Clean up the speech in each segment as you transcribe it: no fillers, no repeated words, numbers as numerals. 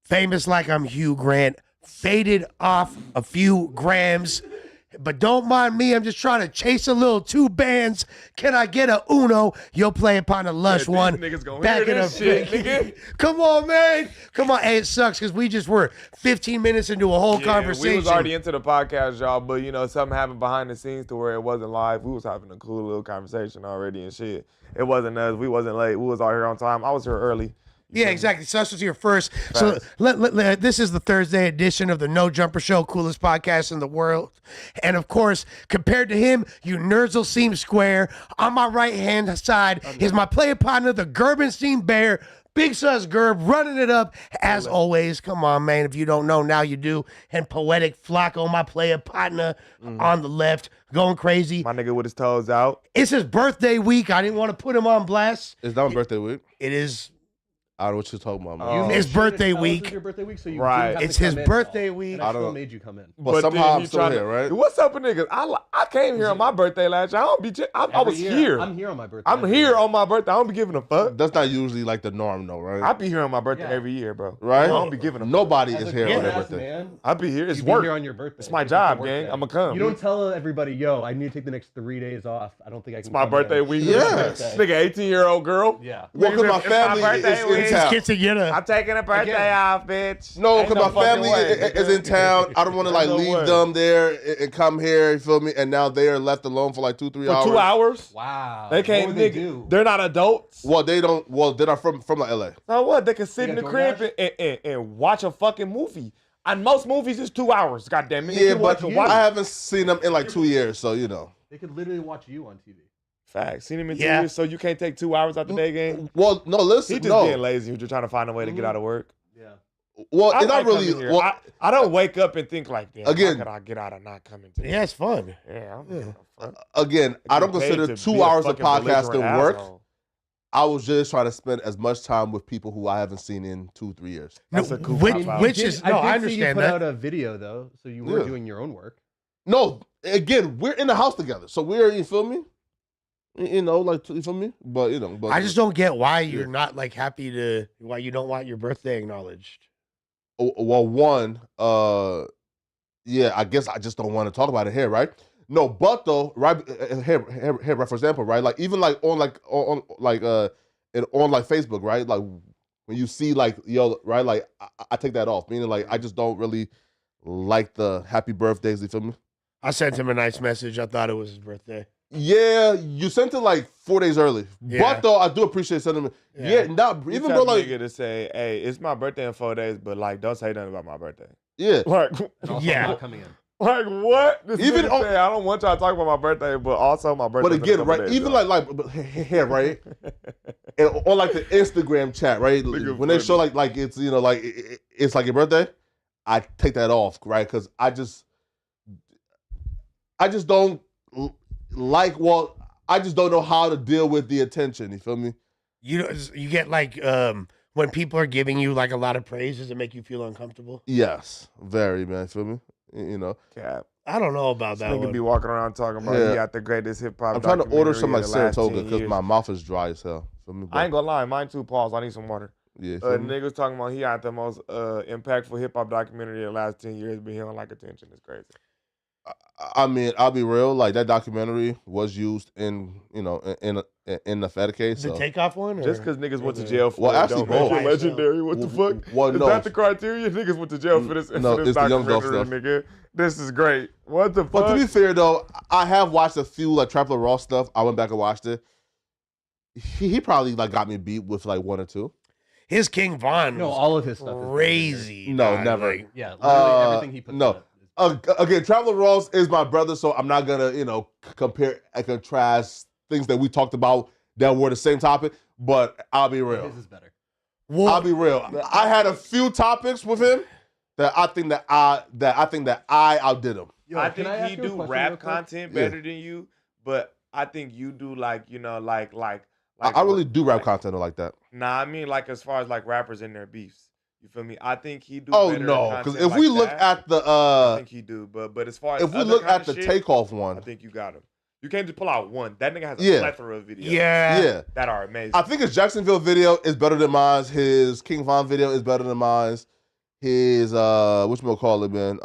famous like I'm Hugh Grant, faded off a few grams. But don't mind me, I'm just trying to chase a little 2 bands. Can I get a Uno? You'll play upon a Lush one. Niggas gonna Back hear in this shit, nigga. Come on, man. Come on. Hey, it sucks because we just were 15 minutes into a whole conversation. We was already into the podcast, y'all, but you know, something happened behind the scenes to where it wasn't live. We was having a cool little conversation already and shit. It wasn't us. We wasn't late. We was all here on time. I was here early. Yeah, exactly. So this was here first. So this is the Thursday edition of the No Jumper Show, coolest podcast in the world. And of course, compared to him, you nerds will seem square. On my right-hand side is my player partner, the Gerbenstein Bear, Big Sus Gerb, running it up as always. Come on, man. If you don't know, now you do. And Poetic Flacco, my player partner on the left, going crazy. My nigga with his toes out. It's his birthday week. I didn't want to put him on blast. It's not my birthday week. It is. I don't know what you're talking about, man. His birthday week. It's your birthday week, so you Right. didn't have It's to his come in birthday at all. week. And I I still don't- made you come in. But somehow then I'm you still tryna- here, right? What's up with niggas? I came here on my birthday last year. I don't be. I was Every year, here. I'm here on my birthday. I'm every here year. on my birthday. I don't be giving a fuck. That's not usually like the norm, though, right? I be here on my birthday Yeah. every year, bro. Right? I don't be giving a fuck. Nobody As is a here on their grown-ass birthday. man, I be here. It's you be work. here on your birthday. It's my It's job, a work gang. day. I'ma come. You don't tell everybody, yo, I need to take the next 3 days off. I don't think I can. It's my come birthday in. week. Yes. Nigga, 18-year-old girl. Yeah. Well, because my It's family birthday is week. in town. Quinceañera. I'm taking a birthday Again. off, bitch. No, Ain't because my fucking family way, is nigga. in town. I don't want to like No leave way. them there and come here. You feel me? And now they are left alone for like 2-3 hours. For 2 hours? Wow. They can't. What would they nigga, do? They're not adults. Well, they don't. Well, they're not from like LA. So what? They can sit in got the crib DoorDash? and watch a fucking movie. And most movies is 2 hours. Goddamn it. Yeah, but watch I haven't seen them in like 2 years, so you know. They could literally watch you on TV. Facts. Seen him in 2 Yeah. years, so you can't take 2 hours out the day game. Well, no, listen, He just no. being lazy. You're just trying to find a way to get out of work. Yeah. Well, I it's not like really. coming here. Well, I don't wake up and think like, damn, Again- how could I get out of not coming today? Yeah, it's fun. Yeah, I'm giving a fuck. again, I don't get paid consider to 2 be a hours of fucking podcasting belligerent work. asshole. I was just trying to spend as much time with people who I haven't seen in 2-3 years. That's a cool which, cop-out. which You is did- no, I I did see you understand put that. out a video though, so you were Yeah. doing your own work. No, again, we're in the house together, so we're. You feel me? You know, like you feel me? But you know, but I just don't get why you're not like happy to why you don't want your birthday acknowledged. Well, one, yeah, I guess I just don't want to talk about it here, right? No, but though, right here, right, for example, right, like even like on Facebook, right, like when you see like yo, right, like I take that off, meaning like I just don't really like the happy birthdays. You feel me? I sent him a nice message. I thought it was his birthday. Yeah, you sent it like 4 days early, Yeah. but though I do appreciate sending it. Yeah, not You even tell though a like nigga to say, hey, it's my birthday in 4 days, but like, don't say nothing about my birthday. yeah. Like, And also Yeah. not coming in. like what? This Even nigga on- say, I don't want y'all to talk about my birthday, but also my birthday. But again, right, even like here, right, and on like the Instagram chat, right, Nigga when they show funny. like it's you know like it's like your birthday, I take that off, right, because I just don't like I just don't know how to deal with the attention. You feel me? You get like when people are giving you like a lot of praise, does it make you feel uncomfortable? Yes, very man. Feel me? You know, Cap. I don't know about This that nigga one. be walking around talking about Yeah. he got the greatest hip hop. I'm trying to order some like documentary of the last Saratoga 10 because years. my mouth is dry as hell. Feel me? I ain't gonna lie, mine too. Pause. I need some water. Yeah. Feel me? Niggas talking about he got the most impactful hip hop documentary of the last 10 years, but he don't like attention. It's crazy. I mean, I'll be real. Like that documentary was used in, you know, in the Fed case. The So. takeoff one? Just or- because niggas went to or the- jail for Well, it actually, don't make both. it legendary. What the fuck? Well, Is no. that the criteria? Niggas went to jail for this, No, for this it's the Young Dolph documentary, nigga. This is great. What the fuck? But to be fair though, I have watched a few like Trapper Raw stuff. I went back and watched it. He probably like got me beat with like 1 or 2. His King Von No, was all of his stuff is crazy. No, dog. never. Like, Yeah, literally everything he puts no. out is- Again, Traveler Ross is my brother, so I'm not gonna, you know, compare and contrast things that we talked about that were the same topic. But I'll be real. His is better. I'll be real. I had a few topics with him that I think that I outdid him. Yo, I can think ask he you a do question rap real quick? content Yeah. better than you, but I think you do like, you know, like I really do rap like- content like that. Nah, I mean like as far as like rappers and their beefs. You feel me? I think he do. Oh better no, content because if like we look that. at the I think he do. But as far as if we other look kind at of the shit, takeoff I one, think you got him. You can't just pull out one. That nigga has a Yeah. plethora of videos. yeah. That are amazing. I think his Jacksonville video is better than mine. His King Von video is better than mine. his whatchamacallit, man.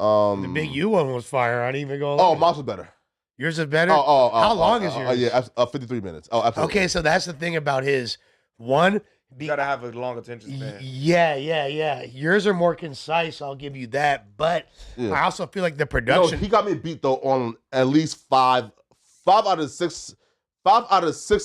The Big U one was fire. I didn't even go. Oh, Mouse was better. Yours is better. How long is yours? Yeah, 53 minutes. Oh, absolutely. Okay, so that's the thing about his one. You gotta have a long attention span. Yeah. Yours are more concise. I'll give you that. But Yeah. I also feel like the No, production. he got me beat though on at least five out of six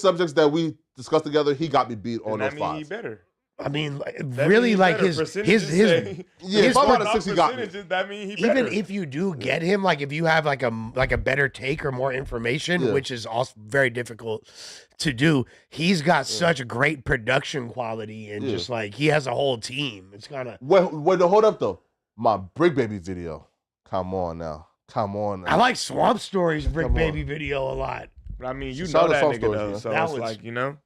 subjects that we discussed together. He got me beat on And those that mean he 5. better. I mean, That really, mean he like better. his Percentages say- Yeah, his 5 out of Not 6 he got me. percentages, that mean he even better. if you do get him, like if you have like a better take or more information, Yeah. which is also very difficult to do, he's got such great production quality and just like he has a whole team. It's kind of. Wait, hold up though. My Brick Baby video. Come on now. I like Swamp Story's Brick Come on. Baby video a lot. But I mean, you Shout know out that Song nigga Stories, though, man. so That it's was- like, you know.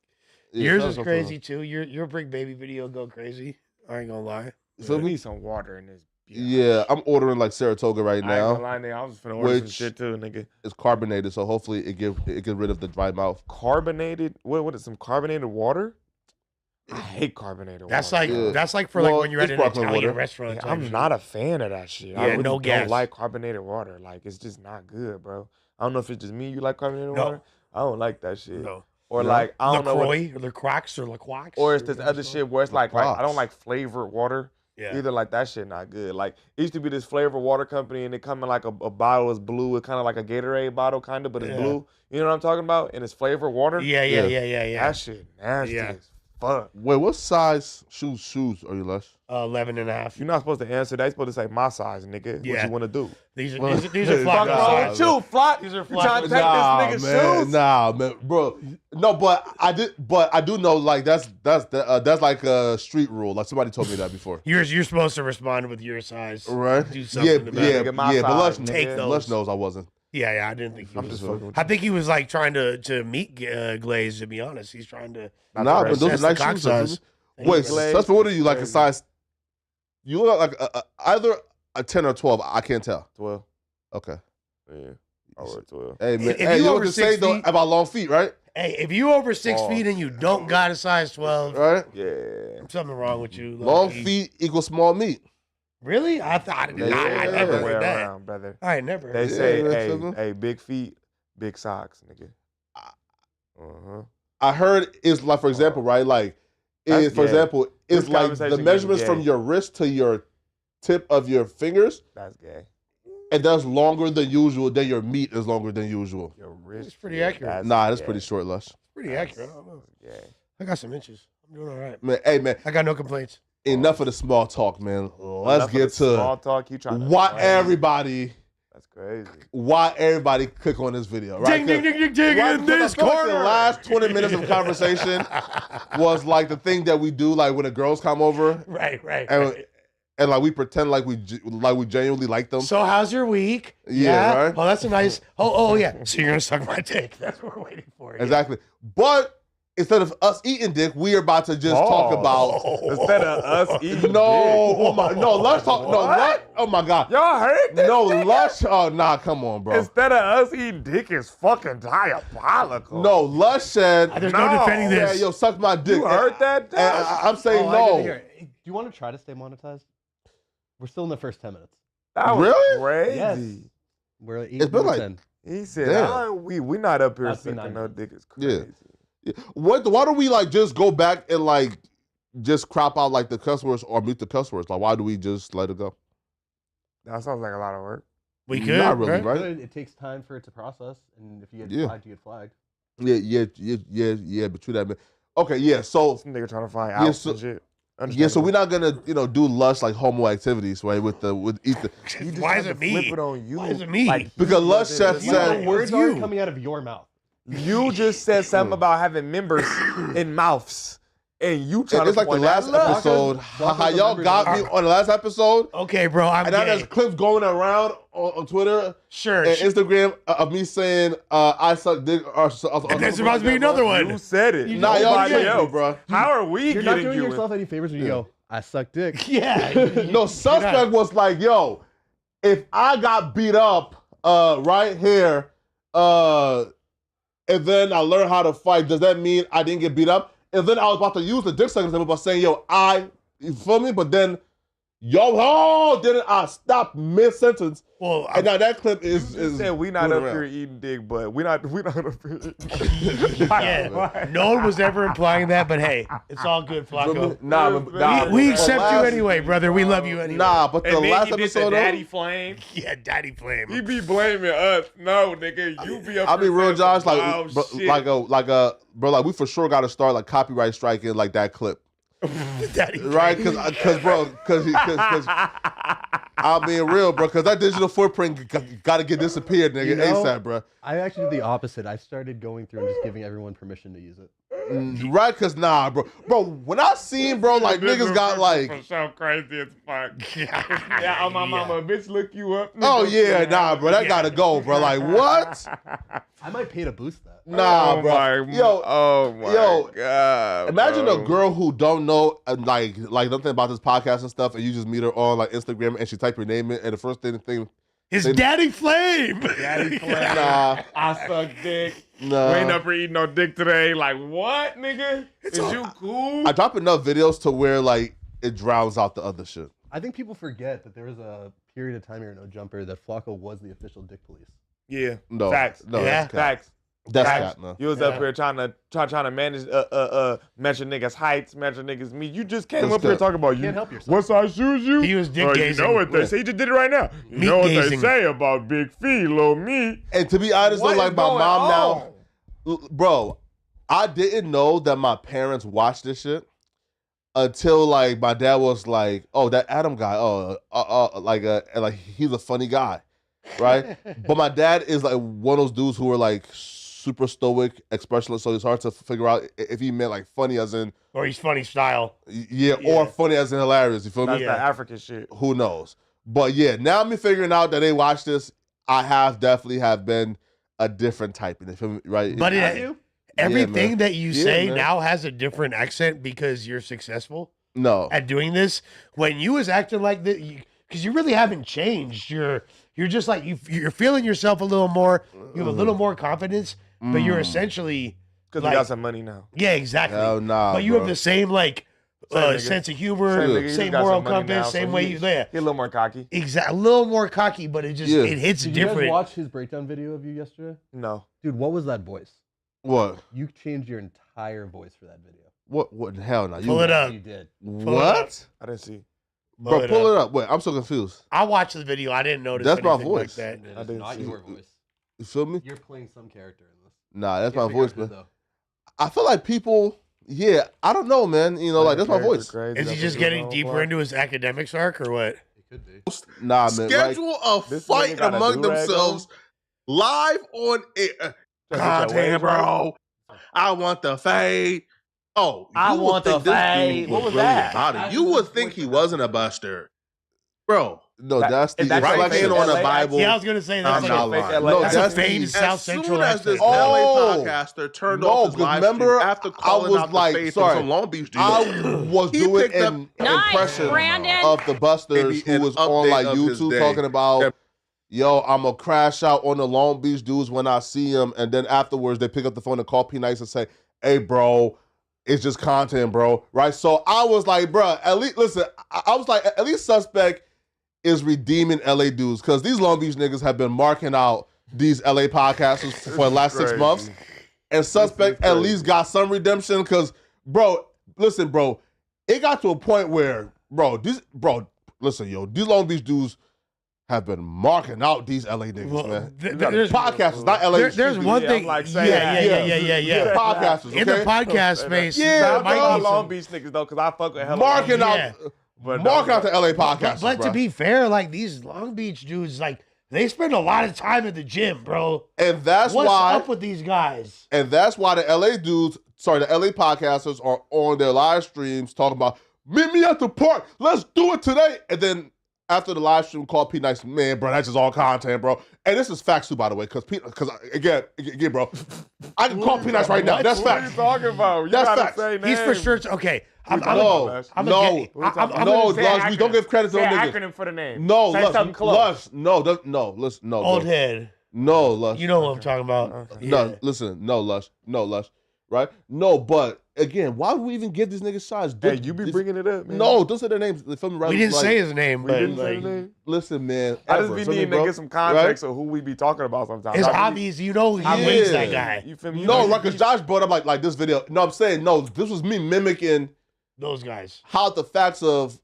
Yeah, Yours shout out is Song crazy Stories. too. Your Brick Baby video go crazy. I ain't gonna lie. Feel We me? need some water in this. Yeah, I'm ordering like Saratoga right I ain't gonna now. lie, nigga. I was finna order some Which- shit too, nigga. It's carbonated, so hopefully it get rid of the dry mouth. Carbonated? What is some carbonated water? I hate carbonated That's water. like Yeah. that's like for Well, like when you're at it's an sparkling Italian water. restaurant. Yeah, type I'm shit. not a fan of that shit. I Yeah, really no gas. don't like carbonated water. Like, it's just not good, bro. I don't know if it's just me you like carbonated No. water. I don't like that shit. No. Or No. like, I don't know. LaCroix or LaCroix or LaCroix. Or it's this other shit where it's like I LaCroix. don't like flavored water. Yeah. Either like that shit not good. Like it used to be this flavored water company and it come in like a bottle is blue. It's kind of like a Gatorade bottle kind of, but it's Yeah. blue. You know what I'm talking about? And it's flavored water. Yeah. That shit nasty Yeah. as fuck. Wait, what size shoes are you, Lush? 11 and a half. You're not supposed to answer that. You're supposed to say my size, nigga. What Yeah. you want to do? These are Well, these are Fuck flock wrong size. with you, Flock? These are You flock trying to size. take this nigga's man, shoes? Nah, man, bro. No, but I do know like that's like a street rule. Like somebody told me that before. You're supposed to respond with your size. Right? Do something Yeah, about yeah, it. Nigga, my yeah. But Lush, size, Take nigga. those. Lush knows I wasn't. Yeah. I didn't think he I'm was. just fucking with I you. think he was like trying to meet Glaze. To be honest, he's trying to. Nah, but those Assess are the nice cock shoes. size. Wait, Glaze. Suspect, what are you like a Crazy. size? You look like either a 10 or 12. I can't tell. 12. Okay. Yeah. I wear 12. Hey man, If hey, you you know over what to 6 say though feet- about long feet, right? Hey, if you over 6 Oh. feet and you don't got a size 12, Right. Yeah. something wrong with you. Long low-key. feet equals small meat. Really? I thought. They I say never the other way heard that. around, brother. I never. They heard say, man, hey, something. hey, big feet, big socks, nigga. Uh-huh. I heard it's like, for example, right? Like, That's for gay. example, it's This like conversation the is measurements gay. from your wrist to your tip of your fingers, That's gay. and that's longer than usual. Then your meat is longer than usual. Your wrist. It's pretty accurate. Nah, that's gay. pretty short, Lush. Pretty accurate. I don't know. Yeah. I got some inches. I'm doing all right. Man, hey man, I got no complaints. enough of the small talk, man. Let's Enough of get the small to talk. You trying to why explain. everybody click on this video, right? Ding, ding, ding, ding, ding, Right, in because this I feel like corner. the last 20 minutes of conversation was like the thing that we do, like when the girls come over Right. and like we pretend like we genuinely like them. So how's your week? Yeah, right? Oh, that's a nice. Oh, yeah. So you're gonna suck my dick. That's what we're waiting for. yeah. Exactly. But instead of us eating dick, we are about to just talk about. Instead of us eating No, dick. oh my, no, Lush talk. No, Lush. Oh my God. Y'all heard this? No, nigga? Lush. Oh, nah, come on, bro. Instead of us eating dick is fucking diabolical. No, Lush said. There's no No. defending Yeah, this. yo, suck my dick. You heard that? And Dad? I'm saying Oh, I no. didn't hear it. Hey, do you want to try to stay monetized? We're still in the first 10 minutes. That was Really? crazy. Yes. We're at 8 It's been minutes like- in. He said, Damn. we not up here That's the sucking 9 no minutes. dick. It's Yeah. crazy. Yeah. Why don't we like just go back and like just crop out like the cuss words or mute the cuss words? Like, why do we just let it go? That sounds like a lot of work. We could. Not really, right? right? It takes time for it to process, and if you get Yeah. flagged, you get flagged. Yeah. But true that, man. Okay, yeah. So Some nigga trying to find Yeah, out so- and shit. yeah, so we're not gonna do Lush like homo activities, right? With Ethan. You just Why had is to it me? Flip it on you. Why is it me? Like, Because you Lush wasn't- said- You know, said- the words It's aren't you. coming out of your mouth. You just said something about having members in mouths, and you trying It's to like the point last that look. episode. Broncos How y'all are got me members. on the last episode, Okay, bro. I'm and now gay. there's clips going around on Twitter Sure. and Instagram of me saying I suck dick. And there's about to be another one. You said it. Nah, y'all Nobody did, else. bro. How are we You're not getting doing you? yourself any favors when you go, I suck dick. Yeah. No, suspect was like, yo, if I got beat up right here, and then I learned how to fight, does that mean I didn't get beat up? And then I was about to use the dick sucking symbol by saying, yo, you feel me? But then Didn't I stop mid-sentence? Well, And now that clip is Said we not going up here around. eating dick, but we not up here eating yeah, no one was ever implying that, but hey, it's all good, Flacco. We accept you anyway, brother. We love you anyway. Nah, but the And then last he did episode, the Daddy though, Flame. Yeah, Daddy Flame. He be blaming us. No, nigga, you be up I'll be here real, saying some Josh. Like, wild bro, shit. bro, we for sure got to start like copyright striking like that clip, Daddy right? Because I'm being real, bro. Because that digital footprint got to get disappeared, nigga, You know, ASAP, bro. I actually did the opposite. I started going through and just giving everyone permission to use it. Right? Because nah, bro. When I seen, bro, like niggas got like, so crazy as fuck. Yeah, on my mama, bitch, look you up. oh yeah, nah, bro, that gotta go, bro. Like what? I might pay to boost that. Nah, Oh bro. my- Yo, oh my god. imagine bro. a girl who don't know like nothing about this podcast and stuff, and you just meet her on like Instagram, and she type your name in, and the first thing, His Daddy Flame. Daddy Flame. nah, I suck dick. nah. We ain't up here eating no dick today. Like what, nigga? Is you cool? I drop enough videos to where like it drowns out the other shit. I think people forget that there was a period of time here at No Jumper that Flacco was the official dick police. Yeah. No, Facts. no, Yeah. that's cap. Facts. That's Facts. cap, man. You was up here trying to manage measure niggas' heights, measure niggas' meat. You just came That's up here good. talking about You you. can't help yourself. What size shoes you? He was dick You gazing. know what they say. You just did it right now. You know what they gazing. say about big feet, little meat. And to be honest, What though, like is my going mom on? now, bro, I didn't know that my parents watched this shit until like my dad was like, "Oh, that Adam guy, like he's a funny guy, right?" But my dad is like one of those dudes who are like super stoic, expressionless, so it's hard to figure out if he meant like funny as in Or he's funny style. yeah, or funny as in hilarious. You feel That's me? that African shit. Who knows? But yeah, now me figuring out that they watch this, I definitely have been a different type. You feel me? Right? But Have you? everything man. that you Yeah, say man. now has a different accent because you're successful No. at doing this. When you was acting like that, because you really haven't changed. You're just like you're feeling yourself a little more. You have a little more confidence, but you're essentially Because like, we got some money now. yeah, exactly. Hell nah, but you bro. have the same like Same nigga. sense of humor, nigga, he same got moral some money compass, now, same so way he- you there. He a little more cocky. Exactly, a little more cocky, but it just Yeah. it hits Did you different. guys watch his breakdown video of you yesterday? No. Dude, what was that voice? What? You changed your entire voice for that video. What in hell now? Pull it up. You did. What? I didn't see. Bro, pull it up. Wait, I'm so confused. I watched the video. I didn't notice. That's my anything voice. Like that. I It's didn't not see your it. voice. You feel me? You're playing some character in this. Nah, that's my Can't figure voice, out who, man. though. I feel like people, yeah, I don't know, man. You know, like that's my voice. Is he just getting deeper into his academics arc or what? It could be. Nah, man. Like, Schedule a This fight nigga got a among do-rag themselves live on air. Content, bro. I want the fade. Oh, I you would want think the this fade. dude What was really that? about it. You would think he wasn't a buster, bro. no, That- that's the is that Right fake inflection in on LA a Bible. Yeah, I was gonna say I'm that's not like, lying. No, that's that's a fade the- South As Central soon as this accent. Oh. LA podcaster turned No, off his 'cause live remember, stream after I calling was out like, the face sorry, of some Long Beach dude, I was He doing picked up- an Nice, impression Brandon. of the Busters Maybe who an was on like update of his YouTube day. talking about, Yeah. yo, I'm gonna crash out on the Long Beach dudes when I see them, and then afterwards they pick up the phone and call P Nice and say, "Hey, bro, it's just content, bro." Right? So I was like, bro, at least listen. I was like, at least Suspect is redeeming LA dudes because these Long Beach niggas have been marking out these LA podcasters for the last 6 crazy. months, and Suspect at crazy. least got some redemption because, bro, listen, bro, it got to a point where, listen, yo, these Long Beach dudes have been marking out these LA niggas, Well, man. there's Podcasters, not LA. there's street one Yeah, thing. I'm like saying yeah, that. yeah. Podcasters, okay? In the podcast space, Yeah, there I might fuck be with Long some- Beach niggas though, because I fuck with hella marking Long Yeah. out, But marking no, out the LA podcasters, But to bruh. be fair, like these Long Beach dudes, like they spend a lot of time at the gym, bro. And that's What's why, up with these guys? and that's why the LA dudes, the LA podcasters are on their live streams talking about, meet me at the park, let's do it today. And then after the live stream, call P Nice, man, bro, that's just all content, bro. And this is facts too, by the way, because again, bro, I can call P Nice right now. That's What are you facts. talking about? You That's gotta facts. say He's for names. sure. Okay, I'm No, gonna no, get- I'm no, say Lush, we don't acronym. give credit to Say them an niggas. acronym for the name. No, Say something close. Lush, no, listen, no, old Lush. head. No, Lush. You know what I'm talking about? No, Yeah. listen, no, Lush, right? No, but again, why would we even give these niggas shots? Hey, you be bringing it up, man. No, don't say their names. They feel me, right? We didn't Like, say his name, We but didn't say like, his name. Listen, man. I just ever. be Feel me, needing to bro? get some context of who we be talking about sometimes. it's I really- obvious. You know, he Yeah. hates that guy. You feel me? No, right? Because Josh brought up like this video. No, I'm saying no. This was me mimicking Those guys. how the facts of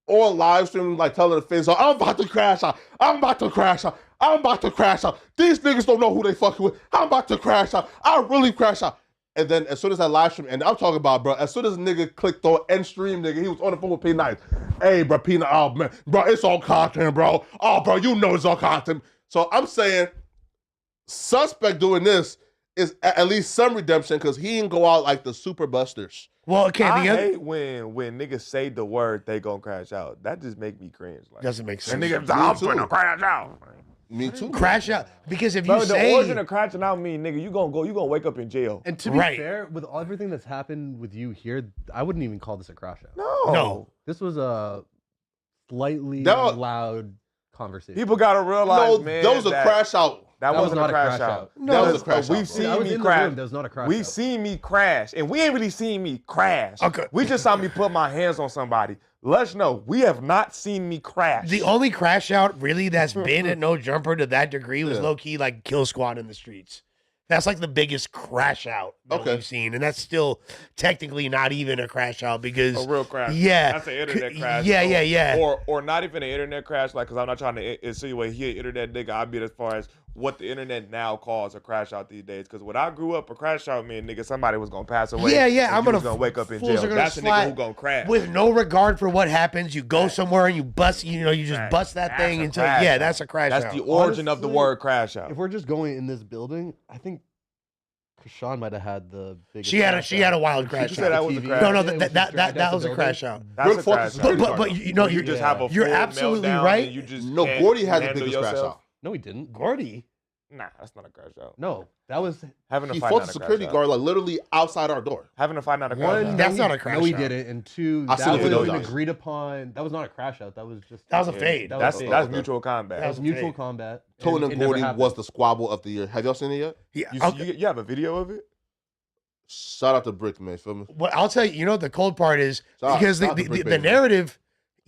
on live stream, like telling the fans, I'm about to crash out. I'm about to crash out. I'm about to crash out. These niggas don't know who they fucking with. I'm about to crash out. I really crash out. And then as soon as I live stream, and I'm talking about, bro, as soon as nigga clicked on end stream, nigga, he was on the phone with P Nice. Hey, bro, P Nice, oh man, bro, it's all content, bro. Oh, bro, you know it's all content. So I'm saying, suspect doing this is at least some redemption because he didn't go out like the super busters. Well, okay, I the other hate when niggas say the word they gonna crash out. That just make me cringe. Like, doesn't make and sense. niggas, I'm too. finna crash out. Me too. Crash out because if Bro, you the origin say of crashing out mean, nigga, you gonna wake up in jail. And to be Right. fair, with everything that's happened with you here, I wouldn't even call this a crash out. No. This was a slightly That was- loud conversation. People gotta realize, No, man, that was a crash out. That was wasn't not a crash out. No, that was a crash out. We've bro. seen I was me in the crash. room. That was not a crash We out. seen me crash, and we ain't really seen me crash. Okay. We just saw me put my hands on somebody. Let's know we have not seen me crash. the only crash out really that's been at No Jumper to that degree was Yeah. low key like Kill Squad in the streets. That's like the biggest crash out that Okay. we've seen, and that's still technically not even a crash out because a real crash. Yeah. That's an internet crash. Yeah, or, yeah, yeah. Or not even an internet crash, like, because I'm not trying to insinuate he an internet nigga. I mean, as far as what the internet now calls a crash out these days. Because when I grew up, a crash out meant, nigga, somebody was going to pass away. Yeah, yeah, and I'm you gonna was wake up in fools jail. are gonna That's the nigga slide who going to crash. with no regard for what happens. You go somewhere and you bust, you just Right. bust that That's thing a until crash out. that's a crash That's out. the origin of the Honestly, word crash out. If we're just going in this building, I think Krishan might have had the biggest. She had crash a out. wild She crash just said out. that was a TV. crash. No, no, Yeah, it that just dragged out the was a building. crash out. That's Brooke a fought crash the out. security But guard. you know You just have a you're full absolutely meltdown right. and you just No, can't Gordy had the handle biggest crash yourself. out. No, he didn't. Gordy. Nah, that's not a crash out. No, that was Having a He fight, fought not the a security crash guard out. like literally outside our door. Having a fight, not a crash one. out. That's no, not a he- crash No, he out. didn't. And two, I that seen the was video, an Josh. agreed upon. That was not a crash out. That was just. That was a Yeah, fade. That was That's a fade. that's Okay. mutual combat. That That was was mutual fade. combat. Tone and it never Gordy happened. was the squabble of the year. Have y'all seen it yet? Yeah, You, okay. you have a video of it? Shout out to Brick, man. Feel me? Well, I'll tell you. You know the cold part is Shout out- because shout out the to Brick the Baby. narrative.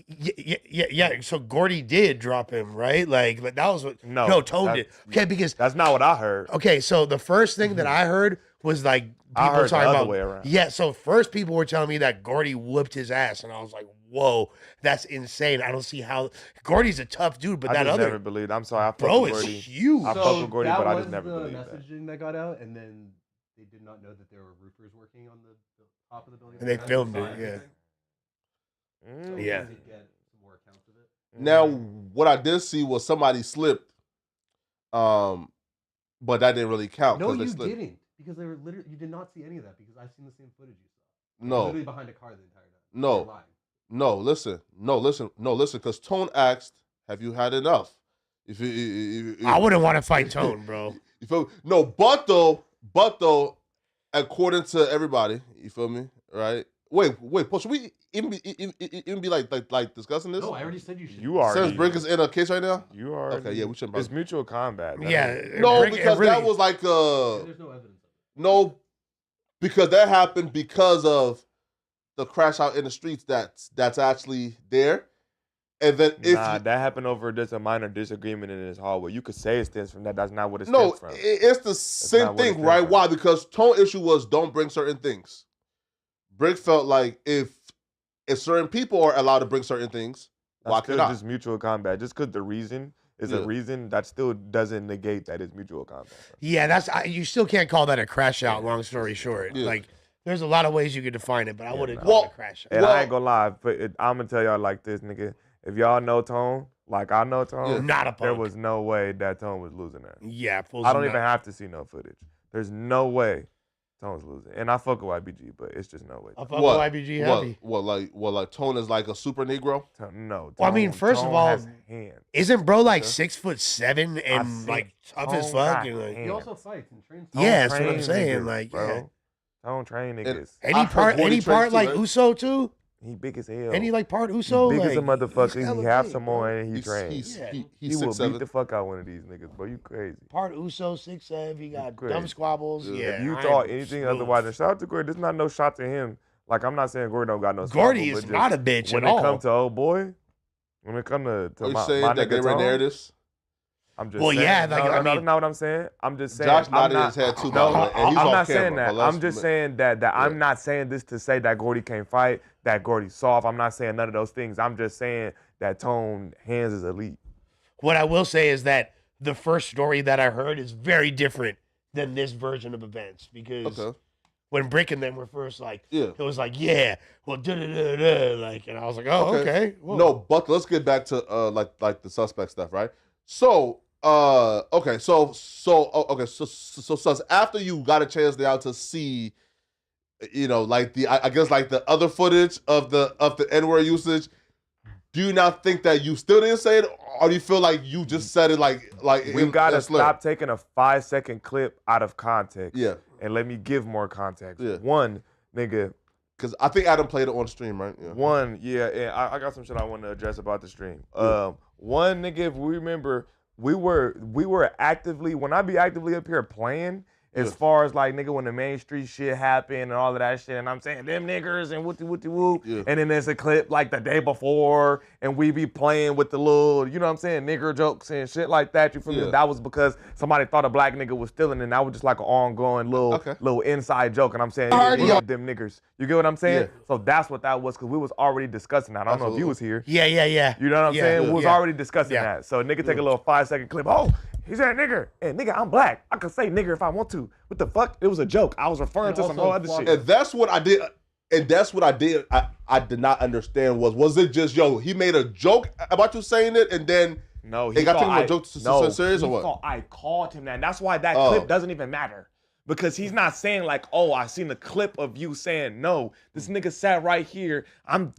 Yeah. So Gordy did drop him, right? Like, but that was what. No, Tone that- did. Okay, because That's not what I heard. okay, so the first thing that I heard was like people I heard the talking other about way around. Yeah, so first people were telling me that Gordy whooped his ass, and I was like, "Whoa, that's insane! I don't see how Gordy's a tough dude, but I that just other never believed. I'm sorry. I fuck bro with is Gordy. huge." I fuck with Gordy, that but I was just never the believed that. messaging that got out, and then they did not know that there were roofers working on the top of the building. And they That's filmed the it, sign. yeah. So we Yeah. did get some more accounts of it. Now, what I did see was somebody slipped, but that didn't really count. No, 'cause they you slipped. didn't, because they were literally. You did not see any of that because I've seen the same footage you saw. No. Literally behind a car the entire time. No. You're lying. No, listen, because Tone asked, "Have you had enough?" If I wouldn't want to fight Tone, bro. You feel me? No, but though, according to everybody, you feel me, right? Wait, Paul, should we even be like discussing this? No, I already said you should. You are. Since Brick is in a case right now. You are. Okay, yeah, we shouldn't. It's mutual combat. That Yeah, ain't- No, Brick- because really- that was like There's no evidence of it. no, because that happened because of the crash out in the streets. That's actually there, and then if Nah, that happened over just a minor disagreement in his hallway. You could say it stems from that. That's not what it no, stems from. it's the not same what it thing, stems right? from. Why? Because Tone issue was don't bring certain things. Brick felt like if certain people are allowed to bring certain things, why That's still can't I? just mutual combat. Just because the reason is a Yeah. reason, that still doesn't negate that it's mutual combat. Yeah, you still can't call that a crash out. Long story short, Yeah. like there's a lot of ways you could define it, but I wouldn't nah. call it Well, a crash out. And Well- I ain't gonna lie, but I'm gonna tell y'all like this, nigga. If y'all know Tone, like I know Tone, Not a punk. there was no way that Tone was losing that. Yeah, fools I don't are even not- have to see no footage. There's no way Tone was losing. And I fuck with YBG, but it's just no way. I fuck with What? YBG heavy. What? Like Tone is like a super Negro. No. Well, I mean, Tone- first of Tone all, has hands. Isn't bro like Okay. 6'7" and seen like tough as Tone fuck? got And, like, hands. He also fights and trains. Tone Yeah, that's what I'm train saying, niggas, like, bro. yeah. Tone train niggas. any I heard part Gordy trains too, like right? Uso too? He big as hell. And he like part Uso. He big as a like, motherfucker. he's hella He half big, Samoan bro. and he trained. He's He will 6'7". beat the fuck out one of these niggas, bro. You crazy. Part Uso, 6'7". He got Crazy. dumb squabbles. Yeah. Yeah. If you I thought am anything smooth. otherwise, and shout out to Gordy. This is not no shot to him. Like, I'm not saying Gordy don't got no Gordy squabble, is but just not a bitch when at it all. come to old boy, when it come to Are you my saying that nigga they read Tone, narratives? I'm just Well, saying. yeah, like, no, I no, mean- that's not what I'm saying. I'm just saying. Josh I'm nodded not, his head too, no, by the way, and he's I'm off not camera, saying that. but let's- I'm just saying that I'm not saying this to say that Gordy can't fight, that Gordy's soft. I'm not saying none of those things. I'm just saying that Tone hands is elite. What I will say is that the first story that I heard is very different than this version of events because Okay. when Brick and them were first like, Yeah. it was like, yeah, well, da-da-da-da, like, and I was like, oh, okay. Whoa. No, but let's get back to like the suspect stuff, right? So okay, so Sus, after you got a chance now to see, you know, like I guess like the other footage of the N-word usage, do you not think that you still didn't say it, or do you feel like you just said it like We gotta slur? stop taking a 5-second clip out of context. Yeah. And let me give more context. Yeah. One, nigga. Because I think Adam played it on stream, right? Yeah. One, yeah, and I got some shit I want to address about the stream. One, nigga, if we remember, we were actively, when I be actively up here playing, as far as like, nigga, when the Main Street shit happened and all of that shit, and I'm saying them niggers and whoop, Yeah. and then there's a clip like the day before, and we be playing with the little, you know what I'm saying, nigger jokes and shit like that. You feel me? Yeah. That was because somebody thought a black nigga was stealing, and that was just like an ongoing little inside joke, and I'm saying, Already- yeah, them niggers. You get what I'm saying? Yeah. So that's what that was, because we was already discussing that. I don't know if you was here. Yeah. You know what I'm saying? We was yeah. already discussing Yeah. that. So nigga take a little 5-second clip. Oh, he said nigger. And nigga, I'm black. I can say nigger if I want to. What the fuck? It was a joke. I was referring And to some also whole other fuck- shit. And that's what I did. And that's what I did. I did not understand was it just, yo, he made a joke about you saying it, and then No, it got thought taken a joke so serious, he or what? thought I called him that. And that's why that Oh. clip doesn't even matter. Because he's not saying like, oh, I seen a clip of you saying no. This nigga sat right here. I'm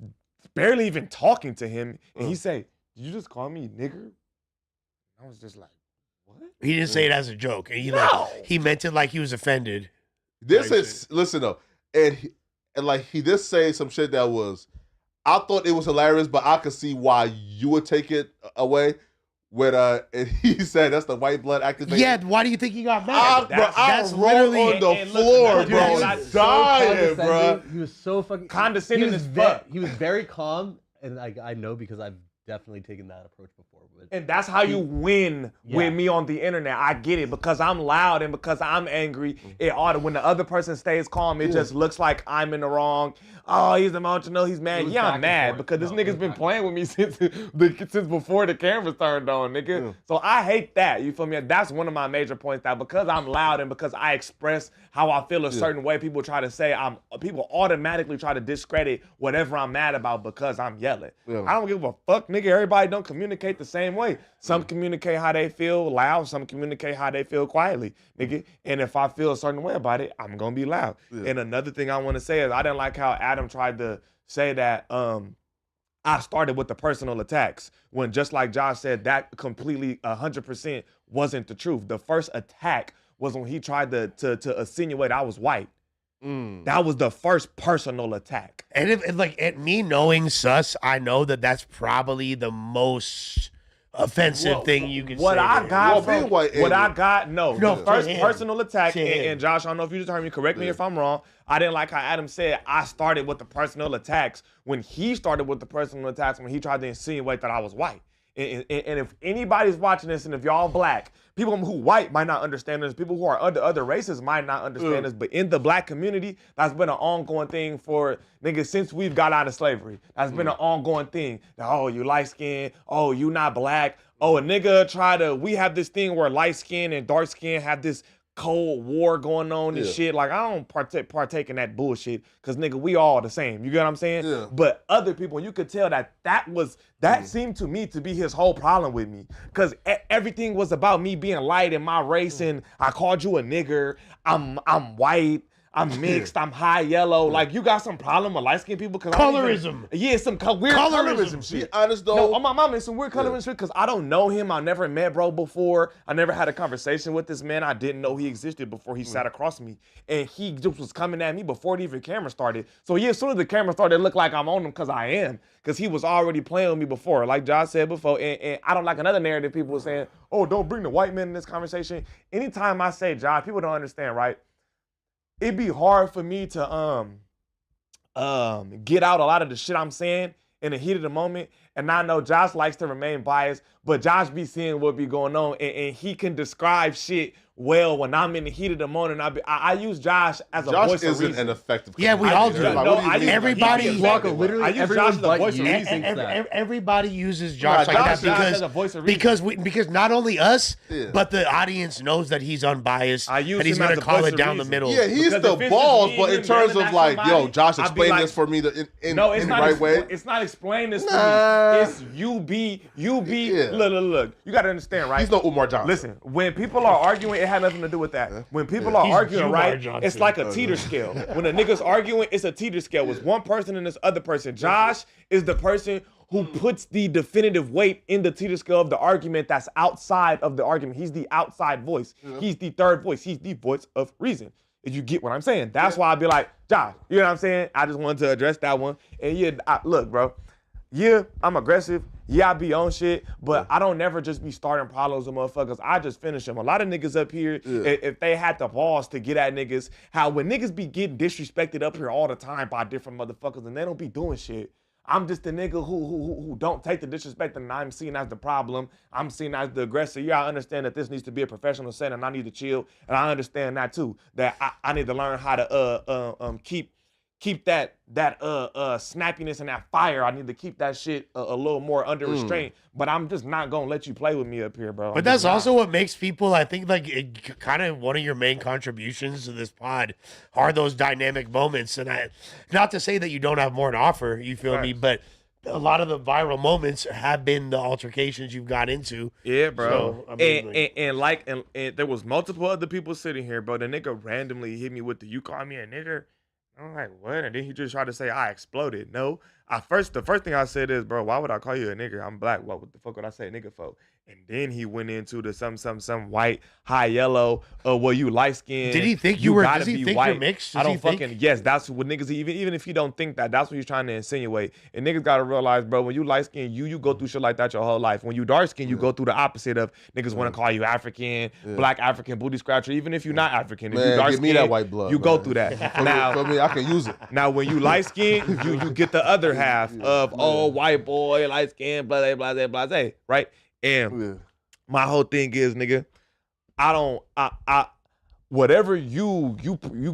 barely even talking to him. And he say, did you just call me nigger? I was just like, what? He didn't say it as a joke. And No. he meant it like he was offended. This Like is listen though, and like he did say some shit that was, I thought it was hilarious, but I could see why you would take it away. With and he said that's the white blood activation. Yeah, why do you think he got mad? I rolled on the and look, floor, dude, bro, he dying, was So bro. condescending. He was so fucking Condescending he was as fuck. He was very calm, and I know because I've definitely taken that approach before. But And that's how you win Yeah. with me on the internet. I get it, because I'm loud and because I'm angry. It ought to, when the other person stays calm, it just looks like I'm in the wrong. Oh, he's emotional. He's mad. was Yeah, back I'm and mad forth. because this No, it nigga's was been back playing with me since before the cameras turned on, nigga. So I hate that. You feel me? That's one of my major points. That because I'm loud and because I express how I feel a certain way, people try to say people automatically try to discredit whatever I'm mad about because I'm yelling. Yeah. I don't give a fuck, nigga. Everybody don't communicate the same way. Some communicate how they feel loud. Some communicate how they feel quietly, nigga. And if I feel a certain way about it, I'm gonna be loud. And another thing I want to say is I didn't like how Adam tried to say that I started with the personal attacks when, just like Josh said, that completely 100% wasn't the truth. The first attack was when he tried to insinuate I was white. That was the first personal attack. And if like at me knowing Sus, I know that that's probably the most offensive thing you can What say. I there. got Well, from being white what I angry. got, No, the to first him. personal attack, To him. and Josh, I don't know if you just heard me, correct me if I'm wrong. I didn't like how Adam said I started with the personal attacks when he started with the personal attacks when he tried to insinuate that I was white. And if anybody's watching this, and if y'all black, people who white might not understand this, people who are other races might not understand this, but in the black community, that's been an ongoing thing for niggas since we've got out of slavery. That's been an ongoing thing. That, oh, you light skinned, oh, you not black, oh, a nigga we have this thing where light skin and dark skin have this Cold War going on and shit. Like, I don't partake in that bullshit because, nigga, we all the same. You get what I'm saying? Yeah. But other people, you could tell that seemed to me to be his whole problem with me because everything was about me being light and my race, and I called you a nigger. I'm white. I'm mixed, I'm high yellow. Like, you got some problem with light-skinned people? Colorism. Yeah, some weird colorism shit. Be honest though. No, on my mom, it's some weird colorism shit because I don't know him. I never met bro before. I never had a conversation with this man. I didn't know he existed before he sat across me. And he just was coming at me before the even camera started. So yeah, as soon as the camera started, it looked like I'm on him because I am. Because he was already playing with me before, like Josh said before. And I don't like another narrative people were saying, oh, don't bring the white man in this conversation. Anytime I say Josh, people don't understand, right? It'd be hard for me to get out a lot of the shit I'm saying in the heat of the moment. And I know Josh likes to remain biased, but Josh be seeing what be going on, and he can describe shit well when I'm in the heat of the moment. I use Josh as a voice of reason. Josh isn't an effective. Yeah, we all do. Everybody, literally I use everyone Josh as a but voice you of reason. thinks that. Everybody uses Josh Right, like Josh that as a voice of reason. because not only us, Yeah. but the audience knows that he's unbiased I use and he's him going as to a call voice it of down the reason. middle. Yeah, he's Because the if it's balls, just me but and in him terms yelling of at like, yo, somebody, Josh, I'd be explain like, this for me in No, it's the not. right way. It's not explain this to Nah. me. It's you be. Yeah. Look. You got to understand, right? He's no Umar Johnson. Listen, when people are arguing, it had nothing to do with that. When people are He's arguing, Umar right, Johnson. it's like a teeter scale. When a nigga's arguing, it's a teeter scale. It's one person and this other person. Josh is the person who puts the definitive weight in the teeter scale of the argument that's outside of the argument. He's the outside voice. He's the third voice. He's the voice of reason. If you get what I'm saying. That's why I'd be like, Josh, you know what I'm saying? I just wanted to address that one. And yeah, look, bro. Yeah, I'm aggressive. Yeah, I be on shit, but I don't never just be starting problems with motherfuckers. I just finish them. A lot of niggas up here, if they had the balls to get at niggas, how when niggas be getting disrespected up here all the time by different motherfuckers and they don't be doing shit. I'm just the nigga who don't take the disrespect and I'm seen as the problem. I'm seen as the aggressor. Yeah, I understand that this needs to be a professional setting and I need to chill. And I understand that too, that I need to learn how to keep that snappiness and that fire. I need to keep that shit a little more under restraint. But I'm just not gonna let you play with me up here, bro. But that's also what makes people, I think, like kind of one of your main contributions to this pod are those dynamic moments. And not to say that you don't have more to offer, you feel me, but a lot of the viral moments have been the altercations you've got into. Yeah, bro. So, I mean, and there was multiple other people sitting here, bro. The nigga randomly hit me with the "you call me a nigger." I'm like, what? And then he just tried to say I exploded. No, the first thing I said is, bro, why would I call you a nigger? I'm black. What the fuck would I say nigger for? And then he went into the some white, high yellow, well, you light skinned. Did he think you were, gotta does he be think white. you're mixed? I don't fucking, yes, that's what niggas, even if you don't think that, that's what he's trying to insinuate. And niggas gotta realize, bro, when you light skinned, you go through shit like that your whole life. When you dark skinned, you go through the opposite of niggas want to call you African, black African, booty scratcher, even if you're not African. If Man, you dark give me skinned, that white blood, you go man. through that. For me, I can use it. Now, when you light skinned, you get the other half of, oh, white boy, light skinned, blah, blah, blah, blah, blah, right? And my whole thing is, nigga, I whatever you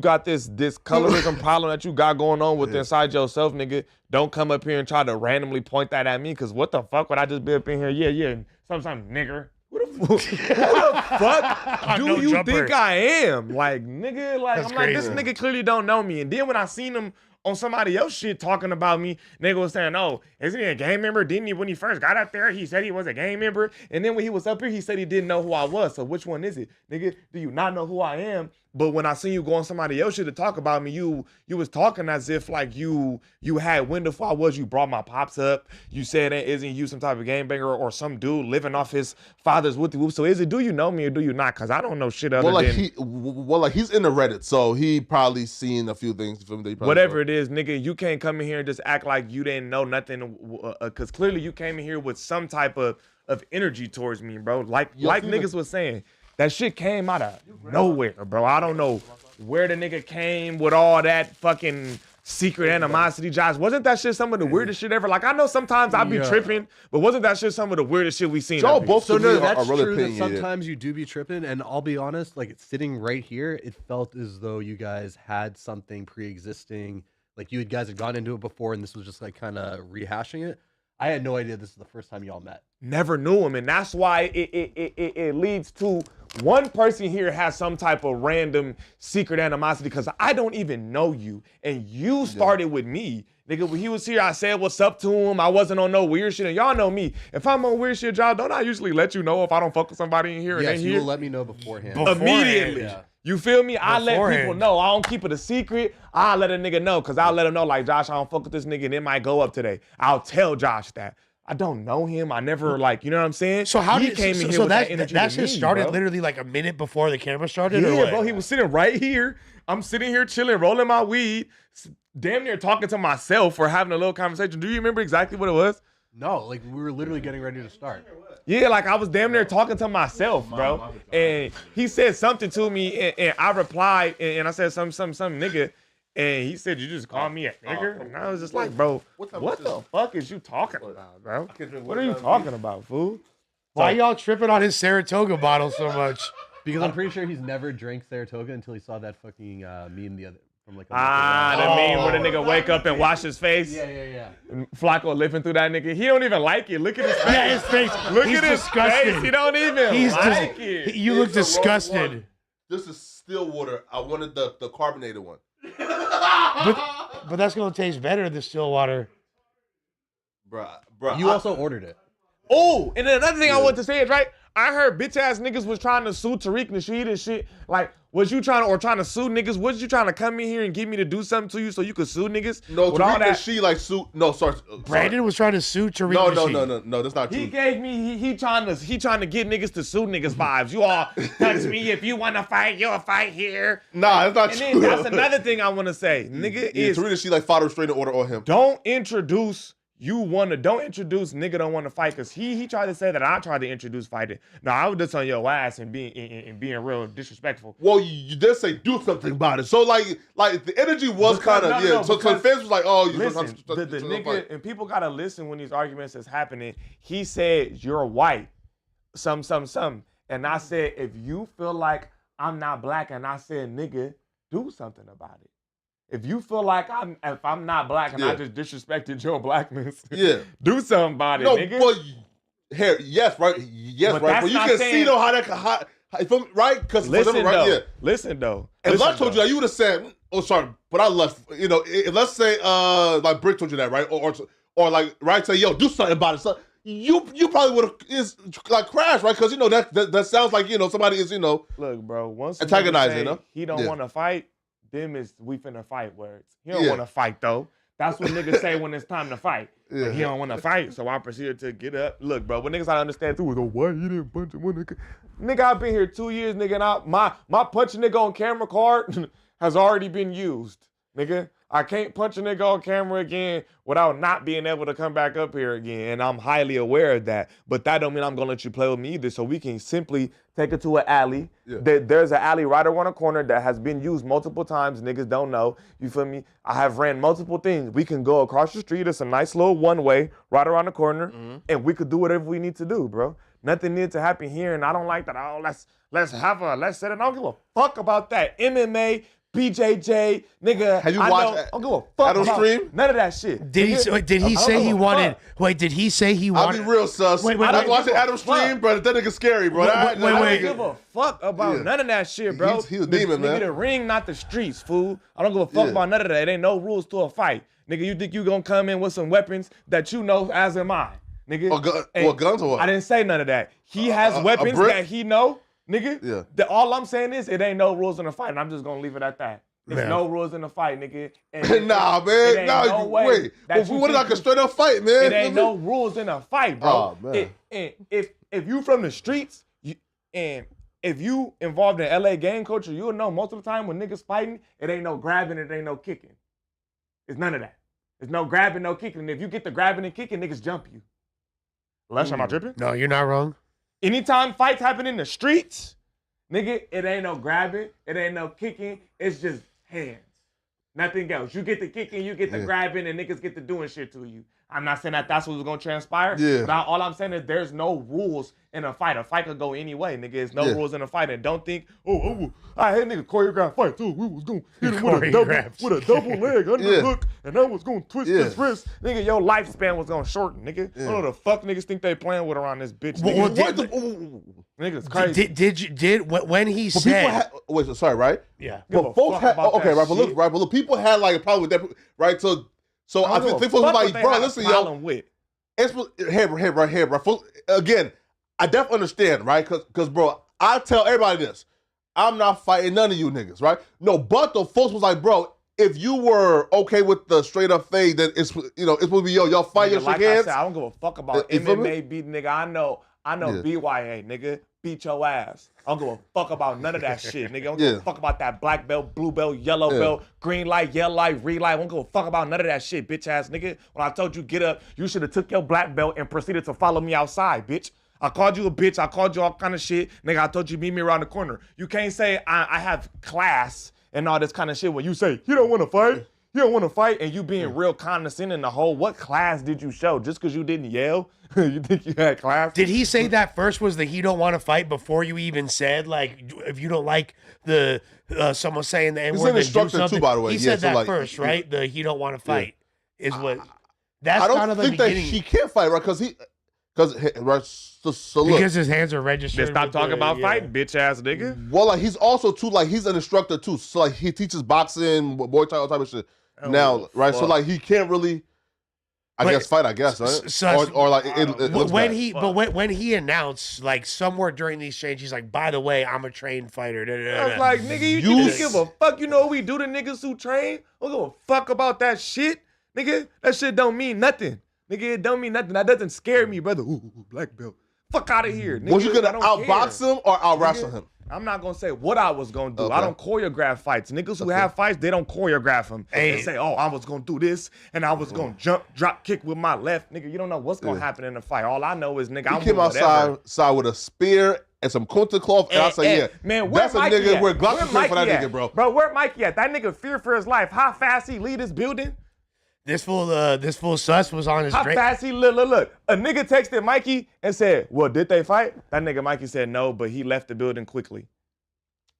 got this colorism problem that you got going on with inside yourself, nigga, don't come up here and try to randomly point that at me, because what the fuck would I just be up in here? Yeah, and sometimes nigger. Who the fuck do you think I am? Like, nigga, like, That's I'm like, this crazy. nigga clearly don't know me. And then when I seen him on somebody else shit talking about me, nigga was saying, oh, isn't he a gang member? Didn't he, when he first got up there, he said he was a gang member? And then when he was up here, he said he didn't know who I was. So which one is it? Nigga, do you not know who I am? But when I seen you go on somebody else shit to talk about me, you was talking as if like you had wind of who I was. You brought my pops up. You said, isn't you some type of gangbanger or some dude living off his father's whoopty whoop? So do you know me or do you not? Because I don't know shit other than... he's in the Reddit, so he probably seen a few things from the whatever it is, nigga, you can't come in here and just act like you didn't know nothing, because clearly you came in here with some type of energy towards me, bro. Like niggas was saying, that shit came out of nowhere, bro. I don't know where the nigga came with all that fucking secret animosity, Josh. Wasn't that shit some of the weirdest shit ever? Like, I know sometimes I be tripping, but wasn't that shit some of the weirdest shit we seen? Joe, both So to no, me that's are really true that opinionated. sometimes you do be tripping, and I'll be honest, like it's sitting right here, it felt as though you guys had something pre-existing, like you guys had gone into it before, and this was just like kind of rehashing it. I had no idea this is the first time y'all met. Never knew him, and that's why it leads to one person here has some type of random secret animosity because I don't even know you, and you started with me. Nigga, when he was here, I said what's up to him. I wasn't on no weird shit, and y'all know me. If I'm on weird shit, y'all, don't I usually let you know if I don't fuck with somebody in here? Yes, and you here? will let me know beforehand. Immediately. Yeah. You feel me? I let people Beforehand. know. I don't keep it a secret. I let a nigga know because I'll let him know, like, Josh, I don't fuck with this nigga and it might go up today. I'll tell Josh that. I don't know him. I never, like, you know what I'm saying? So how he did came in here so with that that energy that to shit me, started bro. literally like a minute before the camera started? or Yeah, what? bro, he was sitting right here. I'm sitting here chilling, rolling my weed, damn near talking to myself or having a little conversation. Do you remember exactly what it was? No, like we were literally getting ready to start. Yeah, like I was damn near talking to myself, bro. And he said something to me, and I replied, and I said some nigga, and he said, "You just called me a nigga?" And I was just like, "Bro, what the fuck is you talking about, bro? What are you talking about, fool?" Why y'all tripping on his Saratoga bottle so much? Because I'm pretty sure he's never drank Saratoga until he saw that fucking meme the other from like a month The ago. meme where the nigga wake up and wash his face. Yeah. And Flacco living through that nigga. He don't even like it. Look at his face. Yeah, his face. Look He's at his disgusted. face. He don't even He's like it. You look It's a wrong disgusted. one. This is still water. I wanted the carbonated one. But that's gonna taste better than still water. Bruh. You also ordered it. Oh, and then another thing I want to say is, right, I heard bitch ass niggas was trying to sue Tariq Nasheed and shit. Like, was you trying to sue niggas? Was you trying to come in here and get me to do something to you so you could sue niggas? No, With all Tariq that- she like suit. No, sorry. Brandon was trying to sue Tariq. No, Nasheed. no, that's not true. He gave me he trying to get niggas to sue niggas vibes. You all touch me if you want to fight, you'll fight here. Nah, that's not And true. then that's another thing I want to say, nigga Yeah, is Tariq she like fought a restraining order on him. don't introduce nigga don't want to fight because he tried to say that I tried to introduce fighting. No, I was just on your ass and being real disrespectful. Well, you did say do something about it. So like the energy was Because- kind of no, So because- the fans was like, oh, you Listen, the nigga, and people gotta listen when these arguments is happening. He said you're white, some, and I said if you feel like I'm not black, and I said nigga, do something about it. If you feel like if I'm not black and I Yeah. just disrespected your blackness, Yeah. do something about it, No, nigga. but here, yes, right, yes, But right. that's But you not can saying- see though how that right? Because Listen right, though, yeah. listen though. If Listen, Lush told you though. that, you would have said, "Oh, sorry, but I left." You know, if let's say, like Brick told you that, right? Or like, right? Say, "Yo, do something about it." So you probably would have like crashed, right? Because you know that sounds like somebody is Look, bro. Once a nigga antagonizing, say you know? he don't Yeah. want to fight, them is we finna fight words. He don't Yeah. want to fight though. That's what niggas say when it's time to fight. Yeah. But he don't want to fight, so I proceeded to get up. Look, bro, what niggas I understand too is, oh, why you didn't punch him? Nigga, I've been here 2 years, nigga, and my punch a nigga on camera card has already been used, nigga. I can't punch a nigga on camera again without not being able to come back up here again, and I'm highly aware of that. But that don't mean I'm gonna let you play with me either. So we can simply take it to an alley. Yeah. There's an alley right around a corner that has been used multiple times. Niggas don't know. You feel me? I have ran multiple things. We can go across the street. It's a nice little one-way right around the corner, and we could do whatever we need to do, bro. Nothing needs to happen here, and I don't like that. Oh, let's set it. I don't give a fuck about that. MMA. BJJ, nigga. Have you I watched know, I don't give a fuck Adam about stream? none of that shit. Did he? nigga. Did I he don't say give he a wanted? fuck. Wait, did he say he I'll wanted? be real, sus. Wait, I wait, watching wait. Adam stream, bro. That nigga scary, bro. Wait, That wait, I wait. don't give a fuck about Yeah. none of that shit, bro. He's a demon, man. Nigga, the ring, not the streets, fool. I don't give a fuck Yeah. about none of that. It ain't no rules to a fight. Nigga, you think you gonna come in with some weapons that you know as am I, nigga? Or guns or what? I didn't say none of that. He has a weapons brick? that he know, nigga. Yeah. All I'm saying is it ain't no rules in the fight, and I'm just gonna leave it at that. There's Man. no rules in the fight, nigga. And Nah, it man. ain't Nah, no way wait. that But you what is think like a straight up fight, man? it ain't no rules in a fight, bro. Oh, man. If you from the streets, and if you involved in LA gang culture, you'll know most of the time when niggas fighting, it ain't no grabbing, it ain't no kicking. It's none of that. There's no grabbing, no kicking. And if you get the grabbing and kicking, niggas jump you. Lush, am I tripping? No, you're not wrong. Anytime fights happen in the streets, nigga, it ain't no grabbing, it ain't no kicking, it's just hands. Nothing else. You get the kicking, you get the Yeah. grabbing, and niggas get the doing shit to you. I'm not saying that that's what's gonna transpire. Yeah. But all I'm saying is there's no rules in a fight. A fight could go any way, nigga. There's no Yeah. rules in a fight. And don't think, I had nigga choreographed fight too. We was gonna hit him with a double leg underhook, and that was gonna twist his Yeah. wrist. Nigga, your lifespan was gonna shorten, nigga. I don't know the fuck niggas think they playing with around this bitch. Well, Nigga. well, Niggas crazy. When he But people said? had, wait, so sorry, right? Yeah. Give a But folks fuck had about okay, that right? But look, shit. right? But look, people had like a problem with that, right? So I don't give a think folks fuck was what like, they bro, had a listen, yo, problem with. it's right here, bro. Again, I definitely understand, right? Because bro, I tell everybody this. I'm not fighting none of you niggas, right? No, but the folks was like, bro, if you were okay with the straight up fade, then it's it's supposed to be y'all fight, y'all Nigga, like shake hands. I said, I don't give a fuck about You feel me? MMA beat nigga. I know BYA, nigga. Beat your ass. I don't give a fuck about none of that shit, nigga. I don't give a fuck about that black belt, blue belt, yellow belt, green light, yellow light, red light. I don't give a fuck about none of that shit, bitch ass nigga. When I told you get up, you should have took your black belt and proceeded to follow me outside, bitch. I called you a bitch. I called you all kind of shit. Nigga, I told you meet me around the corner. You can't say I have class and all this kind of shit when you say, you don't want to fight? You don't want to fight? And you being real condescending the whole, what class did you show? Just because you didn't yell? You think you had class? Did he say that first was the he don't want to fight before you even said, like, if you don't like the someone saying the N-word, an instructor too, by the way. He Yeah, said so that like, first, right? The he don't want to fight is what. That's I kind don't of the think that beginning. he can't fight, right? Right, so look. Because his hands are registered. Then stop with talking the- about yeah. fighting, bitch ass nigga. Well, like he's also too, like he's an instructor too. So like he teaches boxing, Muay Thai, all type of shit. Now, right? So like he can't really, I guess, fight. I guess, right? Or like it looks when bad. he, but when he announced, like somewhere during the exchange, he's like, "By the way, I'm a trained fighter." Da, da, da, I was da. like, nigga, you don't give a fuck. You know what we do to niggas who train? I don't give a fuck about that shit. Nigga, that shit don't mean nothing. Nigga, it don't mean nothing. That doesn't scare me, brother. Ooh, black belt. Fuck out of here, nigga. Was you gonna I don't outbox care. him or out wrestle him? I'm not gonna say what I was gonna do. Okay. I don't choreograph fights. Niggas who have fights, they don't choreograph them. Hey. They say, oh, I was gonna do this, and I was gonna drop kick with my left. Nigga, you don't know what's gonna happen in the fight. All I know is, nigga, I'm He came outside with a spear and some kunta cloth, and I say, yeah, man, where that's a Mikey nigga at? where Glock Where is for that Mikey nigga, at? bro. Bro, where Mikey at? That nigga fear for his life. How fast he leave this building? This fool sus was on his How drink. fast he look. A nigga texted Mikey and said, well, did they fight? That nigga Mikey said no, but he left the building quickly.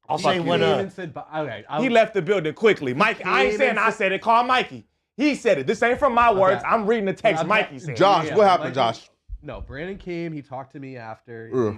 I'll say He when came and said, okay, He left the building quickly. Mikey, I ain't came saying and I said it. Call Mikey. He said it. This ain't from my words. I'm reading the text I'm Mikey not- said. Josh, Yeah, what happened, Mikey- Josh? No, Brandon came. He talked to me after. Ugh.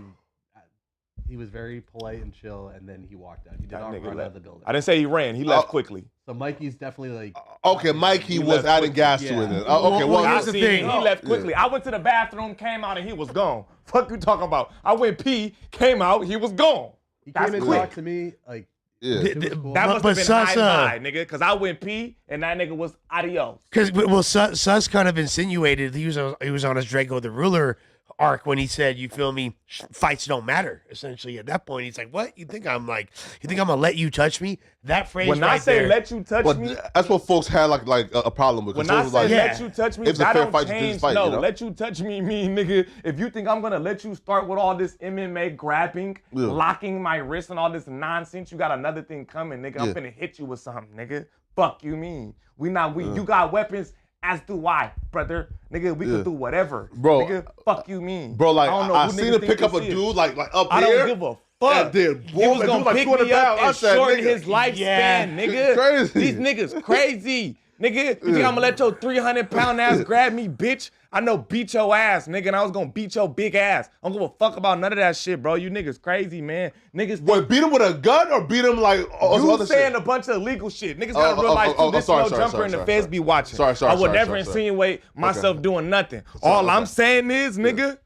He was very polite and chill, and then he walked out. He did That not nigga run out left. of the building. I didn't say he ran. He left quickly. So Mikey's definitely like. Okay, Mikey was left adding quickly. gas to Yeah. it. Then. Okay, Well, well, here's the thing. He left quickly. I went to the bathroom, came out, and he was gone. Fuck you talking about? I went pee, came out, he was gone. He That's came and quick. talked to me like. yeah. It was cool. That But- must have been but high Sasa- and by, nigga, because I went pee, and that nigga was adios. Because Sus kind of insinuated he was on his Draco the Ruler arc when he said, "You feel me? Fights don't matter." Essentially, at that point, he's like, "What? You think I'm gonna let you touch me?" That phrase When right I say there. let you touch But me, that's what folks had like a problem with. 'cause when I folks say was let you touch me, it's a that fair don't fight to change. just fight, no, you know? let you touch me mean, nigga, if you think I'm gonna let you start with all this MMA grabbing, Yeah. locking my wrist and all this nonsense, you got another thing coming, nigga. I'm Yeah. finna hit you with something, nigga. Fuck you mean? You got weapons, as do I, brother. Nigga, we Yeah. can do whatever. Bro, Nigga, fuck you mean? Bro, like, don't know I who seen niggas him think pick up a this is. dude like up I here. don't give a fuck. And then, He boom, was that gonna dude like pick 200 me up pounds. I and said, shorten nigga, his lifespan, Yeah. nigga. Crazy. These niggas crazy. Nigga, you think I'm gonna let your 300-pound ass grab me, bitch? I know beat your ass, nigga, and I was gonna beat your big ass. I don't give a fuck about none of that shit, bro. You niggas crazy, man. Niggas What, beat him with a gun or beat him like some you other saying shit? a bunch of illegal shit. Niggas gotta oh, realize oh, too, this sorry, no sorry, jumper sorry, and the sorry, feds sorry. be watching. Sorry, I would sorry, never sorry. insinuate myself doing nothing. Sorry, All I'm okay. saying is, nigga,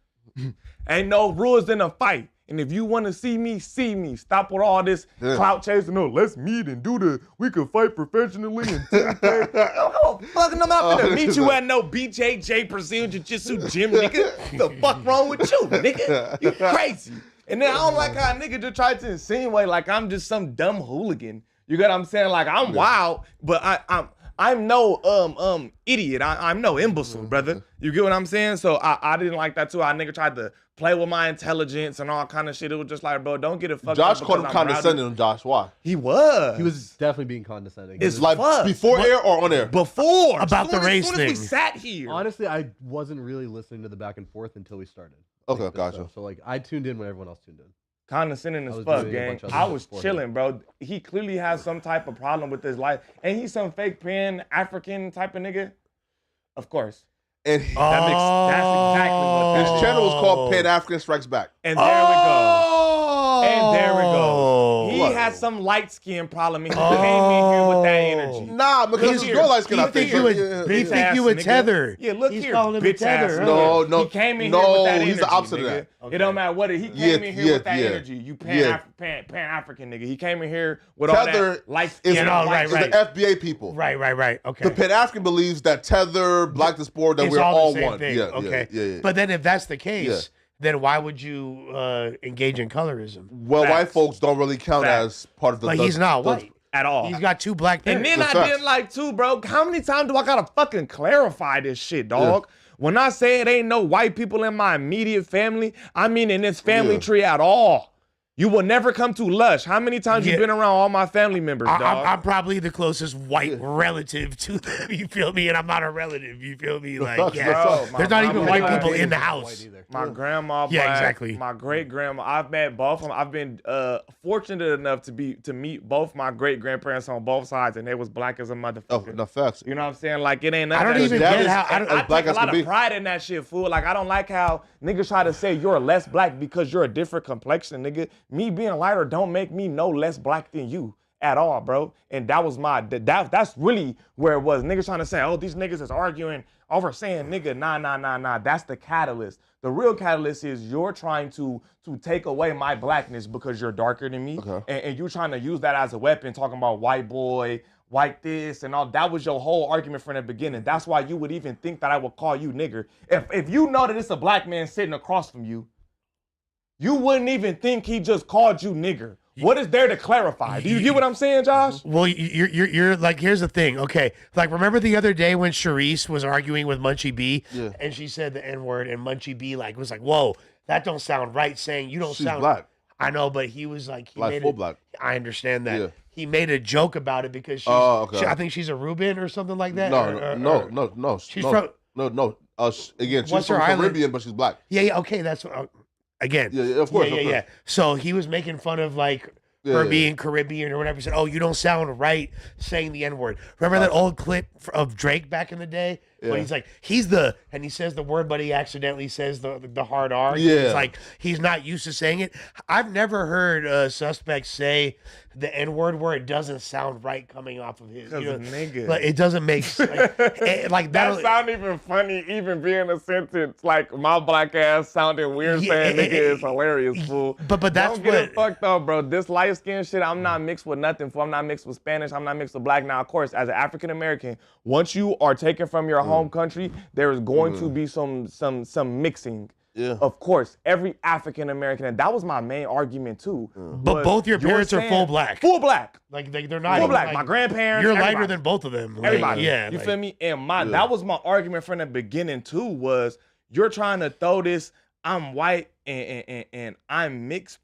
ain't no rules in a fight. And if you want to see me, see me. Stop with all this Yeah. clout chasing. No, let's meet and do the. We can fight professionally and 10K. Oh, fucking I'm not finna meet you at no BJJ Brazilian Jiu-Jitsu gym, nigga. The fuck wrong with you, nigga? You crazy. And then I don't like how a nigga just tried to insinuate like I'm just some dumb hooligan. You get what I'm saying? Like I'm wild, but I'm no idiot. I'm no imbecile, brother. You get what I'm saying? So I didn't like that too. I nigga tried to play with my intelligence and all kind of shit. It was just like, bro, don't get it fucked Josh up. called him because I'm rowdy. condescending. Josh, why? He was. He was definitely being condescending. It's Like fuck. before air or on air? Before About the race as soon as we thing. sat here. Honestly, I wasn't really listening to the back and forth until we started. Okay, Like, this gotcha. stuff. So like, I tuned in when everyone else tuned in. Condescending I as was fuck, doing a gang. bunch of I other was stuff chilling, bro. He clearly has some type of problem with his life. And he's some fake pan African type of nigga. Of course. And That's exactly what his that is. channel was called Pan African Strikes Back. And there we go. And there we go. He What? has some light skin problem and he came in here with that energy. Nah, because Look it's here. your light skin. He I think. think you would, Yeah. he think you would nigga. tether. Yeah, look He's here, calling him a bitch ass. tether. nigga. No, He came in no, here with that energy. he's the opposite of nigga. that. It don't matter what he came in here with that energy. You Pan-African nigga. He came in here with all Tether that light is skin. right, is the FBA people. Right. Okay. The Pan-African believes that Tether, Black Diaspora, that It's we're all all the same one. thing. Yeah, Okay. yeah. But then if that's the case, Yeah. then why would you engage in colorism? Well, Facts. white folks don't really count Facts. as part of the. But he's not white. At all. He's got 2 black And parents. then I facts. didn't like too, bro. How many times do I gotta fucking clarify this shit, dog? When I say it ain't no white people in my immediate family, I mean in this family tree at all. You will never come to Lush. How many times you been around all my family members, dog? I'm probably the closest white relative to them. You feel me? And I'm not a relative. You feel me? Like, facts, yeah, bro, my there's not even mama white black. people in the White house. either. My grandma, Yeah, black, exactly. My great grandma. I've met both of them. I've been fortunate enough to meet both my great grandparents on both sides, and they was black as a Oh, motherfucker. no facts. You know what I'm saying? Like it ain't. I don't nothing even that- get how. I as don't, I black take a as lot can of be. pride in that shit, fool. Like I don't like how niggas try to say you're less black because you're a different complexion, nigga. Me being lighter don't make me no less black than you at all, bro. And that was that's really where it was. Niggas trying to say, oh, these niggas is arguing over saying nigga. Nah. That's the catalyst. The real catalyst is you're trying to take away my blackness because you're darker than me, and you're trying to use that as a weapon, talking about white boy, white this and all. That was your whole argument from the beginning. That's why you would even think that I would call you nigger. If you know that it's a black man sitting across from you, you wouldn't even think he just called you nigger. What is there to clarify? Do you get what I'm saying, Josh? well, you're like, here's the thing. Okay, like remember the other day when Sharice was arguing with Munchie B, and she said the N word, and Munchie B was like, whoa, that don't sound right. Saying you don't She's sound black. I know, but he was like, he Like made full it, black. I understand that. Yeah. He made a joke about it because she's, okay. I think she's a Reuben or something like that. No. She's no, from- No. Again, she's What's from her the island? Caribbean, but she's black. Yeah. Okay, that's what. Again. Yeah, of course. of course. Yeah. So he was making fun of like her being Caribbean or whatever. He said, "Oh, you don't sound right saying the N word." Remember that old clip of Drake back in the day when he's like, and he says the word, but he accidentally says the hard R. Yeah. It's like he's not used to saying it. I've never heard suspects say the N word where it doesn't sound right coming off of his. Nigga. Like, it doesn't make like That sound even funny, even being a sentence like my black ass sounding weird saying nigga is hilarious, fool. But that's don't get it what. fucked up, bro. This light skin shit, I'm not mixed with nothing, fool. I'm not mixed with Spanish. I'm not mixed with black. Now, of course, as an African American, once you are taken from your home country, there is going to be some mixing. Yeah. Of course, every African American, and that was my main argument too. But both your you're parents are saying- full black. Full black. Like they're not Full even, black. like, My grandparents. You're lighter everybody. than both of them. Like, Everybody. yeah. You like- feel me? And that was my argument from the beginning too, was you're trying to throw this I'm white and I'm mixed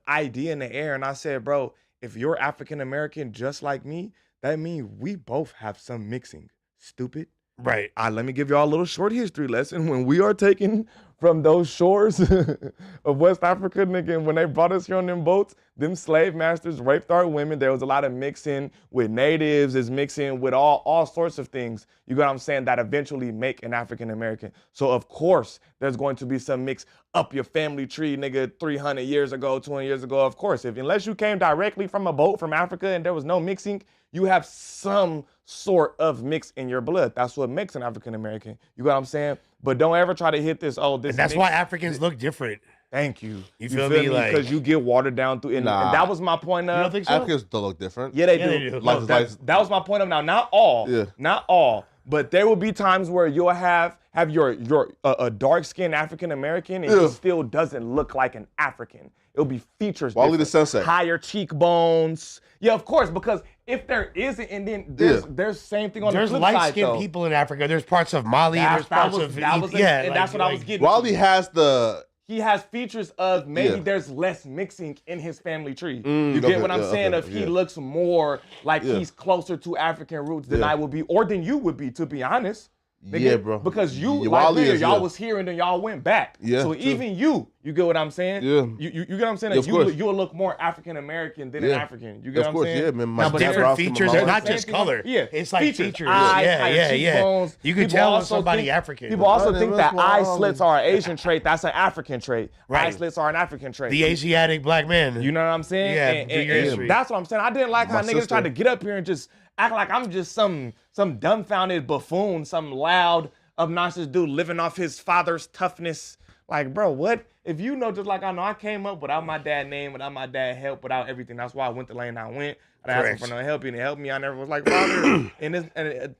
idea in the air. And I said, bro, if you're African American just like me, that means we both have some mixing. Stupid. Right. Let me give y'all a little short history lesson. When we are taken from those shores of West Africa, nigga, and when they brought us here on them boats, them slave masters raped our women. There was a lot of mixing with natives, is mixing with all sorts of things. You get what I'm saying? That eventually make an African American. So of course, there's going to be some mix up your family tree, nigga, 300 years ago, 20 years ago. Of course, unless you came directly from a boat from Africa and there was no mixing, you have some sort of mix in your blood. That's what makes an African American. You got what I'm saying? But don't ever try to hit this. Oh, this. And that's mix. why Africans look different. Thank you. You feel me? Like- Because you get watered down through. And that was my point of. You don't think so? Africans don't look different. Yeah, they Yeah, do. they do. No, that was my point of now. Not all. Yeah. Not all. But there will be times where you'll have your a dark skinned African American and he still doesn't look like an African. It'll be features. Wally the different. Sensei. Higher cheekbones. Yeah, of course. Because if there isn't, and then there's same thing on There's the flip side. light-skinned though. people in Africa. There's parts of Mali. There's parts of and that's what I was getting. Wally has the. He has features of maybe Yeah. there's less mixing in his family tree. Mm, you get okay, what I'm yeah, saying? okay, If he yeah. looks more like Yeah. he's closer to African roots than Yeah. I would be, or than you would be, to be honest. Nigga. Yeah, bro. Because you, Yeah, like Wally me, is, y'all yeah. was here and then y'all went back. Yeah, So true. even you You get what I'm saying? Yeah. You get what I'm saying? Yeah, Like, of course. you will look more African American than an Yeah. African. You get Of what I'm course, saying? yeah, man. My Now, but dad's different Different brown skin, my features, mom- and not Same just thing, color. yeah, It's like features. eyes, yeah, higher yeah, yeah. cheekbones. You can People tell when also somebody think- African. People also Right, think that's that why eye all slits the- are an Asian trait. That's an African trait. Eye Right. slits are an African trait. The Asiatic black man. You know what I'm saying? Yeah, And- do your and history. that's what I'm saying. I didn't like how My niggas sister- tried to get up here and just act like I'm just some dumbfounded buffoon, some loud, obnoxious dude living off his father's toughness. Like, bro, what? If you know, just like I know, I came up without my dad's name, without my dad's help, without everything. That's why I went the lane I went. I asked him Correct. for no help, and he helped me. I never was like, father.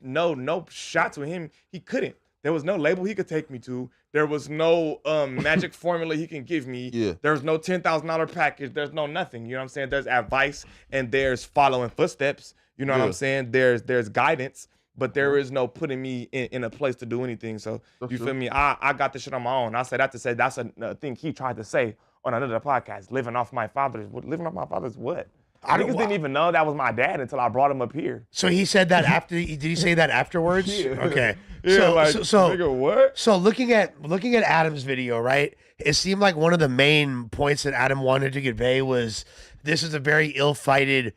No shots with him. He couldn't. There was no label he could take me to. There was no magic formula he can give me. Yeah. There's no $10,000 package. There's no nothing. You know what I'm saying? There's advice and there's following footsteps. You know what Yeah. I'm saying? There's guidance, but there is no putting me in a place to do anything. So you feel me? I got this shit on my own. I say that to say that's a thing he tried to say on another podcast. Living off my father's what? I don't- Niggas didn't even know that was my dad until I brought him up here. So he said that after. Did he say that afterwards? Yeah. Okay. Yeah, so, like, so nigga, what? So looking at Adam's video, right? It seemed like one of the main points that Adam wanted to convey was this is a very ill-fated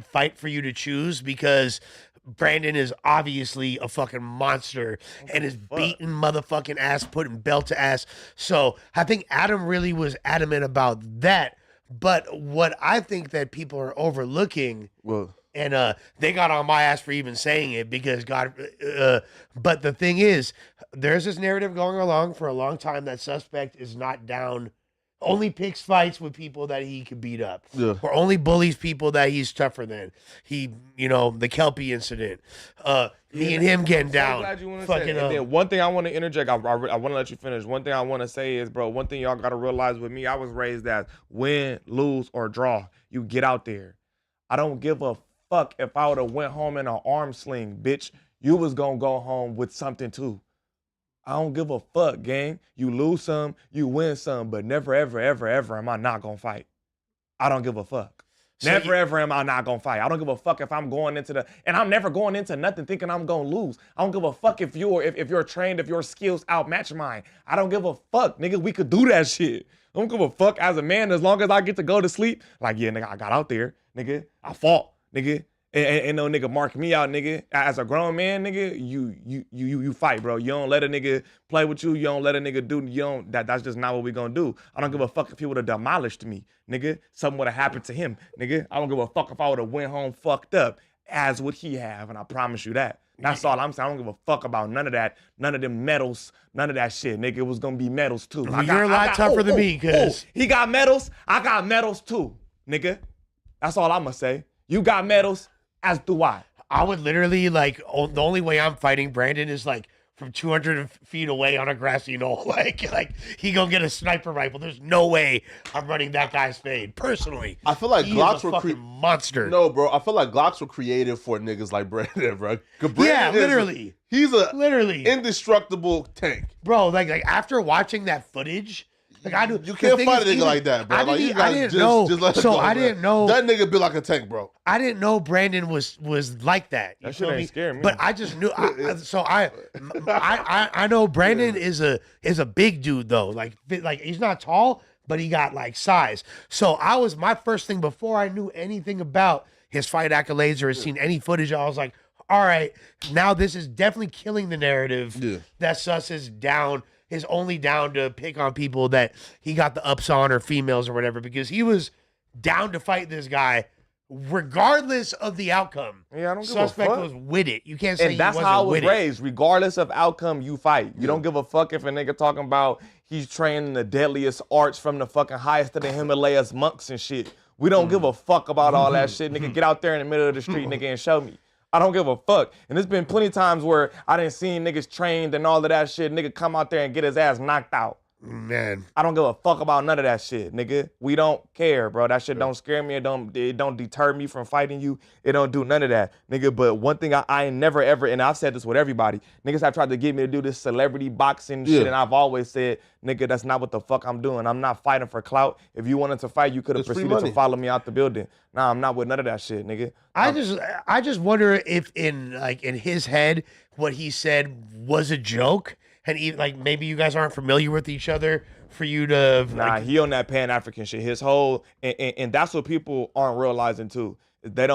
fight for you to choose because Brandon is obviously a fucking monster and is beating motherfucking ass, putting belt to ass. So I think Adam really was adamant about that. But what I think that people are overlooking, Well, and they got on my ass for even saying it because God. But the thing is, there's this narrative going along for a long time that suspect is not down, only picks fights with people that he can beat up, Yeah. or only bullies people that he's tougher than. He, the Kelpie incident, me and him getting down. I'm glad you want to fucking say that. And then one thing I want to interject, I want to let you finish. One thing I want to say is, bro, one thing y'all got to realize with me, I was raised as win, lose, or draw. You get out there. I don't give a fuck if I would have went home in an arm sling, bitch. You was going to go home with something too. I don't give a fuck, gang. You lose some, you win some, but never, ever, ever, ever am I not going to fight. I don't give a fuck. So Never ever am I not gonna fight. I don't give a fuck if I'm going into and I'm never going into nothing thinking I'm gonna lose. I don't give a fuck if you're trained, if your skills outmatch mine. I don't give a fuck, nigga. We could do that shit. I don't give a fuck as a man as long as I get to go to sleep. Like, yeah, nigga, I got out there, nigga. I fought, nigga. And no nigga mark me out, nigga. As a grown man, nigga, you fight, bro. You don't let a nigga play with you. You don't let a nigga do. That's just not what we gonna do. I don't give a fuck if he would have demolished me, nigga. Something would have happened to him, nigga. I don't give a fuck if I would have went home fucked up, as would he have, and I promise you that. That's all I'm saying. I don't give a fuck about none of that, none of them medals, none of that shit, nigga. It was gonna be medals too. Well, you're a lot tougher than me, cause he got medals. I got medals too, nigga. That's all I'm gonna say. You got medals, as do I. I would literally the only way I'm fighting Brandon is like from 200 feet away on a grassy knoll. Like he gonna get a sniper rifle. There's no way I'm running that guy's fade. Personally, I feel like he Glocks is a were fucking monster. No, bro. I feel like Glocks were created for niggas like Brandon, bro. 'Cause Brandon Yeah, is literally. he's a Literally, indestructible tank. bro. Like after watching that footage, like I do. You can't fight a nigga like that, bro. I Like, didn't, you gotta I didn't just- know. just let it so go, I bro. didn't know. That nigga built like a tank, bro. I didn't know Brandon was like that. You That shit feel ain't me? scare me. But I just knew. I know Brandon is a big dude though. Like he's not tall, but he got like size. So my first thing before I knew anything about his fight accolades or had seen any footage, I was like, all right, now this is definitely killing the narrative Yeah. that Sus is only down to pick on people that he got the ups on or females or whatever, because he was down to fight this guy regardless of the outcome. Yeah, I don't give a Suspect fuck. was with it. You can't say And he that's wasn't how I was with it. raised. Regardless of outcome, you fight. You don't give a fuck if a nigga talking about he's training the deadliest arts from the fucking highest of the Himalayas monks and shit. We don't give a fuck about all that shit. Nigga, get out there in the middle of the street, nigga, and show me. I don't give a fuck. And there's been plenty of times where I didn't see niggas trained and all of that shit. Nigga come out there and get his ass knocked out. Man, I don't give a fuck about none of that shit, nigga. We don't care, bro. That shit don't scare me. It don't deter me from fighting you. It don't do none of that, nigga. But one thing I ain't never ever, and I've said this with everybody, niggas have tried to get me to do this celebrity boxing shit, and I've always said, nigga, that's not what the fuck I'm doing. I'm not fighting for clout. If you wanted to fight, you could have It's free proceeded to money. follow me out the building. Nah, I'm not with none of that shit, nigga. I just wonder if in his head what he said was a joke, and even like maybe you guys aren't familiar with each other for you to Nah, he on that Pan-African shit. His whole and that's what people aren't realizing too. They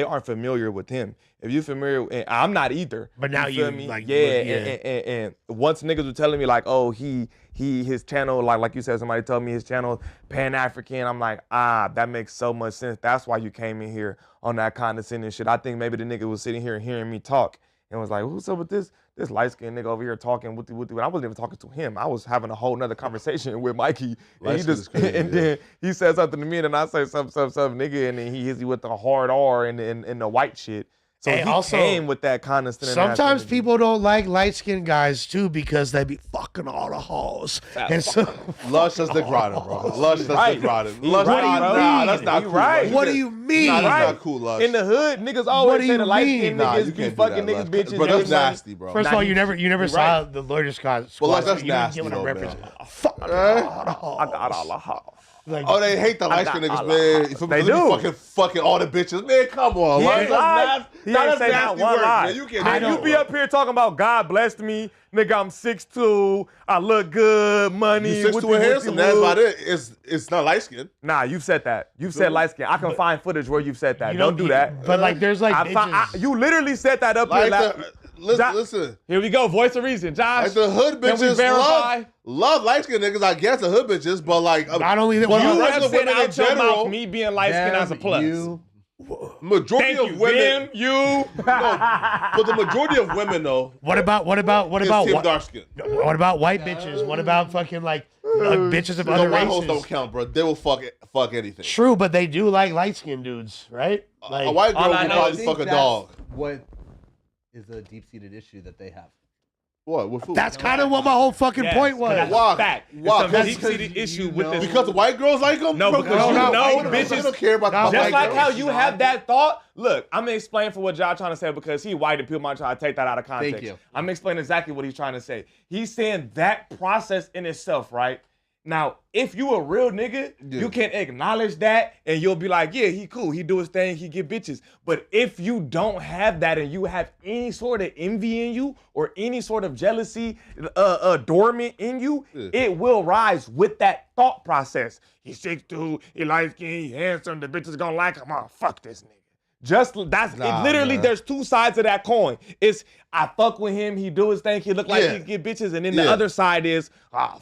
aren't familiar with him. If you familiar, and I'm not either. But now feel you, me? like, yeah, and once niggas were telling me like, oh, his channel, like you said, somebody told me his channel Pan-African. I'm like, that makes so much sense. That's why you came in here on that condescending shit. I think maybe the nigga was sitting here and hearing me talk and was like, what's up with this light-skinned nigga over here talking with you. I wasn't even talking to him. I was having a whole nother conversation with Mikey. And he just crazy, and then he said something to me, and then I say something, nigga, and then he hits you with the hard R and the white shit. So Hey, he also, came with that condescending. sometimes people don't like light-skinned guys too because they be fucking all the hoes. And so Lush does the grinding, bro. Lush does the right. grinding. He Lush, right, nah, bro. nah, that's not He cool. right. Lush. what do you mean? Nah, that's Right. not cool, Lush. In the hood, niggas What always do say you the light mean? skinned Nah, you niggas be can't do fucking that, niggas, Lush. bitches. Bro, that's everybody. nasty, bro. First of Nah, all, you- you never you're saw right. the lawyer squad. Well, like, that's You didn't nasty, give it a though, reference. man. Fuck all the hoes. I got all the hoes. Like, Oh, they hate the light skinned niggas, man. You feel me? They do. Fucking all the bitches. Man, come on. He Lush. ain't That's lied. nasty. He Nah, ain't that's say not nasty one words, lie. man. You can't Man, do you that, be bro. up here talking about God blessed me, nigga. I'm 6'2", I look good, money. You 6'2" and handsome. That's about it. It's not light skinned. Nah, you've said that. You've said light skin. I can find footage where you've said that. you Don't do that. But like, there's like You literally said that up here. Like Ja- listen. Here we go. Voice of reason, Josh. Like the hood Can we bitches verify? love light skinned niggas. I guess the hood bitches, but like Not only that, but you regular represent women in out your general, mouth me being light skinned as a plus. majority Thank of you, women. them, you. But the majority of women though what about is team what, dark skin. what about white bitches? What about fucking like bitches of other The white hoes races? don't count, bro. They will fuck anything. True, but they do like light skinned dudes, right? Like, A white girl all I will know probably is fuck a dog. What is a deep-seated issue that they have? What? With food? that's kind of what my whole fucking Yes, point 'cause was. that's Why? a fact. Why? It's a 'Cause deep-seated issue with know- this. Because the white girls like them? No, Bro, because you you know white girls bitches- don't care about the No, white Just like girls. how you have that thought. Look, I'm gonna explain for what John trying to say because he white and people might try to take that out of context. Thank you. I'm gonna explain exactly what he's trying to say. He's saying that process in itself, right? Now, if you a real nigga, you can acknowledge that and you'll be like, yeah, he cool. He do his thing. He get bitches. But if you don't have that and you have any sort of envy in you or any sort of jealousy dormant in you, it will rise with that thought process. He's 6'2", he light skinned, he handsome, the bitches gonna like him. Oh, fuck this nigga. Just that's Nah, it. Literally, man. there's two sides of that coin. It's I fuck with him, he do his thing, he look like he get bitches, and then the other side is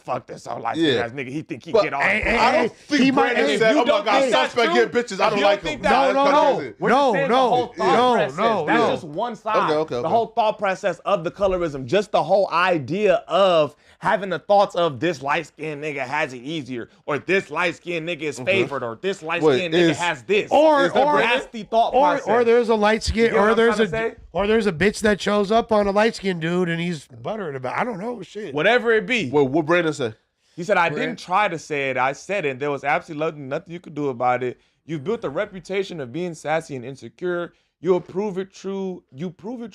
fuck this so light skinned ass nigga. He think he get all. I don't think he might- Brandon hey, said, you "Oh my don't God, think that's suspect true? get bitches. I If don't you like don't think them." that- No, That's no, crazy. We're just saying the whole thought process. That's no. just one side. Okay. The whole thought process of the colorism, just the whole idea of having the thoughts of this light-skinned nigga has it easier, or this light-skinned nigga is favored, or this light-skinned nigga has this. Or that's the thought process. or there's a light skin, You get what or I'm there's trying a to say? or there's a bitch that shows up on a light skinned dude and he's buttering about. I don't know shit. Whatever it be. Well, what Brandon say? He said, I didn't try to say it. I said it. There was absolutely nothing you could do about it. You've built a reputation of being sassy and insecure. You'll prove it true. You proved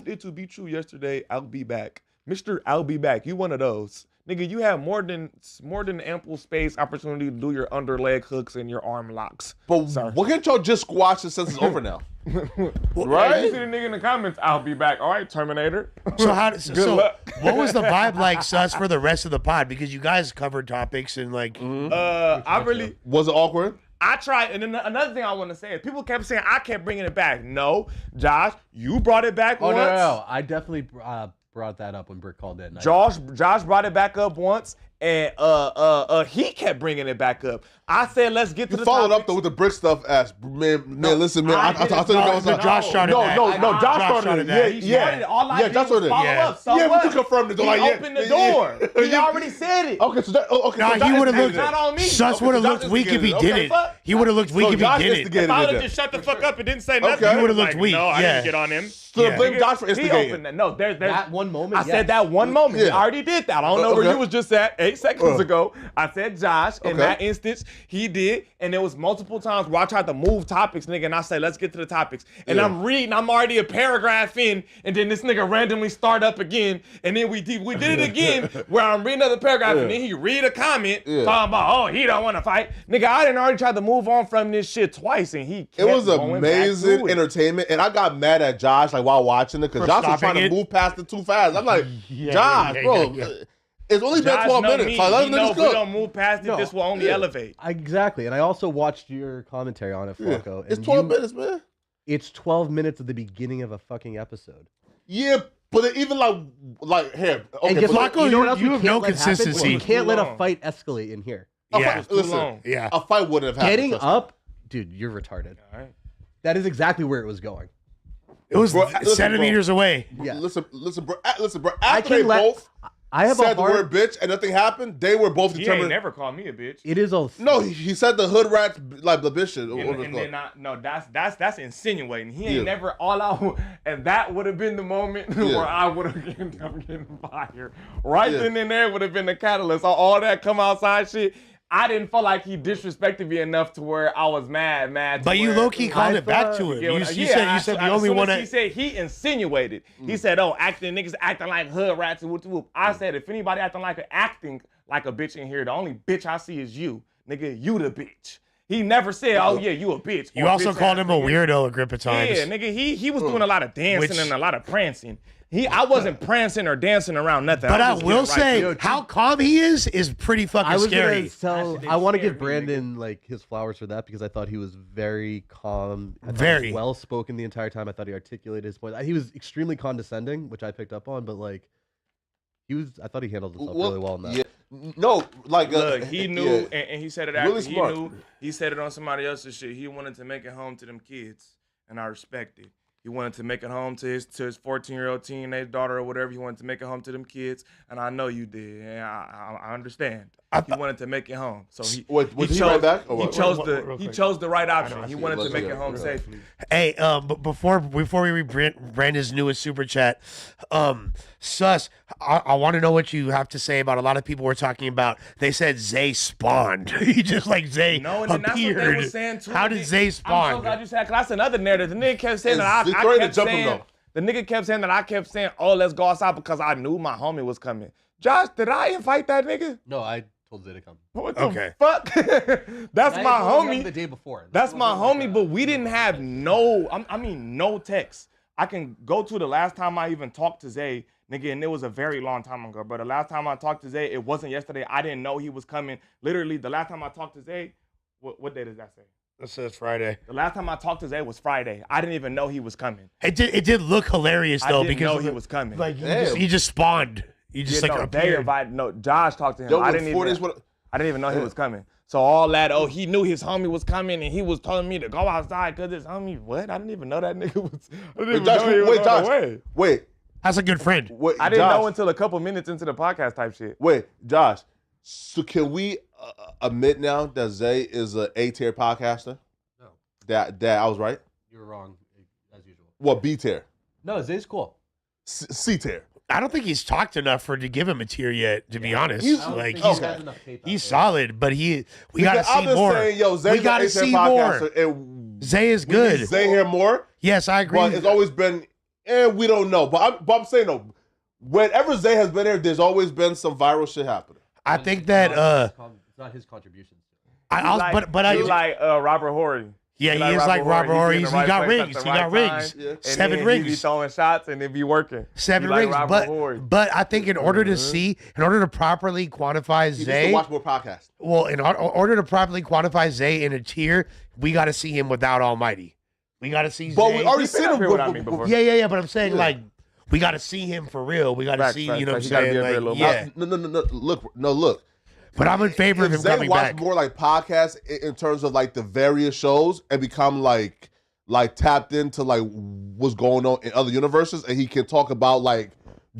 it to be true yesterday. I'll be back. Mr. I'll be back. You one of those. Nigga, you have more than ample space, opportunity to do your underleg hooks and your arm locks. But what can't y'all just squash it since it's over now? Right? Hey, you see the nigga in the comments, I'll be back. All right, Terminator. So Good luck. what was the vibe like, sus, for the rest of the pod? Because you guys covered topics and like, I really... Was it awkward? I tried, and then another thing I want to say is people kept saying I kept bringing it back. No, Josh, you brought it back Oh once. no! I definitely brought that up when Brick called in. Josh brought it back up once, and he kept bringing it back up. I said, let's get to You the followed up topics. though with the brick stuff. Man, listen, man. I thought you no, was Josh started that. Josh started it. He started it. All I did Josh was started it. follow Yeah. up. So Yeah, what? but you confirmed it. He Like, yeah, opened the yeah, door. yeah. He already said it. Okay, so okay. nah, so he would have Josh looked. Not on me. Sus would have Okay, looked Josh weak if he instigated did it. it. Okay. He would have looked weak So if Josh he did it. instigated If I would it. have just shut the fuck up and didn't say nothing, Okay. he He would've like, looked weak, no, I yeah. didn't get on him. So Yeah. blame Josh for He instigating. opened that. No, there's that one moment. I said that one moment. Yeah. I already did that. I don't know where Okay. you was just at 8 seconds ago. I said Josh. In Okay. that instance, he did. And there was multiple times where I tried to move topics, nigga, and I say, let's get to the topics. And Yeah. I'm reading, I'm already a paragraph in, and then this nigga randomly start up again. And then we did it again where I'm reading another paragraph, and then he read a comment talking about, oh, he don't want to fight. Nigga, I didn't already try to move on from this shit twice, and he kept It was going back amazing to it. entertainment, and I got mad at Josh. Like like while watching it because For Josh was trying stopping to it? move past it too fast. I'm like, Yeah, Josh, yeah, bro, yeah. it's only been Josh 12 know minutes. me. So let He them know niggas if we cook. don't move past it, No, this will only elevate. Exactly. And I also watched your commentary on it, Yeah. Flacco. It's and 12 minutes, man. It's 12 minutes at the beginning of a fucking episode. Yeah, but it even like here. Okay, And guess but what? Flacco, You know what else you we have can't no let happen? consistency. We can't let a long. fight escalate in here. Yeah. It's too listen, long. Yeah. a fight wouldn't have happened. Getting trust me. up, dude, you're retarded. All right. That is exactly where it was going. It was Bro, listen, centimeters away. Yeah. Listen, bro. Listen, bro. I After they can let. both I have said a the word hard. bitch and nothing happened, they were both He ain't determined. never called me a bitch. It is a. No, he said the hood rat like the bitch shit. And then that's insinuating. He ain't Yeah. never all out, and that would have been the moment Yeah. where I would have ended up getting fired. Right Yeah. then and there would have been the catalyst. All that come outside shit. I didn't feel like he disrespected me enough to where I was mad. To But you where- low key called I it back thought- to him. Yeah, You yeah, said the as only soon one as that. he said he insinuated. He said, "Oh, niggas acting like hood rats and whoop whoop." I said, if anybody acting like a bitch in here, the only bitch I see is you, nigga. You the bitch. He never said, "Oh yeah, you a bitch." You or also bitch called ass him a nigga. weirdo a grip of times. Yeah, nigga, he was doing a lot of dancing Which- and a lot of prancing. I wasn't prancing or dancing around nothing. But I was just will getting right say, to it. how calm he is pretty fucking I was scary. gonna tell. Actually, I want to scared give me, Brandon like his flowers for that because I thought he was very calm. I thought he was Very. well spoken the entire time. I thought he articulated his point. He was extremely condescending, which I picked up on. But like, I thought he handled himself really well in that. Yeah. No, like Look, he knew, yeah. and he said it Really after. He smart. knew. He said it on somebody else's shit. He wanted to make it home to them kids, and I respect it. He wanted to make it home to his 14-year-old teenage daughter or whatever. He wanted to make it home to them kids, and I know you did. And I understand. He wanted to make it home, so he Wait, was he chose, right back, or he what? chose Real he quick. chose the right option. I He see. wanted to Let's make go. it home Yeah. safely. Hey, but before we read Brandon's newest super chat, Sus, I want to know what you have to say about a lot of people were talking about. They said Zay spawned. He just like Zay No, and then that's what they appeared. were saying too. How did Zay I'm so spawn? glad you said, because that's another narrative. The nigga kept saying that It's I threatening kept to jump him, saying, though. the nigga kept saying that I kept saying, oh, let's go outside because I knew my homie was coming. Josh, did I invite that nigga? No, I told Zay to come. What the Okay. fuck? That's I my told him homie. the day before. That's my homie, but we didn't have no text. I can go to the last time I even talked to Zay, nigga, and it was a very long time ago, bro. The last time I talked to Zay, it wasn't yesterday. I didn't know he was coming. Literally, the last time I talked to Zay, what day does that say? It says Friday. The last time I talked to Zay was Friday. I didn't even know he was coming. It did look hilarious I though didn't because know of he the- was coming. like Damn. he just spawned. He just Yeah, like no, they appeared. invited. No, Josh talked to him. Yo, I with didn't 4 even. days, what? I didn't even know he was coming. So all that, oh, he knew his homie was coming and he was telling me to go outside because his homie, what? I didn't even know that nigga was. I didn't even Josh, know he was wait, on Josh, the way. wait, That's a good friend. wait. I didn't Josh, know until a couple minutes into the podcast type shit. Wait, Josh. So can we admit now that Zay is a A-tier podcaster? No, That I was right. you were wrong as usual. What B-tier? No, Zay's cool. C-tier. I don't think he's talked enough to give him a tier yet. To be honest, He's- like He he's okay. has enough tape out he's there. solid, but we gotta Because I've see been more. saying, yo, Zay's We gotta an A-tier see podcaster, more. and Zay is we need good. Zay here more, Yes, I agree. but it's always been, we don't know. But I'm saying, though, whenever Zay has been here, there's always been some viral shit happening. I think that It's not his contributions. You like Robert Horry. Yeah, You he is like Robert Horry. Horry. He He got rings. He got rings. Yeah. And 7 then He be rings. throwing shots and it be working. 7 You like rings. Robert Horry. But I think in order to see, in order to properly quantify He needs to Zay, watch more podcasts. well, in order to properly quantify Zay in a tier, we got to see him without Almighty. We got to see But Zay. we already He's been seen up him here without me before. Yeah. But I'm saying Yeah. like we got to see him for real. We got to Facts, see, facts, you know what facts. I'm He gotta be saying? up here a Like, little yeah. No, look. But I'm in favor of If him Zay coming watch back. more like podcasts in terms of like the various shows and become like tapped into like what's going on in other universes, and he can talk about like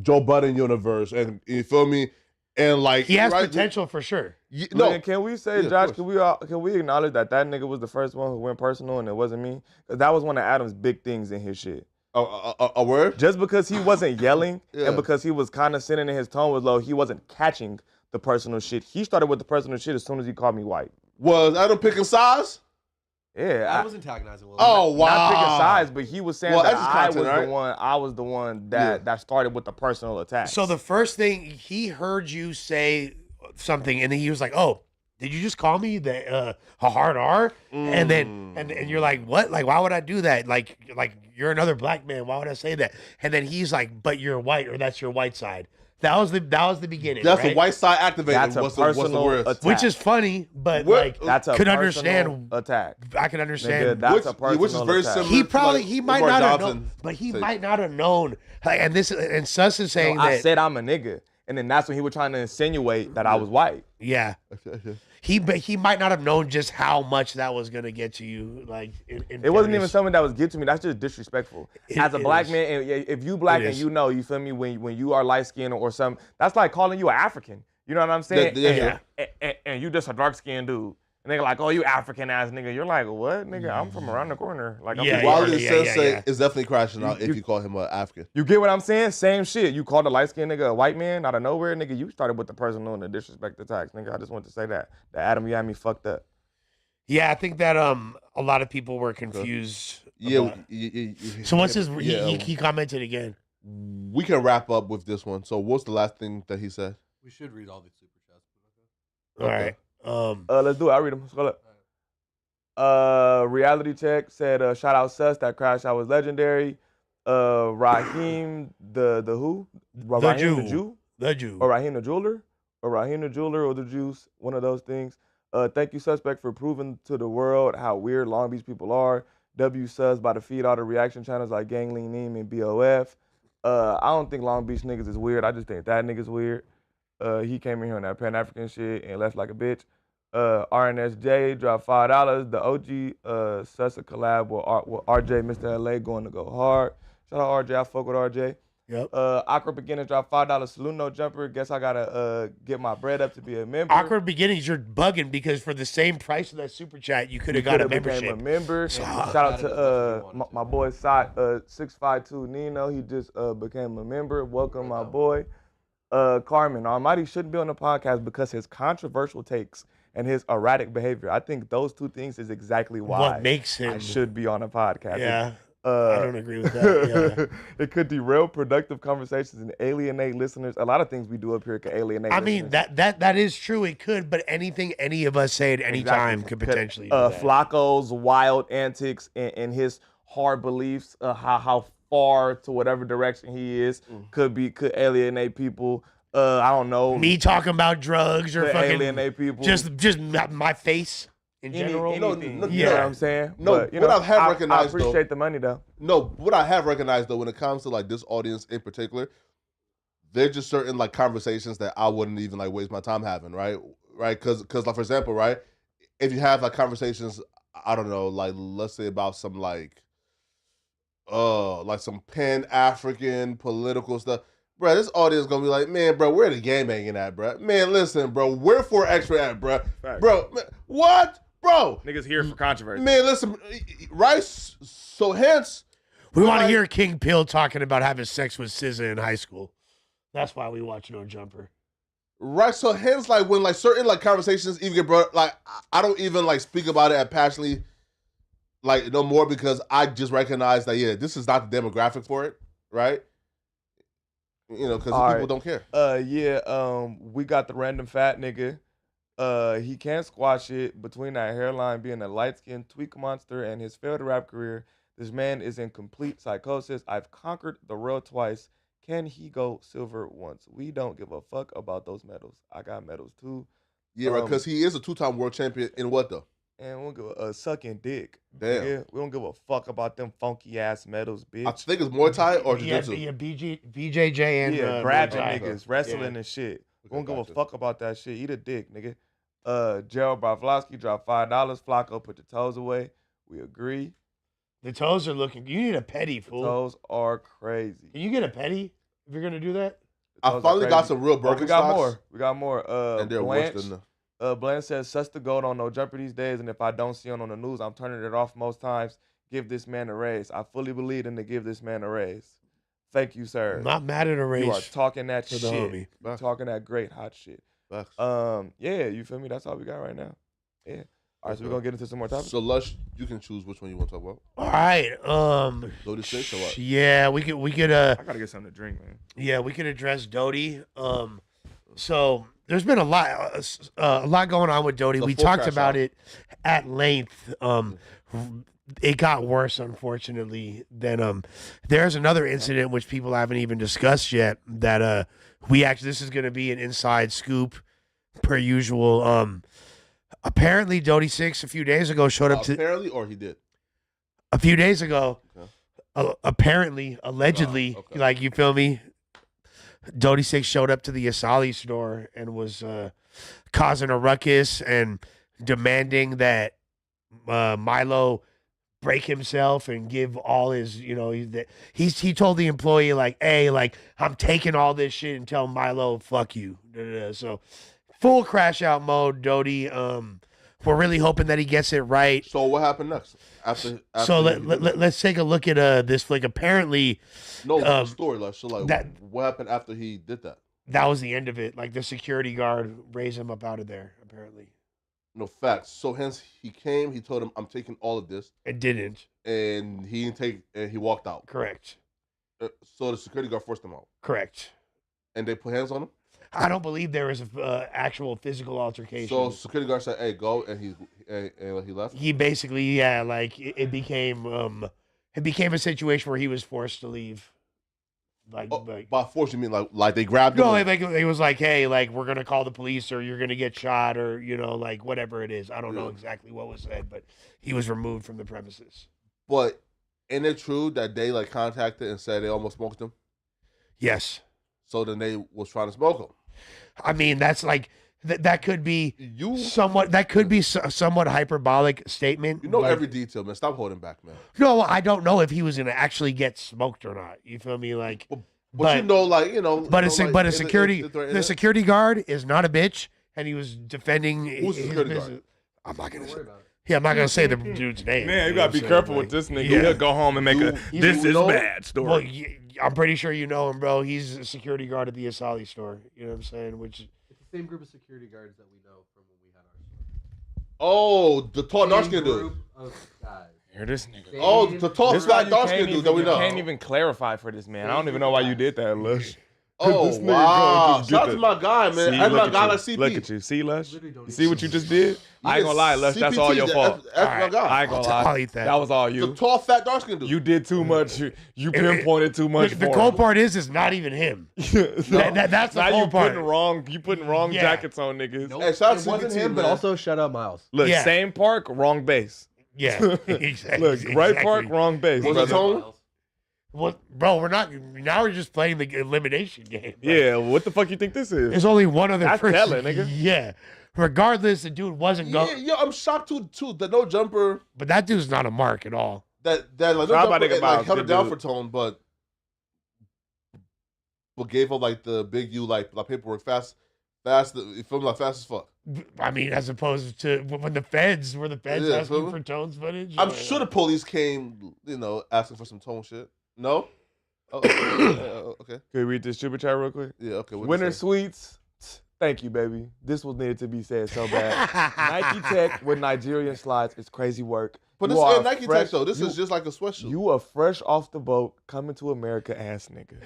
Joe Budden universe, and you feel me, and like He has right, potential for sure. No, Man, can we say, Yeah, of Josh? course. Can we acknowledge that nigga was the first one who went personal and it wasn't me? Because that was one of Adam's big things in his shit. a word. Just because he wasn't yelling Yeah. and because he was condescending and his tone was low, he wasn't catching the personal shit. He started with the personal shit as soon as he called me white. Was Adam picking size? Yeah, I I was antagonizing a little Oh wow! not picking sides, but he was saying Well, that that's just I content, was right? the one. I was the one that started with the personal attack. So the first thing he heard you say something, and then he was like, "Oh, did you just call me a hard R? And then and you're like, what? Like, why would I do that? Like you're another black man. Why would I say that? And then he's like, but you're white, or that's your white side. That was the beginning. That's right? the white side activated. That's a what's the personal word? attack. Which is funny, but What- like That's a could personal understand. attack. I can understand. Nigga, that's Which- a personal which is very attack. similar. He to, probably like, he might Lamar not have Johnson known, but he say. might not have known. Like, and this and Sus is saying I that. said I'm a nigga, and then that's when he was trying to insinuate that I was white. Yeah, he might not have known just how much that was gonna get to you. Like in It wasn't even fairness. something that was good to me. That's just disrespectful. It As a black is. man, and if you black It and is. you know, you feel me, when you are light skinned or something, that's like calling you an African. You know what I'm saying? Yeah. And you just a dark skinned dude. And they're like, oh, you African ass nigga. You're like, what, nigga? I'm from around the corner. Like, I'm Yeah, from While Florida. it yeah, says yeah, say yeah. it's definitely crashing out if you- you call him an African. You get what I'm saying? Same shit. You called a light skinned nigga a white man out of nowhere, nigga. You started with the personal and the disrespect attacks, nigga. I just want to say that. The Adam, you had me fucked up. Yeah, I think that a lot of people were confused. Yeah. about it. So what's his? Yeah. He commented again. We can wrap up with this one. So what's the last thing that he said? We should read all these super chats. All Okay. right. Let's do it. I'll read them. Scroll up. Reality check said, shout out Sus, that crash out was legendary. Raheem the who? Raheem Jew. the Jew? The Jew. Or Raheem the Jeweler? Or Raheem the Jeweler or the Juice, one of those things. Thank you, Suspect, for proving to the world how weird Long Beach people are. W Sus by the feed all the reaction channels like Gang Lean Neem and BOF. I don't think Long Beach niggas is weird. I just think that nigga's weird. He came in here on that Pan-African shit and left like a bitch. RNSJ dropped $5. The OG Sussa collab with RJ, Mr. LA going to go hard. Shout out RJ. I fuck with RJ. Yep. Awkward Beginners dropped $5. Salute no jumper. Guess I gotta get my bread up to be a member. Awkward beginnings. You're bugging because for the same price of that super chat, you could have got a membership. Became a member. So- Shout out That is to what you wanted my boy 652 Nino. He just became a member. Welcome, my boy. Carmen Almighty shouldn't be on the podcast because his controversial takes and his erratic behavior. I think those two things is exactly why What makes him? I should be on a podcast. Yeah. I don't agree with that. Yeah. It could derail productive conversations and alienate listeners. A lot of things we do up here could alienate. I mean listeners. that is true. It could, but anything any of us say at any time Exactly. could potentially. do that. Flacco's wild antics and his hard beliefs, how far to whatever direction he is, could alienate people. I don't know. Me talking about drugs or could fucking alienate people. just my face in general. Anything, no, you know yeah. what I'm saying? No, But, you what know, I have I recognized, though- appreciate the money though. No, what I have recognized though, when it comes to like this audience in particular, there's just certain like conversations that I wouldn't even like waste my time having, right? Right? Because like for example, right, if you have like conversations, I don't know, like let's say about some like some Pan-African political stuff. Bro, this audience gonna be like, man, bro, where the game hanging at, bro? Man, listen, bro, where for extra at, bro? Facts. Bro, man, what? Bro, Niggas here for controversy. man, listen, right? So hence, We want to like- hear King Pill talking about having sex with SZA in high school. That's why we watch No Jumper. right? So hence, like when like certain like conversations even get brought, like I don't even like speak about it as passionately, like no more because I just recognize that this is not the demographic for it, right? You know, because All people right. don't care. We got the random fat nigga. He can't squash it between that hairline being a light-skinned tweak monster and his failed rap career. This man is in complete psychosis. I've conquered the world twice. Can he go silver once? We don't give a fuck about those medals. I got medals too. Yeah, right. Because he is a two-time world champion in what though? And we don't give a sucking dick. Damn. nigga. We don't give a fuck about them funky ass medals, bitch. I think it's Muay Thai or Yeah, Jiu-Jitsu. yeah, BJJ and grabbing Muay Thai. niggas, wrestling Yeah. and shit. We Okay, don't give a gotcha. fuck about that shit. Eat a dick, nigga. Gerald Broflovski dropped $5. Flacco, put your toes away. We agree. The toes are looking. You need a petty, The fool. toes are crazy. Can you get a petty if you're gonna do that? The I toes are finally got crazy. some real Oh, we got Birkenstocks, more. We got more. and they're Blanche, worse than Blanche says, "Suss the goat on No Jumper these days, and if I don't see him on the news, I'm turning it off most times. Give this man a raise. I fully believe in to give this man a raise. Thank you, sir. I'm not mad at a race. You are talking that for the shit. homie. You're talking that great hot shit. Facts. Yeah, you feel me? That's all we got right now. Yeah. All right, so we're gonna get into some more topics. So Lush, you can choose which one you want to talk about. All right. Lotus Six or what? Yeah, we could I gotta get something to drink, man. yeah, we could address Doty. So there's been a lot going on with Doty. The We full talked crash about out. it at length. It got worse, unfortunately. Then there's another incident which people haven't even discussed yet. That this is going to be an inside scoop, per usual. Apparently, Doty Six a few days ago showed up to Apparently, or he did. a few days ago. Okay. Apparently, allegedly, okay. like you feel me. Doty Six showed up to the Asali store and was causing a ruckus and demanding that Milo break himself and give all his, he told the employee like, hey, like I'm taking all this shit and tell Milo, fuck you. So full crash out mode, Doty. We're really hoping that he gets it right. So what happened next? After So he did that? let's take a look at this flick. Apparently, No, the story, like, so like, that- what happened after he did that? that was the end of it. Like the security guard raised him up out of there. Apparently, No facts. So hence he came. He told him, "I'm taking all of this," it didn't. and he didn't take. And he walked out. Correct. So the security guard forced him out, Correct. and they put hands on him. I don't believe there was a actual physical altercation. So security guard said, "Hey, go," and he left. He basically, like it became a situation where he was forced to leave. Like By force, you mean like they grabbed him? no, and- like it was like, hey, like we're gonna call the police or you're gonna get shot or like whatever it is. I don't know exactly what was said, but he was removed from the premises. But isn't it true that they like contacted and said they almost smoked him? Yes, So then they was trying to smoke him. I mean that's like that could be You somewhat a somewhat hyperbolic statement. You know like- every detail, man. Stop holding back, man. No, I don't know if he was gonna actually get smoked or not. You feel me? Like, But you know, like, but like, the security guard is not a bitch, and he was defending Who's the his security business. guard? I'm not gonna Don't say. worry about it. Yeah, I'm not gonna say the dude's name. Man, you know gotta what be I'm careful saying? with this nigga. Yeah. He'll go home and make a You this is know- bad story. Well, I'm pretty sure you know him, bro. He's a security guard at the Asali store. You know what I'm saying? Which It's the same group of security guards that we know from when we had our store. Oh, the tall dark Same skin dude. group of guys. Here, this nigga. Oh, the tall This why flat you dark can't skin dude even, that we you know. can't even clarify for this man. I don't even know why you did that, Lush. Oh, This nigga wow. gonna just get Shout out to the- my guy, man. See, That's my look guy at like you. CP. Look at you. See, Lush? Literally don't See even what you know. just did? I ain't gonna lie, Lush. That's all your fault. That's my guy. I ain't gonna lie. I'll eat that. That was all The you. tall fat dark skin dude. You did too much. You pinpointed too much. the for cool him. part is not even him. That's that's the now cool you part. putting wrong Yeah. jackets on niggas. Nope. Hey, shout out It to wasn't CBT, him, but man. also shout out Miles. Look, Yeah. same park, wrong base. Yeah, exactly. Look, right park, wrong base. Was it brother. Tone? Miles. Well, bro, we're not. Now we're just playing the elimination game. Like, Yeah, what the fuck you think this is? there's only one other That's person. telling, nigga. Yeah. Regardless, the dude wasn't Yeah, going. yeah, I'm shocked too. The no jumper But that dude's not a mark at all. that like no Shout out my jumper nigga it, like Miles, held it good down dude. for Tone, but gave up like the big U like paperwork fast. You feel me, like fast as fuck. I mean, as opposed to when the feds were Yeah, asking feel me? for Tones footage. I'm sure the police came, asking for some Tone shit. No. Oh, okay. Can we read this super chat real quick? Yeah, okay. what'd Winter you say? Sweets. Thank you, baby. This was needed to be said so bad. Nike Tech with Nigerian slides is crazy work. But You this are ain't Nike fresh- Tech though. This you- is just like a sweatshirt. You are fresh off the boat, coming to America ass nigga.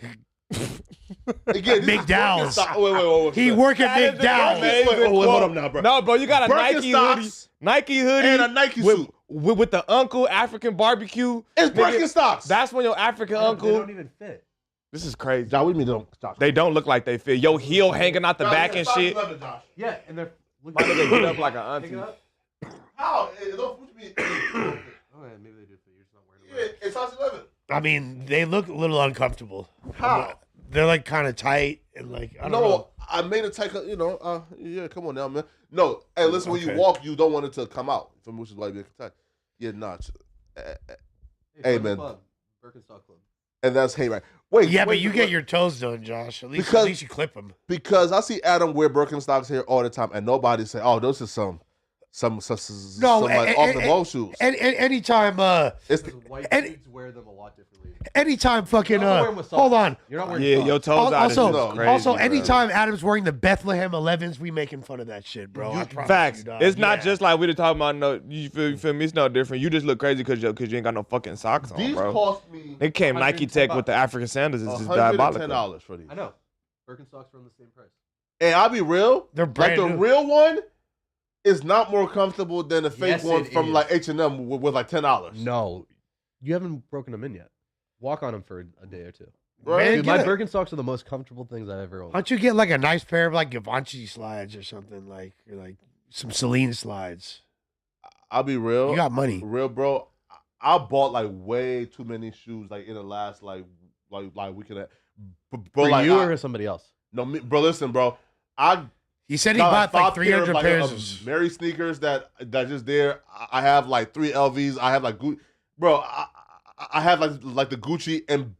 Again, this is McDowell's. Birkenstock- Wait. He work at That is McDowell's. amazing Wait, hold quote. up now, bro. No, bro, you got a Nike hoodie. Birkenstocks Nike hoodie and a Nike with, suit. with the uncle African barbecue. It's Nigga, Birkenstocks. That's when your African They uncle. don't even fit. This is crazy. Josh, what do you mean they don't stop? They don't look like they fit. Your heel hanging out the back and shit. Yeah, and they're My nigga get up like an Pick auntie. it up. How? It don't mean. Oh yeah, maybe they do fit. You're just not wearing them. It's size 11. I mean, they look a little uncomfortable. How? They're like kind of tight and like I don't know. No, I made it tight. Yeah, come on now, man. No, hey, listen. When you Okay. walk, you don't want it to come out. From which is why you make it tight. Yeah, nah. Hey, Club, man. Club. Birkenstock Club. And that's hey, right. Wait. Yeah, but wait, you wait. get your toes done, Josh. At least Because- you clip them. Because I see Adam wear Birkenstocks here all the time, and nobody say, "Oh, those are some No, like off the ball shoes." And anytime, It's Because white and- dudes wear them a lot differently. anytime, fucking You're also wearing with socks. hold on. You're not wearing Yeah, socks. your toes out is Also, just crazy. also, bro. anytime Adam's wearing the Bethlehem 11s, we making fun of that shit, bro. I promise Facts. you, dog. It's not Yeah. just like we were talking about. No, you feel me? It's no different. You just look crazy because you ain't got no fucking socks on, these bro. cost me They came Nike $110 Tech with the African sandals. It's just $110 diabolical. for these. I know. Birkenstocks are on the same price. And I'll be real, They're like brand the new. real one is not more comfortable than the fake Yes, one it from is. like H&M with like $10. No, you haven't broken them in yet. Walk on them for a day or two. Right? Man, Dude, get my a- Birkenstocks are the most comfortable things I've ever owned. Why don't you get like a nice pair of like Givenchy slides or something like some Celine slides? I'll be real. You got money. Real, bro. I bought like way too many shoes like in the last like week and a half. Bro, For like you or somebody else? no, bro. Listen, bro. I He said he got bought like five pair 300 of, pairs of Mary sneakers that just there. I have like 3 LVs. I have like bro. I have like the Gucci and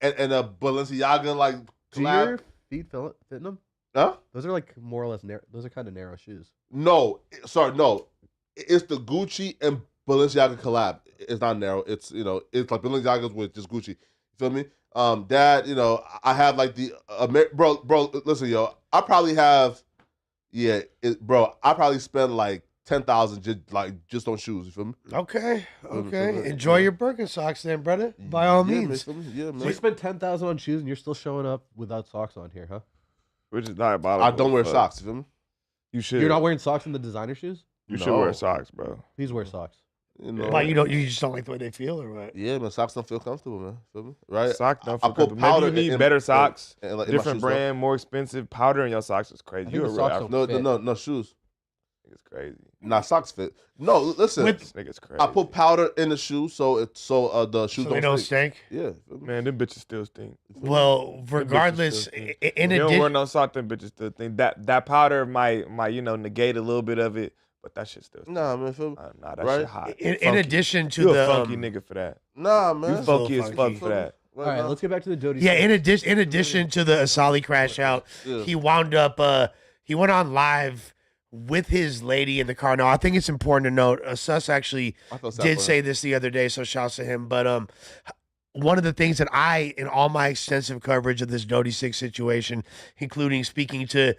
a Balenciaga like Do collab. your feet fit in them? Huh? Those are like more or less narrow. Those are kind of narrow shoes. No, sorry, no. It's the Gucci and Balenciaga collab. It's not narrow. It's it's like Balenciaga's with just Gucci. You feel me? Dad, I have like the bro. Listen, yo, I probably have, I probably spend like 10,000 just on shoes. You feel me? Okay, okay. Yeah. Enjoy your Birkenstocks then, brother. By all Yeah, man, means. feel me? Yeah, So you man. spent 10,000 on shoes and you're still showing up without socks on here, huh? Which is diabolical. I don't wear as fuck. socks. You feel me? You should. You're not wearing socks in the designer shoes? You should No. wear socks, bro. Please wear socks. Why you just don't like the way they feel or what? Yeah, man. Socks don't feel comfortable, man. Feel me? Right? Sock don't I feel put comfortable. powder Maybe you need in- better socks, in my different shoes, though. brand, more expensive. Powder in your socks is crazy. I think You a the real socks Afro. don't No shoes. Nigga's crazy. Nah, socks fit. No, listen. With- This nigga's crazy. I put powder in the shoes so the shoes So they don't stink. stink? Yeah. Feel me? Man, them bitches still stink. Well, regardless, still stink. in If you don't wear addition, no sock, them bitches still think that powder might negate a little bit of it, but that shit still stink. Nah, man. Feel me? Nah, that Right? shit hot. in Funky. addition to You the a funky nigga for that. Nah, man. You It's a little funky as funky. fuck for that. All right, let's get back to the Doty. yeah, stuff. in addition to the Asali crash out, Yeah. he wound up he went on live with his lady in the car. Now, I think it's important to note, Sus actually I felt sad did for say him. this the other day, so shouts to him. But one of the things that in all my extensive coverage of this Doty 6 situation, including speaking to,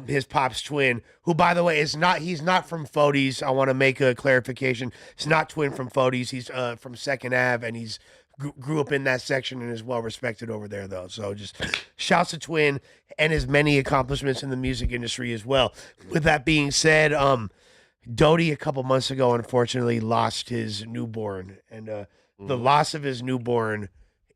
his pop's twin, who, by the way, he's not from Fodes. I want to make a clarification. He's not twin from Fodes. He's from Second Ave, and he's grew up in that section and is well respected over there, though. So just shouts to twin and his many accomplishments in the music industry as well. With that being said, Doty a couple months ago unfortunately lost his newborn, and the loss of his newborn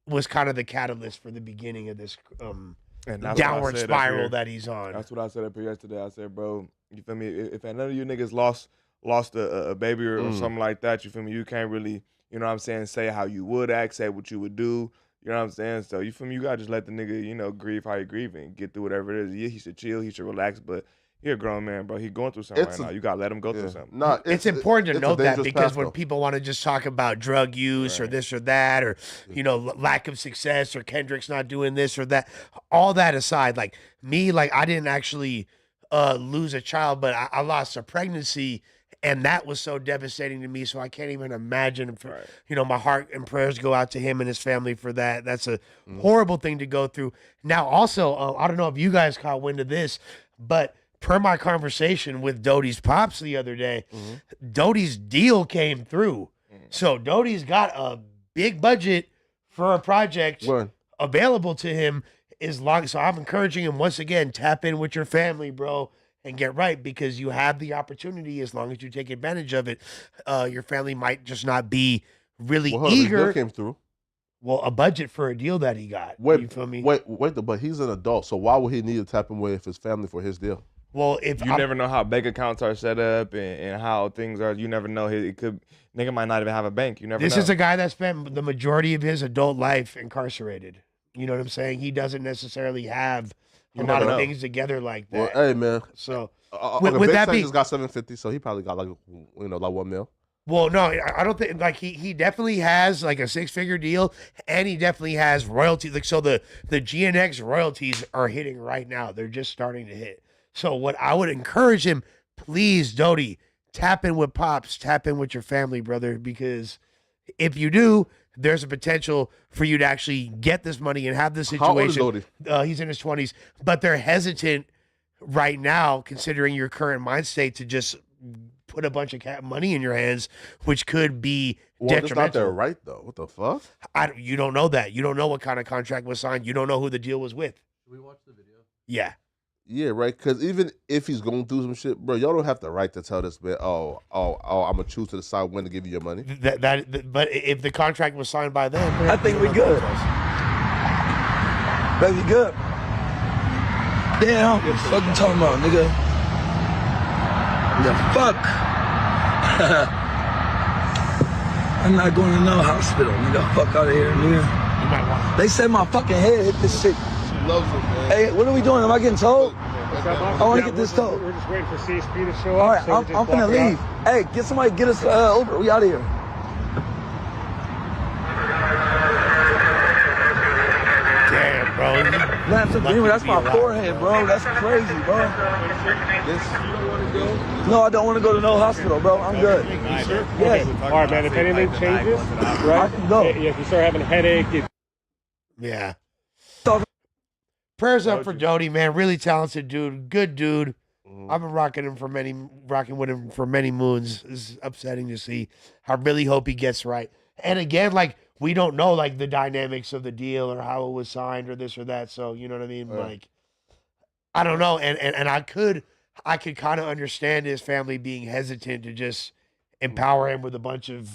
was kind of the catalyst for the beginning of this And that's what I downward said up spiral here. that he's on. That's what I said up here yesterday. I said, bro, you feel me? If none of you niggas lost a baby or something like that, you feel me? You can't really, you know what I'm saying, say how you would act, say what you would do. You know what I'm saying? So you feel me? You gotta just let the nigga, grieve how you grieve and get through whatever it is. Yeah, he should chill, he should relax, but he a grown man, bro. He going through something It's right now. You gotta let him go Yeah. through something. Nah, It's important to it's a note that dangerous because path, when though. people want to just talk about drug use or Right. this or that, or lack of success, or Kendrick's not doing this or that, all that aside, like me, like I didn't actually lose a child, but I lost a pregnancy, and that was so devastating to me. So I can't even imagine. If, Right. my heart and prayers go out to him and his family for that. That's a horrible thing to go through. Now, also, I don't know if you guys caught wind of this, but per my conversation with Doty's pops the other day, Doty's deal came through. So Doty's got a big budget for a project Word. available to him so I'm encouraging him once again, tap in with your family, bro, and get right, because you have the opportunity as long as you take advantage of it. Your family might just not be really Well, hold on, his deal eager. came through. Well, a budget for a deal that he got. Wait, you feel me? Wait, but he's an adult, so why would he need to tap in with his family for his deal? Well, if You I'm- never know how bank accounts are set up and how things are. You never know. Nigga might not even have a bank. You never This know. is a guy that spent the majority of his adult life incarcerated. You know what I'm saying? He doesn't necessarily have a You lot never of know. things together like Well, that. hey man, So, with with Big that Tech being- just got 750, so he probably got like like 1 mil. well, no, I don't think like he definitely has like a 6-figure deal, and he definitely has royalty. Like, so the GNX royalties are hitting right now. They're just starting to hit. So what I would encourage him, please, Doty, tap in with pops, tap in with your family, brother, because if you do, there's a potential for you to actually get this money and have this How old is situation. Doty? He's in his 20s, but they're hesitant right now, considering your current mind state, to just put a bunch of money in your hands, which could be Well, it's not detrimental. their right though. What the fuck? You don't know that. You don't know what kind of contract was signed. You don't know who the deal was with. Should we watch the video? Yeah. Yeah, right. Because even if he's going through some shit, bro, y'all don't have the right to tell this man, oh, I'm gonna choose to decide when to give you your money. But if the contract was signed by them, I think we good. Baby, good. Damn, what the fuck you talking about, nigga? The fuck? I'm not going to no hospital, nigga. Fuck out of here, nigga. They said my fucking head hit this shit. She loves him, man. Hey, what are we doing? Am I getting told? I want to get this told. We're just waiting for CSP to show up. All right, I'm finna leave. Hey, get somebody, get us Uber. We out of here. Damn, bro. That's my forehead, bro. That's crazy, bro. No, I don't want to go to no hospital, bro. I'm good. Yes. All right, man. If anything changes, right? I can go. If you start having a headache, Yeah. Prayers up for Doty, man. Really talented dude. Good dude. I've been rocking with him for many moons. It's upsetting to see. I really hope he gets right. And again, like, we don't know like the dynamics of the deal or how it was signed or this or that. So you know what I mean? Like, I don't know. And I could kind of understand his family being hesitant to just empower him with a bunch of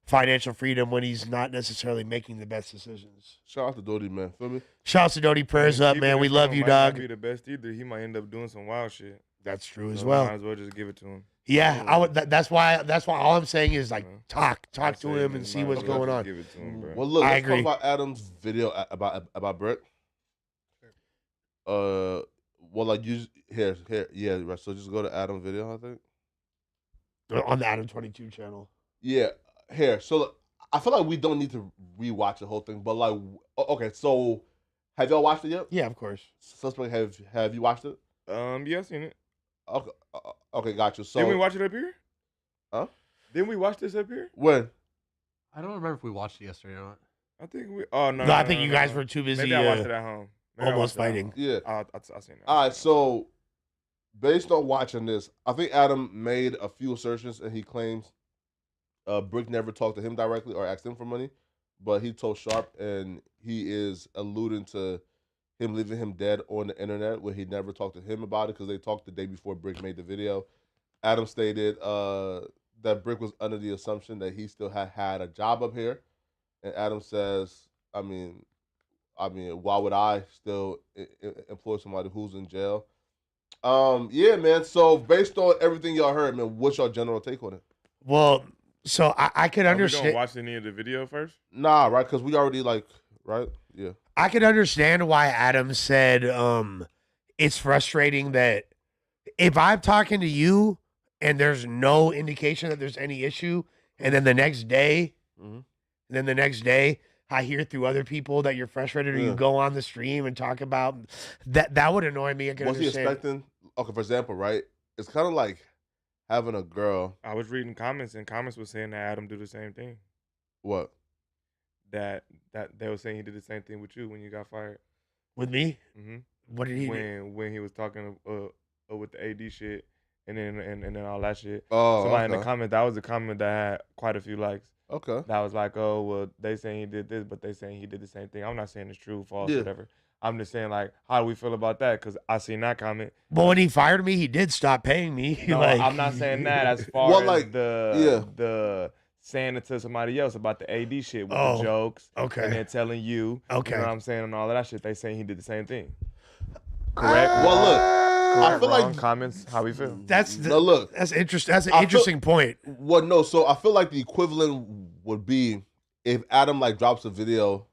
financial freedom when he's not necessarily making the best decisions. Shout out to Doty, man. Feel me? Shout out to Doty. Prayers up, man. We love you, dog. Might not be the best either. He might end up doing some wild shit. That's true as So well. Might as well just give it to him. Yeah, I would. That's why all I'm saying is like talk to him and see Might what's as well going just on. Give it to him, bro. Well, look, I let's agree. talk about Adam's video about Brick. Well, like you here, yeah, right. So just go to Adam's video, I think. On the Adam 22 channel. Yeah, here. So look, I feel like we don't need to rewatch the whole thing, but like, okay. So, have y'all watched it yet? Yeah, of course. Suspect, have you watched it? Yeah, I seen it. Okay, okay, got you. So, Didn't we watch it up here? Huh? Didn't we watch this up here? when? I don't remember if we watched it yesterday or not. I think we. Oh no. No, I think you guys were too busy. Maybe I watched it at home. Maybe I almost watched it at fighting. home. Yeah. I seen it. All right. So, based on watching this, I think Adam made a few assertions, and he claims Brick never talked to him directly or asked him for money, but he told Sharp, and he is alluding to him leaving him dead on the internet, where he never talked to him about it because they talked the day before Brick made the video. Adam stated that Brick was under the assumption that he still had a job up here, and Adam says, I mean, why would I still employ somebody who's in jail? Yeah, man. So based on everything y'all heard, man, what's your general take on it? Well, so I could We understand. don't watch any of the video first. Nah, right? Because we already right? Yeah. I could understand why Adam said it's frustrating that if I'm talking to you and there's no indication that there's any issue, and then the next day, I hear through other people that you're frustrated, or you go on the stream and talk about that would annoy me. I can Was he understand. expecting? Okay, for example, right? It's kind of like having a girl. I was reading comments, and comments was saying that Adam do the same thing. What? That they were saying he did the same thing with you when you got fired. With me? Mm-hmm. What did he do? When he was talking with the AD shit and then all that shit. Oh, Somebody in okay. the comment, that was a comment that had quite a few likes. Okay. That was like, oh, well, they saying he did this, but they saying he did the same thing. I'm not saying it's true, false, Yeah. whatever. I'm just saying, like, how do we feel about that? Because I seen that comment. Well, when he fired me, he did stop paying me. No, Like, I'm not saying that as far Well, as like, the saying it to somebody else about the AD shit with the jokes. okay. And then telling you. Okay. You know what I'm saying? And all of that shit. They saying he did the same thing. Correct? Well, look, I Correct, feel wrong, like comments, how we feel. That's no, look. that's interesting. That's an I feel- interesting point. Well, no. So I feel like the equivalent would be if Adam like drops a video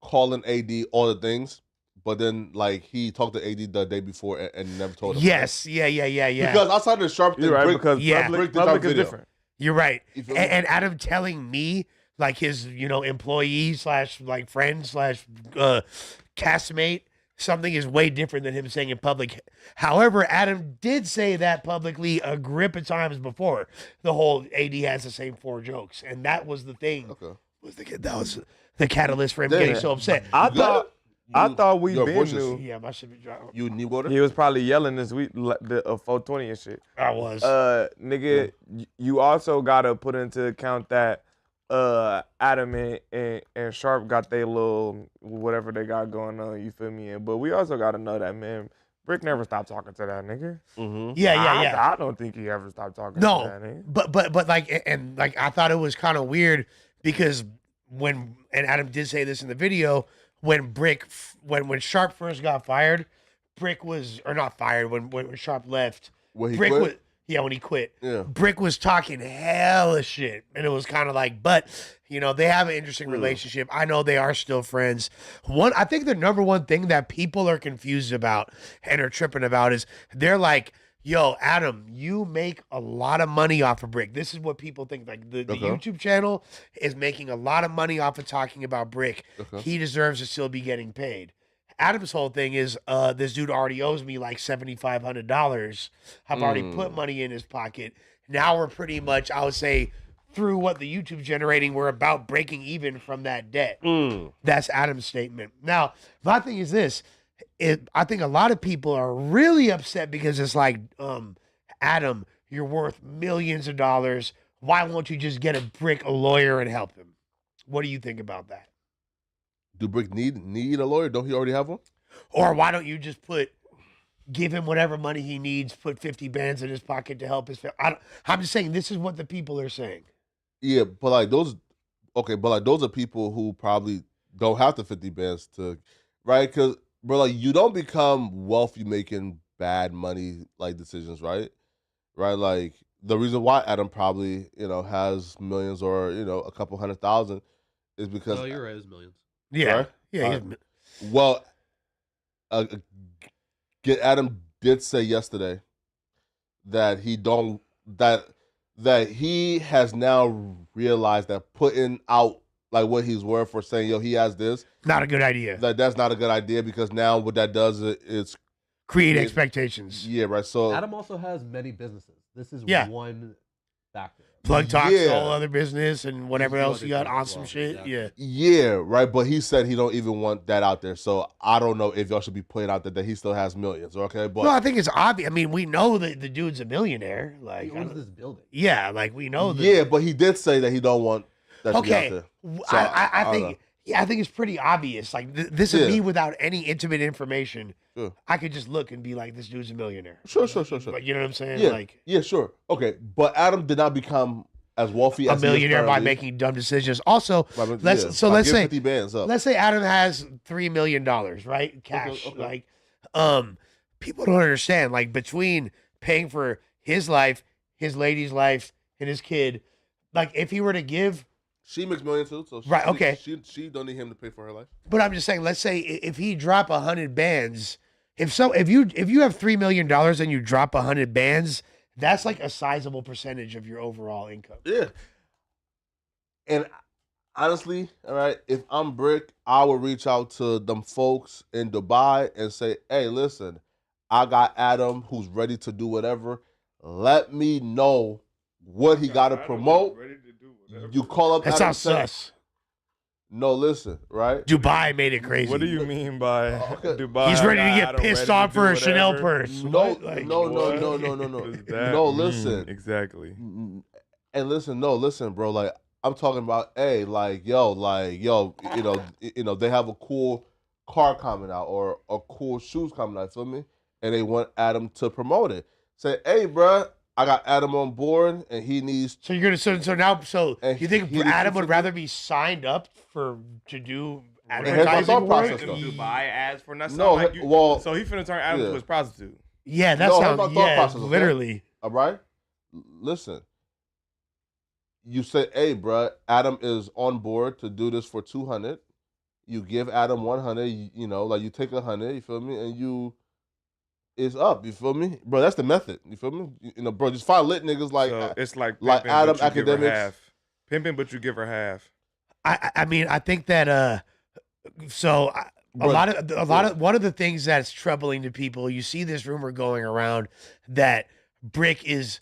calling AD all the things, but then like he talked to AD the day before and never told him. Yes. Yeah. Because outside of the Sharp thing, You're right, Brick, because Yeah. Brick did public drop is video. different. You're right. You feel me? And Adam telling me, like his, employee / like friend / castmate, something is way different than him saying in public. However, Adam did say that publicly a grip of times before. The whole AD has the same 4 jokes, and that was the thing. Okay. That was the catalyst for him Damn. getting so upset. I You got thought we your been voice is- knew. Yeah, my shit be dropping. You need water? He was probably yelling this week, the 420 and shit. I was. Nigga, you also gotta put into account that Adam and Sharp got their little whatever they got going on. You feel me? But we also gotta know that, man. Brick never stopped talking to that nigga. Yeah. I don't think he ever stopped talking to No, that nigga. but like, and like, I thought it was kind of weird because and Adam did say this in the video, when Sharp first got fired, Brick was, or not fired, when Sharp left, When he Brick quit? was, yeah, when he quit, Yeah. Brick was talking hella shit, and it was kind of like, but you know, they have an interesting relationship. I know they are still friends. I think the number one thing that people are confused about and are tripping about is they're like, yo, Adam, you make a lot of money off of Brick. This is what people think. Like the YouTube channel is making a lot of money off of talking about Brick. He deserves to still be getting paid. Adam's whole thing is, this dude already owes me like $7,500. I've already put money in his pocket. Now we're pretty much, I would say, through what the YouTube's generating, we're about breaking even from that debt. That's Adam's statement. Now, my thing is this. I think a lot of people are really upset because it's like, Adam, you're worth millions of dollars. Why won't you just get a lawyer and help him? What do you think about that? Do Brick need a lawyer? Don't he already have one? Or why don't you just give him whatever money he needs, put 50 bands in his pocket to help his family? I'm just saying, this is what the people are saying. Yeah, but like those are people who probably don't have the 50 bands to, right? Because, bro, like you don't become wealthy making bad money like decisions, right? Right? Like the reason why Adam probably, has millions or, a couple 100,000 is because. No, you're right. It's millions. Yeah. Right? Yeah. Well, Adam did say yesterday that that he has now realized that putting out like what he's worth for saying, yo, he has this. Not a good idea. That's not a good idea because now what that does is create expectations. Yeah, right. So Adam also has many businesses. This is one factor. Plug Talk's all other business and whatever else you got on some shit. Exactly. Yeah. Yeah, right. But he said he don't even want that out there. So I don't know if y'all should be putting out there that he still has millions. Okay, but no, I think it's obvious. I mean, we know that the dude's a millionaire. Like, He owns this building. yeah, like we know that. Yeah, but he did say that he don't want that to be out Okay, there. So I don't know. think. Yeah, I think it's pretty obvious. Like this is me without any intimate information. Sure. I could just look and be like, "This dude's a millionaire." Sure. Like, you know what I'm saying? Yeah, Like, yeah, sure. Okay, but Adam did not become as wealthy a as he is millionaire by currently. making dumb decisions. Also, By let's giving say 50 bands up. let's say Adam has $3 million, right? Cash. Okay. Like, people don't understand. Like, between paying for his life, his lady's life, and his kid, like if he were to give. She makes millions too, so Right, okay. She don't need him to pay for her life. But I'm just saying, let's say if he drop 100 bands, if you have $3 million and you drop 100 bands, that's like a sizable percentage of your overall income. Yeah. And honestly, all right, if I'm Brick, I would reach out to them folks in Dubai and say, hey, listen, I got Adam who's ready to do whatever. Let me know what he got to promote. You call up That Adam sounds and say, sus. no, listen, right? Dubai made it crazy. What do you mean by Dubai? He's ready to I get don't pissed ready off to for do a Chanel whatever? purse. No, What? Like, no. What does that No, mean? listen. Exactly. And listen, bro. Like I'm talking about, hey, they have a cool car coming out or cool shoes coming out, feel me? And they want Adam to promote it. Say, hey, bro, I got Adam on board, and he needs. So you're gonna so And you think he needs Adam to- would rather be signed up to do here's my advertising thought work? process, though. Dubai ads for nothing. No, like so he finna turn Adam yeah. to his prostitute. Yeah, that No, here's sounds my thought process, okay? literally. All right, listen. You say, hey, bro, Adam is on board to do this for 200. You give Adam 100. You take 100. You feel me? And it's up. You feel me, bro? That's the method. You feel me? Bro, just find lit niggas like So it's like like pimping, Adam but you give her Academics. half. Pimping, but you give her half. I mean, I think that one of the things that's troubling to people, you see this rumor going around that Brick is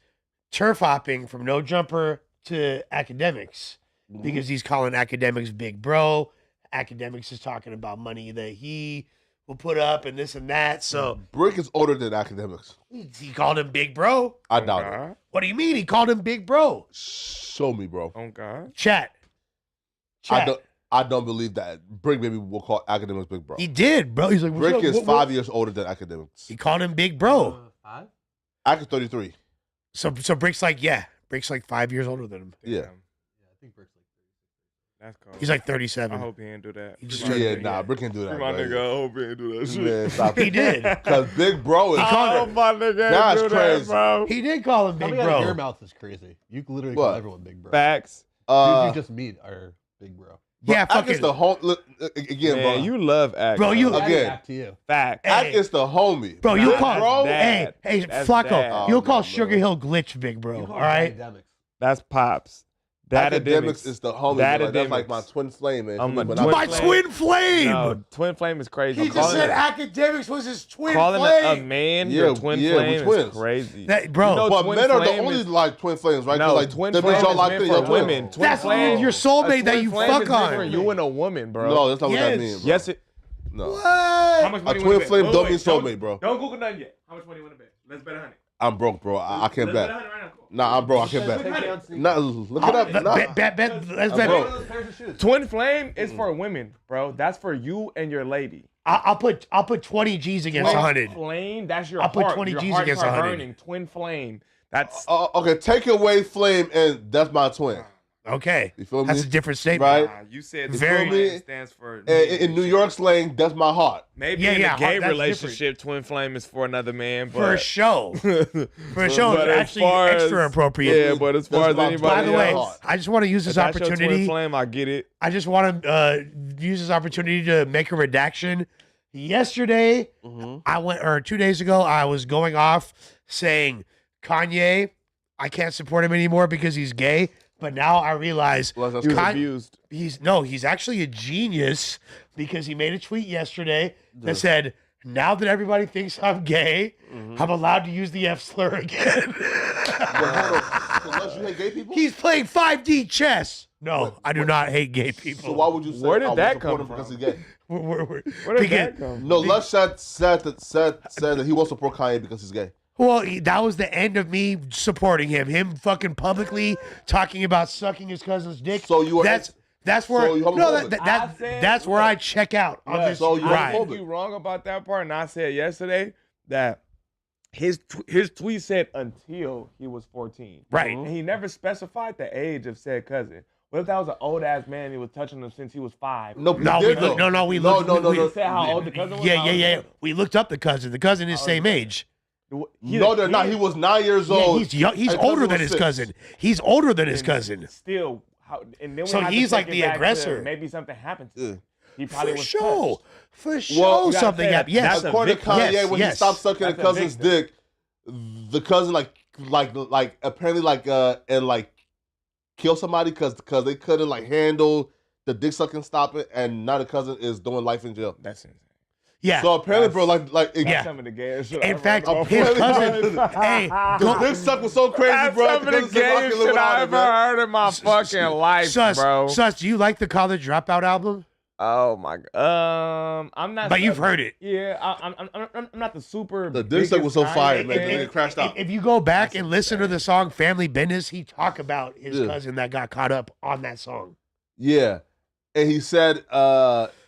turf hopping from No Jumper to Academics because he's calling Academics big bro. Academics is talking about money that he will put up and this and that. So Brick is older than Academics. he called him big bro. I doubt it. What do you mean? He called him big bro. Show me, bro. Oh God. Chat. I I don't believe that. Brick Baby will call Academics Big Bro. He did, bro. He's like, what's Brick up? is What- 5 years older than Academics. He called him Big Bro. 5? Ac is 33. So Brick's like, yeah. Brick's like 5 years older than him. Yeah. Yeah, I think Brick's like That's cool. He's like I 37. hope he didn't do that. He just Free my Yeah, nigga. nah, Brick can do that. Free my bro. nigga. I hope he didn't do that shit. Man, stop He it. did. Because Big Bro is. Oh, my nigga. That's do crazy. That, bro. He did call him Big Coming out of your Bro. mouth is crazy. You can literally What? call everyone Big Bro. Facts. Dude, you just meet our Big Bro. Yeah, Act is fucking. the home. Look, again, Man, bro. you love Act. Bro, you- Again. Back to you. Fact. Hey. Act is the homie. Bro, you'll Nah, call. bro. Hey, Dad. hey, That's Flacco. dad. You'll Oh, call no, Sugar bro. Hill Glitch Big Bro. You All call right. Academics. That's Pops. That Academics is the homie. That bro. That's like Academics. my twin flame, man. I'm a When twin I- My flame. twin flame. No, Twin Flame is crazy. He just said Academics was his twin calling flame. a man Yeah, your twin yeah, flame we're is twins. crazy. That, bro, You know, But twin men are the flame only is- like twin flames, right? 'Cause, No, like, twin that flame means is y'all like meant your for twin. women. Twin that's flame, your soulmate a that twin you flame fuck is meant for on. you and a woman, bro. No, that's not what that Yes. means. Bro. Yes, it. No. What? How much A money you twin wanna flame bet? don't Wait, mean soulmate, bro. Don't Google nothing yet. How much money you want to bet? Let's bet 100. I'm broke, bro. I can't Let's bet bet. 100 right now. Cool. Nah, I'm broke. I can't bet. Nah, look it up. Nah. Bet. Let's I'm bet. broke. Twin flame is for women, bro. That's for you and your lady. I'll put 20 G's against Twin 100. flame, that's your I'll put heart. 20 Your G's hearts against are 100. burning. Twin flame. That's Okay, take away flame, and that's my twin. Okay, You feel me? that's a different statement. Right? you said Very- feel me? stands for. And in New York slang, that's my heart. Maybe Yeah, in yeah, a gay that's relationship, twin flame is for another man. But For sure. For sure. But It's as actually far extra as- appropriate. Yeah, but as far as That's my- anybody By the way, else, I just want to use if this that's your twin opportunity. flame, I get it. I just want to use this opportunity to make a redaction. Yesterday, I went, or 2 days ago, I was going off saying Kanye, I can't support him anymore because he's gay. But now I realize Well, that's He was Con- abused. he's actually a genius because he made a tweet yesterday that said, now that everybody thinks I'm gay, I'm allowed to use the F slur again. Unless you hate gay people? He's playing 5D chess. No, I do not hate gay people. So why would you say Where did I would that support come him because from? he's gay? Where Where did that come? No, Lush said that he won't support Kanye because he's gay. Well, that was the end of me supporting him. Him fucking publicly talking about sucking his cousin's dick. So you are that's where so you homophobic. I said- that's where I check out on this so you ride. I think you wrong about that part, and I said yesterday that his tweet said until he was 14. Right. And he never specified the age of said cousin. What if that was an old ass man and he was touching him since he was 5? No, No, he we did, looked. though. No, we No, looked. no, no, we- no. He said how old the cousin was? Yeah. We looked up the cousin. The cousin is same age. No, they're not. He was 9 years Yeah, old. he's young. He's and cousin older than was his 6. cousin. He's older than his cousin. Still, and then we So have to he's take like it the back to aggressor. Maybe something happened to him. Yeah. He probably For was sure. touched. For Well, sure, you gotta something say happened. that- Yes. that's a According to victim. Kanye, Yes, when yes. he stopped sucking That's the a cousin's victim. dick, the cousin like apparently and kill somebody because they couldn't handle the dick sucking stopping, and now the cousin is doing life in jail. That's insane. Yeah. So apparently, bro, That's Yeah. some of the gayest shit In I've fact, ever his heard. cousin. Hey, the dick suck was so crazy, That's bro. some of the cousin said, "I gayest can live shit without I it, ever man." heard in my fucking life, bro. Sus, do you like the College Dropout album? Oh my god. I'm not. But you've heard it. Yeah, I'm not the super. The dick suck was so biggest fire, Kanye man. fan. It crashed out. If you go back and listen to the song "Family Business," he talk about his Yeah. cousin that got caught up on that song. Yeah, and he said,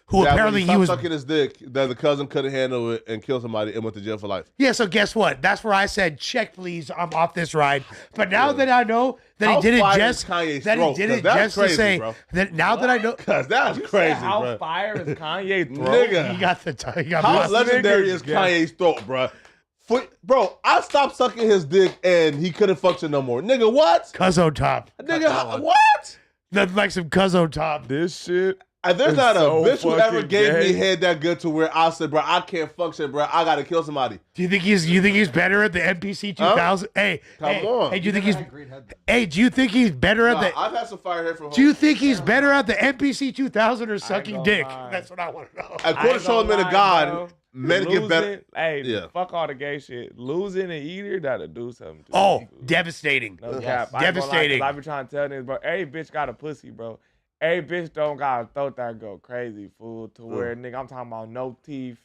Who that apparently when he he was. stopped sucking his dick, that the cousin couldn't handle it and killed somebody and went to jail for life. Yeah, so guess what? That's where I said, "Check, please. I'm off this ride." But now that I know that How he did it fire just is Kanye's that he throat? did 'Cause it that's just to crazy, say bro. that now that I know, Cause that's You said crazy, how bro. fire is Kanye throat? Nigga. he got the he got How busted. legendary is niggas got- Kanye's throat, bro? Bro, I stopped sucking his dick and he couldn't function no more. Nigga, what? Cuzzo top. Nigga, what? Nothing like some Cuzzo top. This shit. There's It's not a so bitch who ever fucking gave me gay. head that good to where I said, bro, I can't function, bro. I gotta kill somebody. Do you think he's better at the NPC 2000? Hey, Come hey, on. Hey, do you think he's Great head. Hey, do you think he's better at Nah, the I've had some fire hair from Do you home. think he's better at the NPC 2000 or sucking gonna dick? lie. That's what I want to know. According to Charlamagne the God, men get better. Losing- Hey, Yeah. fuck all the gay shit. Losing and eater, that'll do something to Oh, you. devastating. No Yes. cap. I ain't gonna lie, 'cause Devastating. I be trying to tell niggas, bro. Every bitch got a pussy, bro. Every bitch don't got a throat that go crazy, fool. To where, nigga, I'm talking about no teeth,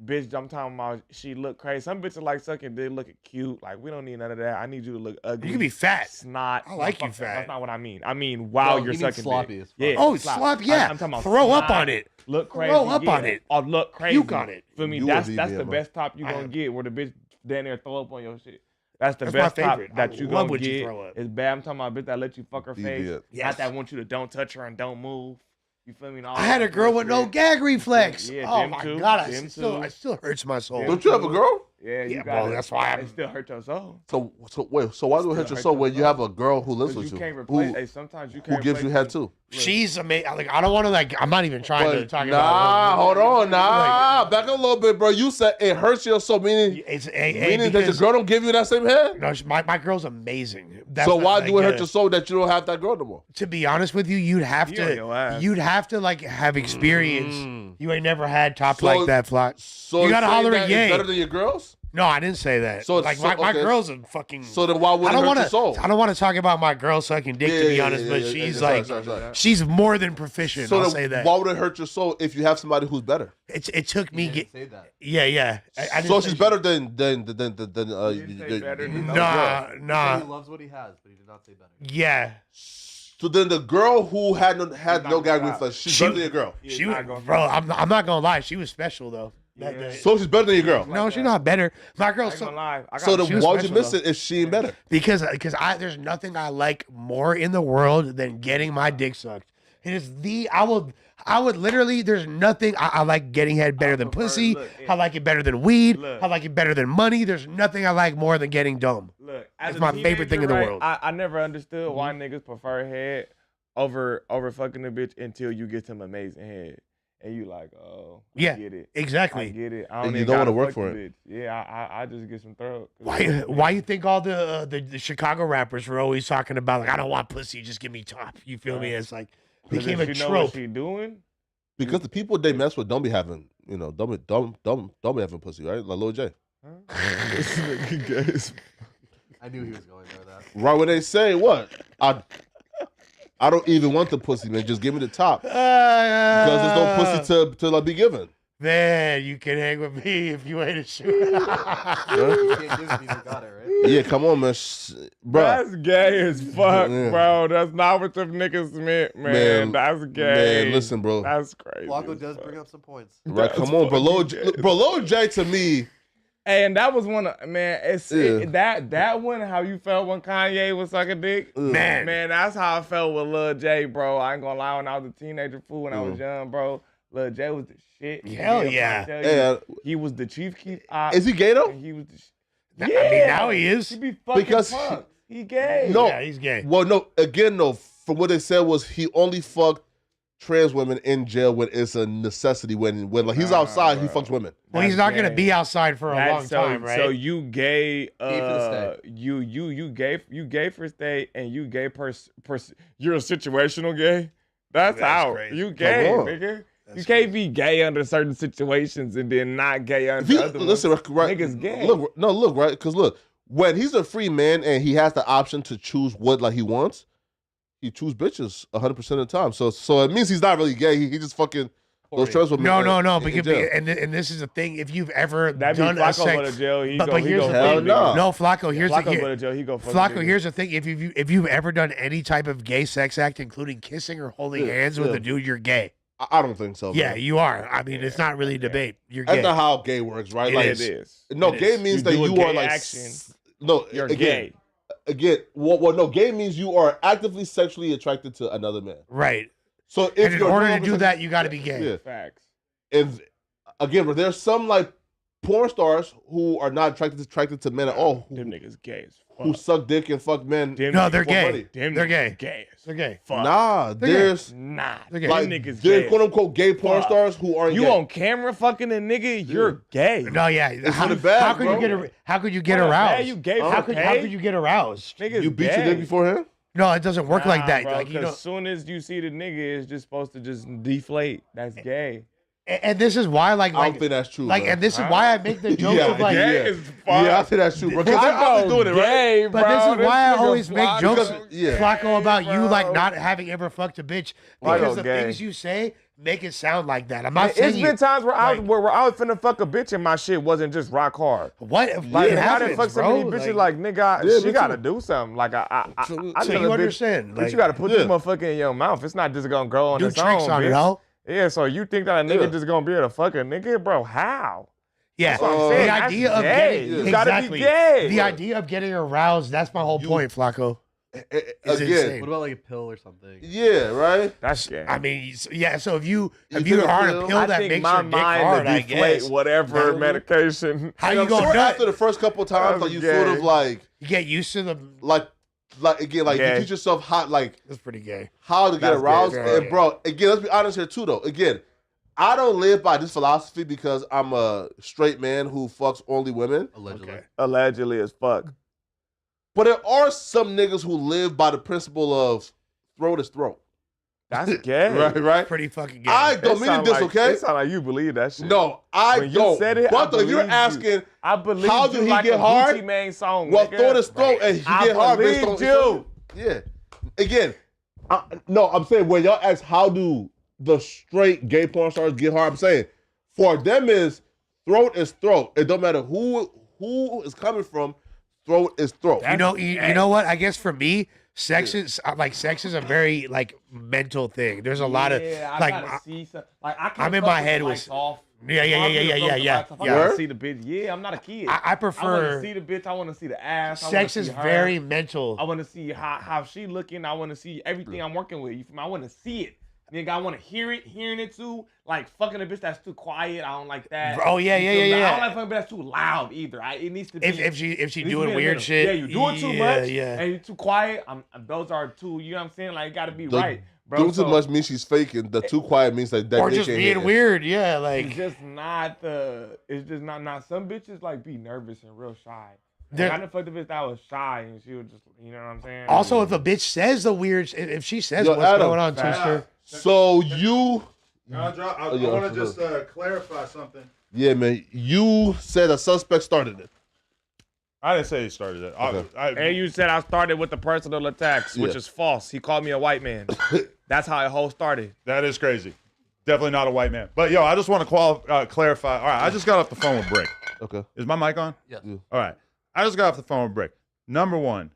bitch, I'm talking about she look crazy. Some bitches like sucking dick looking cute. Like, we don't need none of that. I need you to look ugly. You can be fat. Snot. I like No, you fuck that. fat. That's not what I mean. I mean, while No, you're he means sucking sloppy dick. as fuck. Yeah. Oh, slop, yeah. I'm talking about Throw up snot, on it. Look crazy. Throw up yeah. on it. Or look crazy. Puke on it. Feel me? You That's a the DBM, best top you I gonna am. get, where the bitch down there throw up on your shit. That's the That's my best top favorite. that I you love gonna when you get. throw up. It's bad. I'm talking about a bitch that let you fuck her face. Deviant. Yes. Not that want you to don't touch her and don't move. You feel me? And all I had a that girl with no bullshit. gag reflex. Yeah, Oh them my too. god, Them it too. still hurts my soul. Don't you have a girl? Yeah, you Yeah, got bro, it. that's why It still hurt your soul. So why do it hurt your soul when you have a girl who lives 'Cause with you you? can't replace. Who, Hey, sometimes you who can't. gives you replace head too? She's amazing. Like I don't want to like. I'm not even trying to But talk nah, about. hold on, nah, back up a little bit, bro. You said it hurts your soul, meaning It's meaning that your because girl don't give you that same head. no, my girl's amazing. That's So not, why like, do it hurt your soul that you don't have that girl no more? To be honest with you, you'd have He on your ass. to like have experience. You ain't never had top So- like that, Flock. So You gotta saying holler that at is Ye. better than your girls. No, I didn't say that. So- like so- my okay. girl's a fucking. So then why would I it don't hurt want your soul? to. I don't want to talk about my girl sucking dick to be honest, but she's like, she's more than proficient. So I'll then say that. why would it hurt your soul if you have somebody who's better? It took me. He didn't say that. Yeah. I didn't So say she's she- better than He didn't say better than Nah. He loves what he has, but he did not say better. Yeah. So then the girl who had no not gag gonna reflex, she's She- better than your girl. Yeah, She not was, gonna- bro. I'm not gonna lie. She was special though. That Yeah. day. So she's better than your girl. No, she's not better. My I girl. ain't gonna lie. I got So she then was why would you special, miss though. it if she ain't better? because there's nothing I like more in the world than getting my dick sucked. It is I would literally, there's nothing I like getting head better than prefer- pussy. look, I like it better than weed. Look. I like it better than money. There's nothing I like more than getting dumb. Look, as It's a my favorite thing in the teenager, world. I never understood why niggas prefer head over fucking a bitch until you get some amazing head. And you like, oh, Yeah, I get it. exactly. I get it. I And don't you even don't wanna gotta work fuck for the bitch. Yeah, I just get some throat. Why you think all the Chicago rappers were always talking about like I don't want pussy, just give me top. You feel me? It's like became a you know what trope. she doing? Because the people they mess with don't be having, don't be having pussy, right? Like Lil J. I knew he was going there with that. Right when they say what? I don't even want the pussy, man. Just give me the top. Because there's no pussy to like, be given. Man, you can hang with me if you ain't a shooter. You can't give it, you got it, right? Yeah, come on, man. Bro. That's gay as fuck, Yeah. bro. That's not what them niggas meant, man. Man, That's gay. Man, listen, bro. That's crazy. Flacco as does fuck. bring up some points. Right, That's come on, bro. fucking Lil J to me, Hey, and that was one of it's Yeah. that one how you felt when Kanye was sucking dick. Man. Man, that's how I felt with Lil J, bro. I ain't gonna lie, when I was a teenager fool, when I was young, bro. Lil J was the shit. Hell I'm yeah. trying to tell you, he was the chief keep op, is he gay though? and he was the I mean, now he is. He be fucking Because punks. He gay. No. Yeah, he's gay. Well, no. Again, no. From what they said was he only fucked trans women in jail when it's a necessity. When like he's outside, he fucks women. Well, he's That's not gonna gay. be outside for a That's long time, right? So you gay, for the state. you gay for state, and you gay you're a situational gay. That's out. crazy. You gay, Come on. nigga. You can't be gay under certain situations and then not gay If under you, other listen, ones. right? Niggas gay. Look, right? Because look, when he's a free man and he has the option to choose what like he wants, he choose bitches 100% of the time. So it means he's not really gay. He just fucking those trans women. no. in Because, jail. and this is the thing. If you've ever That done a Flacco sex, go to jail. He but go. He here's go. the fuck Hell niggas. no. no, Flacco. Here's Flacco the go to jail. He go. Fuck Flacco. niggas. Here's the thing. If you've ever done any type of gay sex act, including kissing or holding hands with a dude, you're gay. I don't think so. Yeah, man. you are. I mean, it's not really a debate. You're That's gay. not how gay works, right? It like is. It is. no, It gay is. means You that do a you are gay like action. No, You're again, gay. Again, no, gay means you are actively sexually attracted to another man. Right. So if And in you're order not to do homosexual- that, you got to be gay. Yeah. Facts. If again, but there's some like porn stars who are not attracted to men at all, Them niggas gay as fuck. who suck dick and fuck men. Them No, niggas- they're for gay. money. Them They're niggas gay. Gay as They're gay. fuck. Nah, They're gay. there's Nah. They're gay. like Them niggas there's gay. quote unquote gay porn Fuck. stars who aren't You gay. on camera fucking a nigga? You're gay. No, yeah. How, for the bag, how could bro. you get how could you get What, aroused? man? You gay how for could pay? you get aroused? Niggas You beat gay. your dick beforehand? No, it doesn't work like that. Bro, Like you know, as soon as you see the nigga, it's just supposed to just deflate. That's gay. and this is why, like, I don't think that's true. like, man. and this is why I make the joke Yeah, of like, Gay yeah. as fuck. Yeah, I think that's true, bro. Because they're Flacco always doing it, right? gay, but this bro. is why I nigga always make Flacco jokes, yeah. Flacco, about you like bro. not having ever fucked a bitch Flacco because the gay. things you say make it sound like that. I'm not It's saying been times where I like- was finna fuck a bitch and my shit wasn't just rock hard. What? Like, It I didn't happens, fuck so bro. many bitches like nigga, Yeah, she me gotta too. do something. Like I so tell you a bitch, understand? bitch, Like, you gotta put Yeah. this motherfucker in your mouth. It's not just gonna grow on do its tricks own, on bitch. it, ho. Yeah, so you think that a nigga Yeah. just gonna be able to fuck a nigga, bro? How? Yeah, That's what I'm saying. the That's idea of gay. getting You gotta be exactly gay. the idea of getting aroused. That's my whole point, Flacco. It's Again, insane. What about like a pill or something? yeah, right. That's gay. I mean, yeah. So if you take are a on pill? a pill I that think makes my your dick mind hard, to I deflate guess. whatever That- medication. How And you I'm gonna sure nut? after the first couple of times, like you That's sort gay. of like You get used to the. again, like Gay. you teach yourself how That's pretty gay. how to get That's aroused. gay. And bro, again, let's be honest here too, though. Again, I don't live by this philosophy because I'm a straight man who fucks only women. Allegedly. Okay. Allegedly as fuck. But there are some niggas who live by the principle of throat is throat. That's gay. Right? Pretty fucking gay. I don't mean this, okay? It sound like you believe that shit. No, I When you don't. said it, but I though, you're believed you. asking, I believe How you do he like get a hard? Gucci Mane song. well, nigga. throat is throat, and he I get hard based on believed you. Yeah. Again, no, I'm saying when y'all ask how do the straight gay porn stars get hard, I'm saying for them is throat is throat. It don't matter who is coming from. Throat is throat. You know what? I guess for me, sex is a very like mental thing. There's a lot of I like gotta see some, like I can't I'm in fuck my with head the with- lights off. yeah. I Yeah. want to see the bitch. Yeah, I'm not a kid. I I want prefer to see the bitch. I want to see the ass. I wanna sex see is her. very mental. I want to see how she looking. I want to see everything I'm working with. You feel me? I want to see it. Nigga, I want to hear it. Hearing it too. Like fucking a bitch that's too quiet. I don't like that. Oh, yeah, You yeah, feel yeah, me? yeah. I don't like fucking bitch that's too loud either. It needs to be. If she it needs to doing be in the weird middle. shit, Yeah, you doing too much. Yeah. And you too quiet. Those are two. You know what I'm saying? Like it got to be The- right, bro. Doing So too much means she's faking. The too quiet means that Or dick just ain't being hitting. weird. Yeah, like It's just not the. It's just not. Some bitches like be nervous and real shy. They're- Like, I done fucked a bitch that was shy and she was just, you know what I'm saying? also if a bitch says the weird, if she says Yo, what's Adam. going on, Facts. sister. So you, I Oh, yeah, want to sure. just clarify something. yeah, man, you said a suspect started it. I didn't say he started it. Okay. And you said I started with the personal attacks, which Yeah. is false. He called me a white man. That's how it whole started. That is crazy. Definitely not a white man. But yo, I just want to clarify. All right, I just got off the phone with Brick. Okay. Is my mic on? Yes. Yeah. All right. I just got off the phone with Brick. Number one,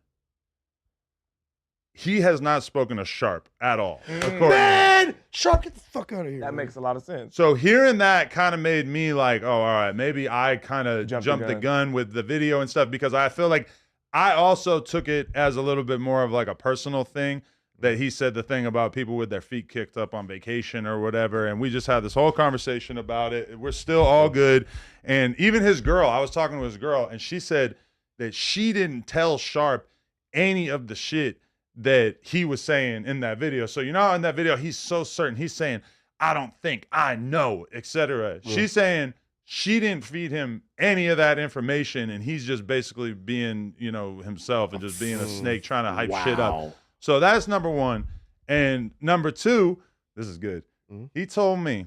he has not spoken to Sharp at all. according- Man, Sharp, get the fuck out of here. That makes a lot of sense. So hearing that kind of made me like, oh, all right, maybe I kind of jumped the gun with the video and stuff because I feel like I also took it as a little bit more of like a personal thing that he said the thing about people with their feet kicked up on vacation or whatever. And we just had this whole conversation about it. We're still all good. And even his girl, I was talking to his girl and she said that she didn't tell Sharp any of the shit that he was saying in that video. So, you know, how in that video, he's so certain. He's saying, I don't think, I know, etc. Yeah. She's saying she didn't feed him any of that information, and he's just basically being, you know, himself and just being a snake trying to hype shit up. So that's number one. And number two, this is good. Mhm. He told me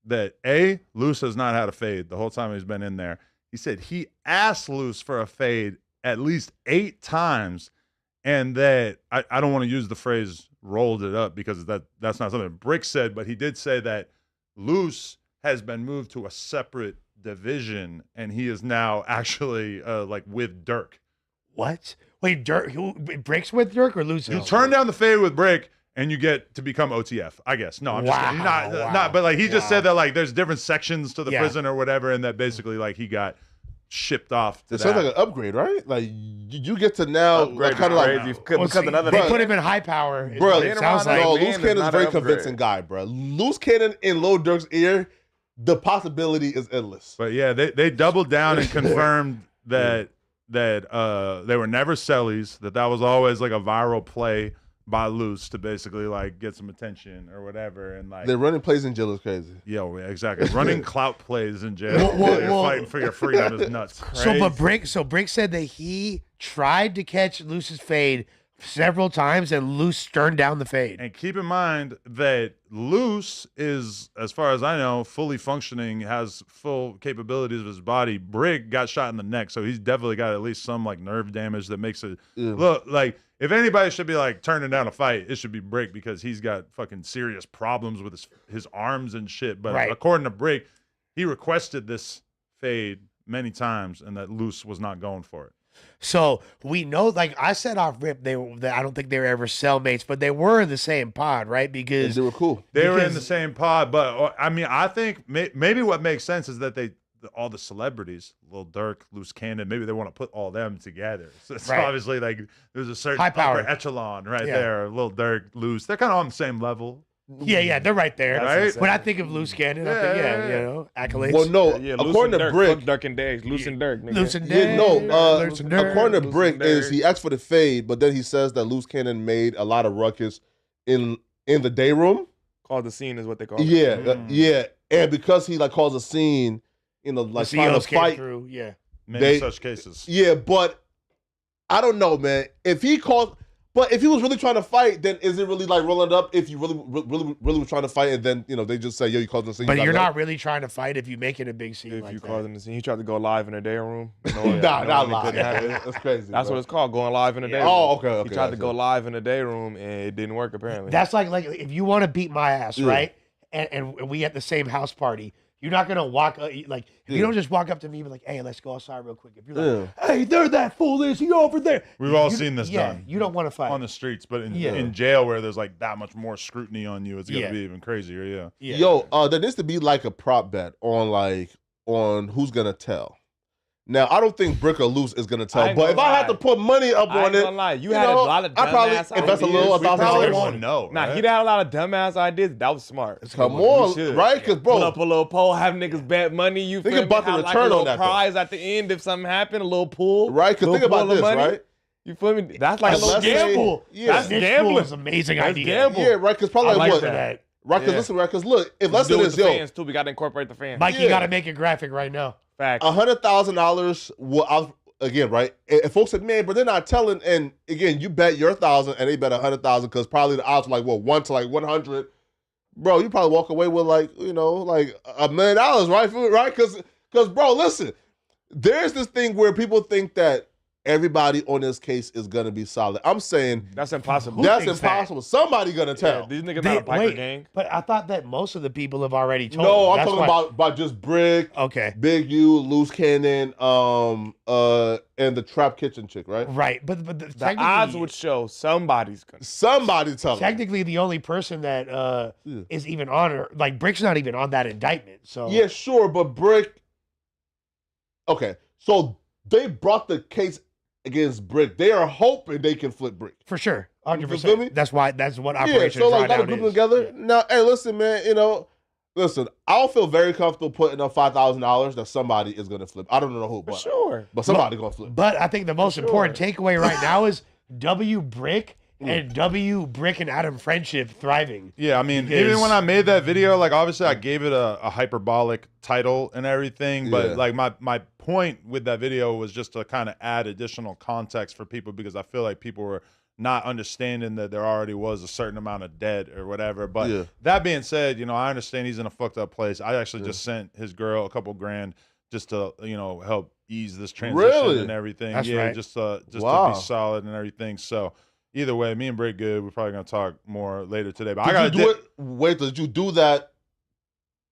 that Luce has not had a fade the whole time he's been in there. He said he asked Luce for a fade at least 8 times, and that I don't want to use the phrase rolled it up because that's not something Brick said, but he did say that Luce has been moved to a separate division, and he is now actually like with Dirk. What? Wait, Dirk? Who breaks with Dirk or loses? You turn down the fade with Brick, and you get to become OTF. I guess. No, I'm just kidding. Not. But like he just said that like there's different sections to the prison or whatever, and that basically like he got shipped off to It that. sounds like an upgrade, right? Like you get to now Upgrade kind of is like, crazy. Well, Because see, another they Bruh. put him in high power. is bro. what it sounds like. No, man Loose is Cannon's a not very an upgrade. convincing guy, bro. Loose Cannon in Lil Durk's ear, the possibility is endless. But yeah, they doubled down and confirmed that they were never sellies, that was always like a viral play by Luce to basically like get some attention or whatever, and like They're running plays in jail is crazy. yo, exactly, running clout plays in jail while you're fighting for your freedom is nuts. So Brick said that he tried to catch Luce's fade several times, and Lush turned down the fade. And keep in mind that Luce is, as far as I know, fully functioning, has full capabilities of his body. Brig got shot in the neck, so he's definitely got at least some like nerve damage that makes it look like if anybody should be like turning down a fight, it should be Brig because he's got fucking serious problems with his arms and shit. But according to Brig, he requested this fade many times, and that Luce was not going for it. So we know, like I said off rip, I don't think they were ever cellmates, but they were in the same pod, right? Because they were cool. They were in the same pod, but I mean, I think maybe what makes sense is that all the celebrities, Lil Durk, Loose Cannon, maybe they want to put all them together. So it's obviously like there's a certain upper echelon there. Lil Durk, Loose, they're kind of on the same level. Yeah, they're right there. Right? When I think of Loose Cannon, I think, you know, accolades. Well, no, according to Brick, Durk and Days, Loose and Dirk, nigga. Loose and Dirk. According to Brick, is he asked for the fade, but then he says that Loose Cannon made a lot of ruckus in the day room. Called the scene is what they call it. Yeah, and because he like calls a scene, you know, like trying to fight. Through, many such cases. Yeah, but I don't know, man. If he was really trying to fight, then is it really like rolling up? If you really was trying to fight, and then they just say, "Yo, you caused the scene." But you're not really trying to fight if you make it a big scene. If like you that. caused him the scene, he tried to go live in a day room. Not live. That's crazy. That's what it's called, going live in a day room. Oh, okay. He tried to go live in a day room, and it didn't work apparently. That's like if you want to beat my ass, right? And we at the same house party. You're not gonna walk if you don't just walk up to me and be like, "Hey, let's go outside real quick." If you're like, "Hey, there that fool is, he over there." We've all seen this done. You don't want to fight on the streets, but in jail where there's like that much more scrutiny on you, it's gonna be even crazier. Yeah. Yo, there needs to be like a prop bet on who's gonna tell. Now, I don't think Brick or Loose is gonna tell, but if I had to put money up on it, you had a lot of dumbass ideas. I probably invest a little $1,000. Won't know. Nah, he had a lot of dumbass ideas. That was smart. Come on, right? Because bro, pull up a little pole, have niggas bet money. You think feel about me? the Have return like a on that, little prize at the end if something happened. A little pool, right? Because think about this, right? You feel me? That's like a little gamble. That's gambling. That's amazing idea. Gamble. Yeah, right. Because probably like what? that. Right? Because listen, right? Because look, if let's say this, fans too, we got to incorporate the fans. Mike, you got to make a graphic right now. Fact. $100,000. Well, again, right? And folks said, man, but they're not telling. And again, you bet your 1,000, and they bet 100,000 because probably the odds were like 1 to 100. Bro, you probably walk away with like $1 million, right? Right? Because bro, listen, there's this thing where people think that everybody on this case is gonna be solid. I'm saying that's impossible. That's impossible. That? Somebody gonna tell. These niggas not a biker gang. But I thought that most of the people have already told. No, I'm talking about just Brick, Big U, Loose Cannon, and the Trap Kitchen chick, right? Right, but the odds would show somebody's gonna. Somebody tell. Technically, the only person that is even on her, like Brick's not even on that indictment. So yeah, sure, but Brick. Okay, so they brought the case against Brick. They are hoping they can flip Brick. For sure. 100%. You feel me? That's what Operation so like Drawdown group is. together. Now, hey, listen, man, listen, I'll feel very comfortable putting up $5,000 that somebody is gonna flip. I don't know who, but sure. But somebody gonna flip. But I think the most important takeaway right now is W Brick and W Brick and Adam friendship thriving. Yeah, I mean, even when I made that video, like obviously I gave it a hyperbolic title and everything, but like my point with that video was just to kind of add additional context for people because I feel like people were not understanding that there already was a certain amount of dead or whatever. But that being said, I understand he's in a fucked up place. I actually just sent his girl a couple grand just to help ease this transition and everything. That's right. Just to be solid and everything. So either way, me and Brick good. We're probably gonna talk more later today. But I gotta do it. Wait, did you do that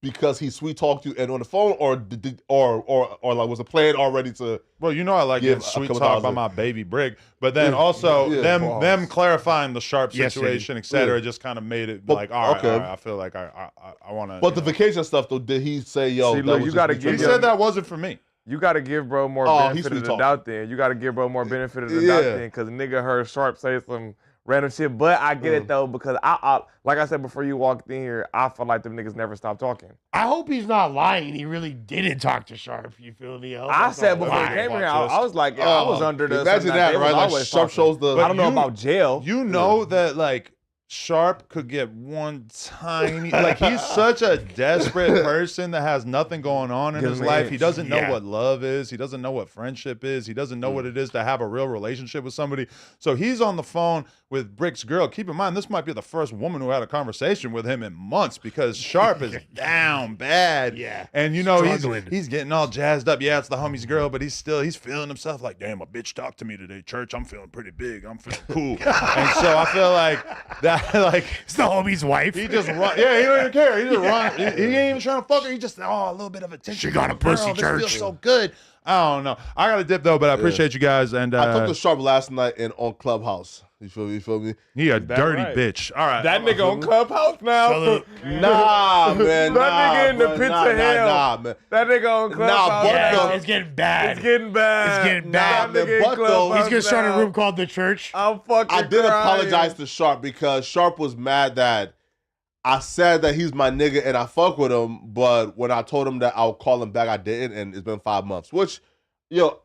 because he sweet talked you and on the phone, or or like was a plan already to? Well, I like getting sweet talk by my baby Brick, but then also them clarifying the Sharp situation, etc. Just kind of made it like, all right, I feel like I want to. But the vacation stuff though, did he say, yo? See, look, you gotta give. He said that wasn't for me. You got to give bro more benefit of the doubt then. You got to give bro more benefit of the doubt then because the nigga heard Sharp say some random shit. But I get it though because I like I said before you walked in here, I feel like them niggas never stopped talking. I hope he's not lying. He really didn't talk to Sharp. You feel me? I said before he came here, I was like, I was under the. Imagine that, right? Like Sharp shows the. I don't know about jail. You know that like Sharp could get one tiny, like he's such a desperate person that has nothing going on in his life. He doesn't know what love is. He doesn't know what friendship is. He doesn't know what it is to have a real relationship with somebody. So he's on the phone with Brick's girl. Keep in mind, this might be the first woman who had a conversation with him in months because Sharp is down bad. Yeah. And he's getting all jazzed up. Yeah, it's the homie's girl, but he's feeling himself like, damn, a bitch talked to me today, church. I'm feeling pretty big. I'm feeling cool. And so I feel like that. Like it's the homie's wife. He just run. Yeah, he don't even care. He just run. He ain't even trying to fuck her. He just a little bit of attention. She got a pussy, this church. feels so good. I don't know. I got to dip though, but I appreciate you guys. And I talked to Sharp last night on Clubhouse. You feel me? He a dirty bitch. All right. That nigga on Clubhouse now? Nah, man. That nigga in the pits of hell. Nah, man. That nigga on Clubhouse. It's getting bad. It's getting bad. Nah, man. But though, he's gonna start a room called The Church. I'm fucking I did crying. apologize to Sharp because Sharp was mad that I said that he's my nigga and I fuck with him, but when I told him that I'll call him back, I didn't, and it's been 5 months. Which,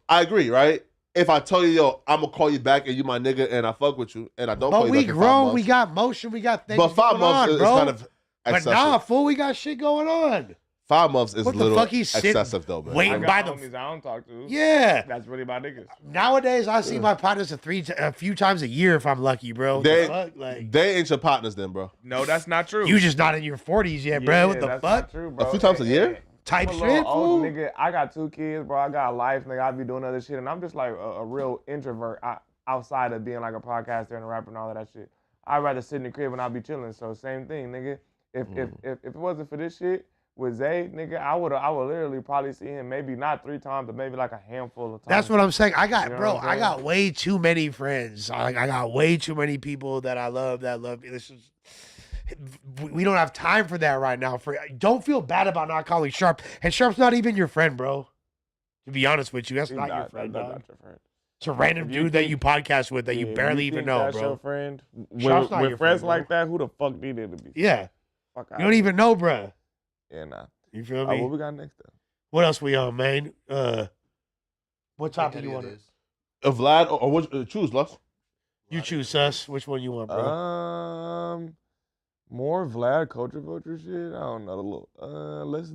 I agree, right? If I tell you, I'm gonna call you back and you my nigga and I fuck with you, and I don't call you back in 5 months. But we grown, we got motion, we got things But 5 months is bro. kind of excessive. But nah, fool, we got shit going on. 5 months is a What the little fuck he's sitting, excessive though, man. waiting I by got the homies I don't talk to. Yeah. That's really my niggas. Nowadays, I see my partners a few times a year if I'm lucky, bro. They ain't your partners then, bro. No, that's not true. You just not in your 40s yet, bro. What the that's fuck? not true, bro. A few times a year? Type I'm a little shit, old, fool. nigga. I got 2 kids, bro. I got a life, nigga. I be doing other shit, and I'm just like a real introvert outside of being like a podcaster and a rapper and all of that shit. I'd rather sit in the crib and I'll be chilling. So same thing, nigga. If it wasn't for this shit with Zay, nigga, I would literally probably see him maybe not 3 times, but maybe like a handful of times. That's what I'm saying. I got, You know bro, what I'm I saying? got way too many friends. I got way too many people that I love me. We don't have time for that right now. Don't feel bad about not calling Sharp. And Sharp's not even your friend, bro. To be honest with you, that's not your friend, That's dog. not your friend. It's a random dude that you podcast with that you barely even know, that's bro. your friend. Sharp's not With your friends friend, like that, who the fuck need it to be? Yeah. Fuck You don't even know, bro. Yeah, nah. You feel All right, me? what we got next though? What else we on, man? What topic you want? Vlad or what? Choose, Lush. You choose, Sus. Which one you want, bro? More Vlad culture vulture shit. I don't know. Let's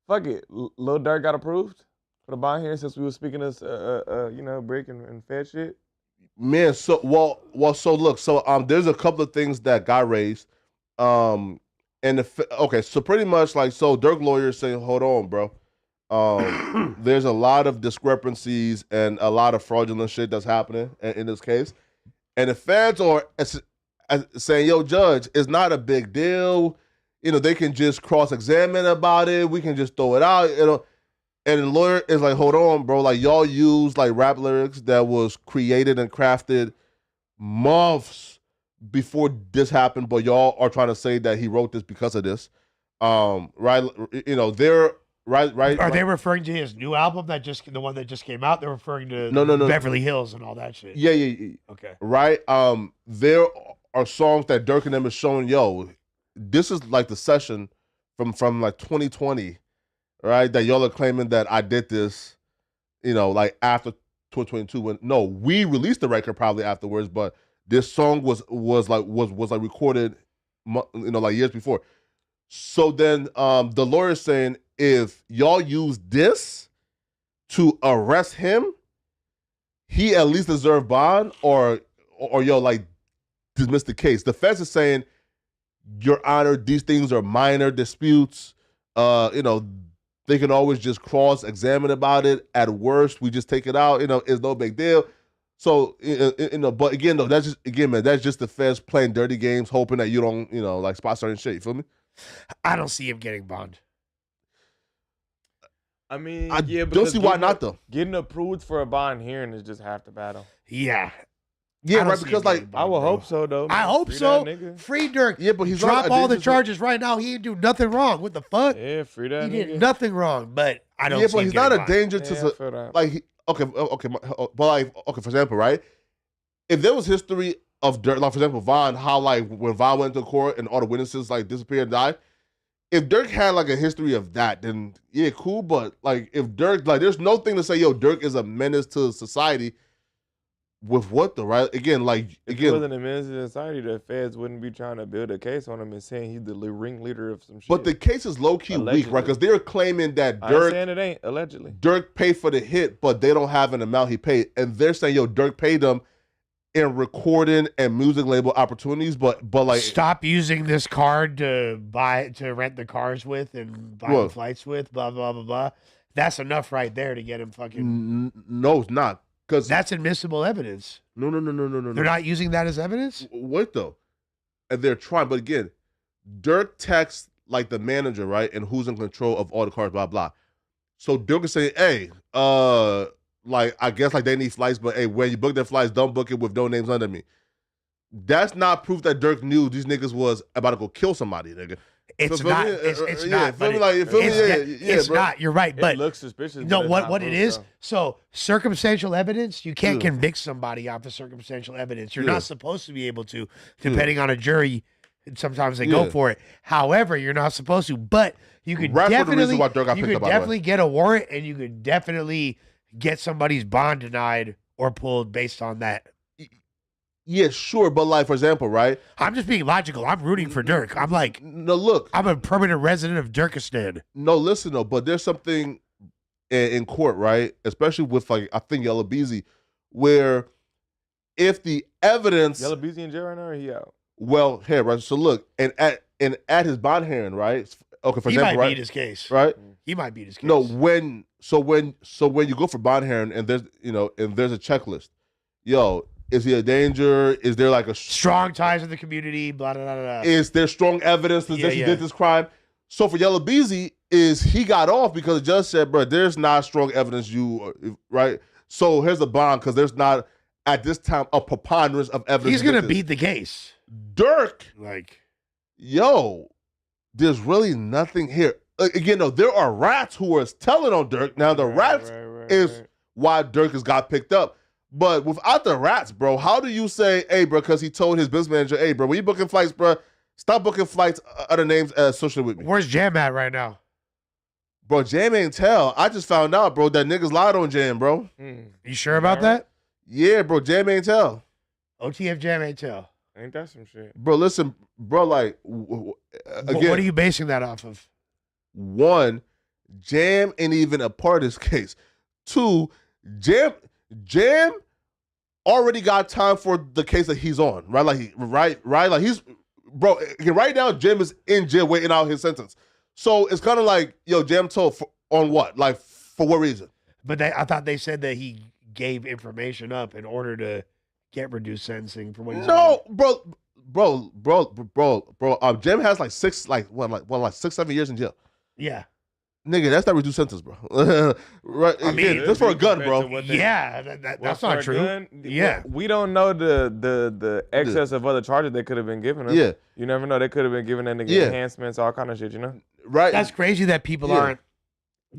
fuck it. Lil Durk got approved for the bond here since we were speaking of Brick and Fed shit. Man, so there's a couple of things that got raised. So pretty much like Dirk lawyers saying, hold on, bro. There's a lot of discrepancies and a lot of fraudulent shit that's happening in this case. And the feds are saying, yo, judge, it's not a big deal. They can just cross-examine about it. We can just throw it out. And the lawyer is like, hold on, bro. Like, y'all use like rap lyrics that was created and crafted months before this happened, but y'all are trying to say that he wrote this because of this. Right? They're right. Are they referring to his new album the one that just came out? They're referring to No. Beverly Hills and all that shit. Yeah. Okay. Right? There are songs that Dirk and them is showing, yo, this is like the session from like 2020, right? That y'all are claiming that I did this, like after 2022 we released the record probably afterwards, but this song was recorded like years before. So then the lawyer's saying if y'all use this to arrest him, he at least deserve bond or yo like dismiss the case. The feds is saying, Your Honor, these things are minor disputes. They can always just cross-examine about it. At worst, we just take it out. It's no big deal. So, but again, though, that's just the feds playing dirty games, hoping that you don't, like spot certain shit. You feel me? I don't see him getting bond. I mean, I yeah, don't see why not though. Getting approved for a bond hearing is just half the battle. Yeah. Yeah, I don't right. see Because him like getting bond, I would bro. hope so, though. I man. hope Free so. that nigga. Free Dirk. Yeah, but he's drop not all the dangerous- charges right now. He didn't do nothing wrong. What the fuck? Yeah, free that He nigga. did nothing wrong. But I don't. Yeah, see but him he's not a getting bond. danger Yeah, to I feel that. like. For example, right? If there was history of Dirk, like for example, Von, how like when Von went to court and all the witnesses like disappeared and died. If Dirk had like a history of that, then yeah, cool. But like if Dirk, like there's no thing to say, yo, Dirk is a menace to society. With what though, right? Again, like If it wasn't a men's society, the feds wouldn't be trying to build a case on him and saying he's the ringleader of some shit. but the case is low key weak, Allegedly. right? Because they're claiming that I ain't Dirk saying it ain't, allegedly. Dirk paid for the hit, but they don't have an amount he paid, and they're saying, yo, Dirk paid them in recording and music label opportunities, but like stop using this card to rent the cars with and buy the What? flights with, blah blah blah blah. That's enough right there to get him fucking. No, it's not. Because That's admissible evidence. no. They're not using that as evidence. What though? And they're trying, but again, Dirk texts like the manager, right, and who's in control of all the cars, blah blah. So Dirk is saying, hey, like I guess like they need flights, but hey, when you book their flights, don't book it with no names under me. That's not proof that Dirk knew these niggas was about to go kill somebody, nigga. It's Feel not. me? It's Yeah, not. feel but me? Like, feel me? it's bro. not. You're right. But It looks suspicious. no, but it's what not what it proof, is? though. So circumstantial evidence, you can't Yeah. convict somebody off of circumstantial evidence. You're Yeah. not supposed to be able to, depending on a jury. And sometimes they go Yeah. for it. However, you're not supposed to. But you could Right for the reason definitely, why Dirk got you picked could up, by the way. definitely get a warrant, and you could definitely get somebody's bond denied or pulled based on that. Yeah, sure, but like for example, right? I'm just being logical. I'm rooting for Dirk. I'm like, No, look, I'm a permanent resident of Dirkistan. no, listen though, but there's something in court, right? Especially with like I think Yellow Beezy, where if the evidence, Yellow Beezy in jail right now, or he out? well, here, right? So look, and at his bond hearing, right? Okay, for He example, might right? beat his case. Right? He might beat his case. No, when you go for bond hearing and there's and there's a checklist, yo, is he a danger? Is there like a strong ties in the community, blah, blah, blah, blah. Is there strong evidence that Yeah, he yeah. did this crime? So for Yellow Beezy, is he got off because the judge said, bro, there's not strong evidence right? So here's the bond because there's not, at this time, a preponderance of evidence. He's going to against this. beat the case. Dirk, Like, yo, there's really nothing here. Again, though, there are rats who are telling on Dirk. Now, the rats is why Dirk has got picked up. But without the rats, bro, how do you say, hey, bro, because he told his business manager, hey, bro, when you booking flights, bro, stop booking flights other names associated with me. where's Jam at right now? Bro, Jam ain't tell. I just found out, bro, that niggas lied on Jam, bro. You sure about that? Yeah, bro, Jam ain't tell. OTF Jam ain't tell. Ain't that some shit? Bro, listen, bro, like, again, What are you basing that off of? one, Jam ain't even a part of this case. Two, Jam already got time for the case that he's on, right? Like, right? Like, he's, bro, right now, Jam is in jail waiting out his sentence. So it's kind of like, yo, Jam told on what? Like, for what reason? But I thought they said that he gave information up in order to get reduced sentencing for what he's No, bro. Jam has like 6-7 years in jail. Yeah. Nigga, that's not reduced sentence, bro. Right? I mean, Again, just for a gun, bro. Yeah, that's not true. Yeah. We don't know the excess of other charges they could have been given us. Yeah. You never know. They could have been giving that nigga Yeah. enhancements, all kind of shit, you know? Right? That's crazy that people Yeah. aren't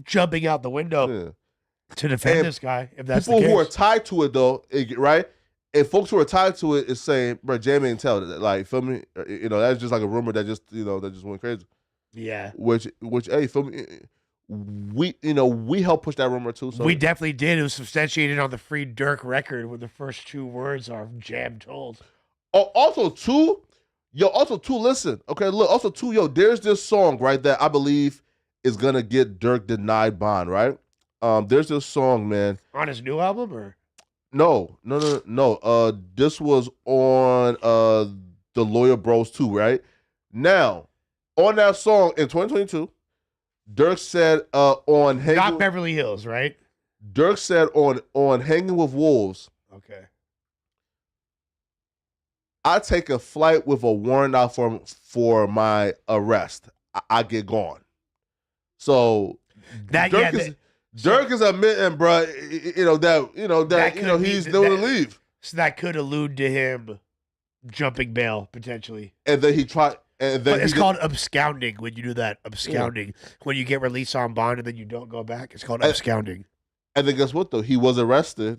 jumping out the window Yeah. to defend And this guy, if that's People the case. who are tied to it, though, right? And folks who are tied to it is saying, bro, Jam ain't tell that. Like, feel me? That's just like a rumor that just went crazy. Yeah. Which, hey, feel me? We helped push that rumor too. So We definitely did. It was substantiated on the Free Dirk record when the first two words are Jam told. Also too, listen. Okay, look. Also too, there's this song right that I believe is gonna get Dirk denied bond. Right? There's this song, man. On his new album, or? No. This was on the Lawyer Bros 2, right? Now, on that song in 2022, Dirk said on Hanging Not Beverly Hills, right? Dirk said on Hanging with Wolves, Okay. I take a flight with a warrant out for my arrest. I get gone. So That Dirk yeah, is Dirk is admitting, bro, that he's doing to leave. So that could allude to him jumping bail potentially. And then he tried. And then But it's called absconding when you do that. Absconding. When you get released on bond and then you don't go back. It's called absconding. And then guess what though? He was arrested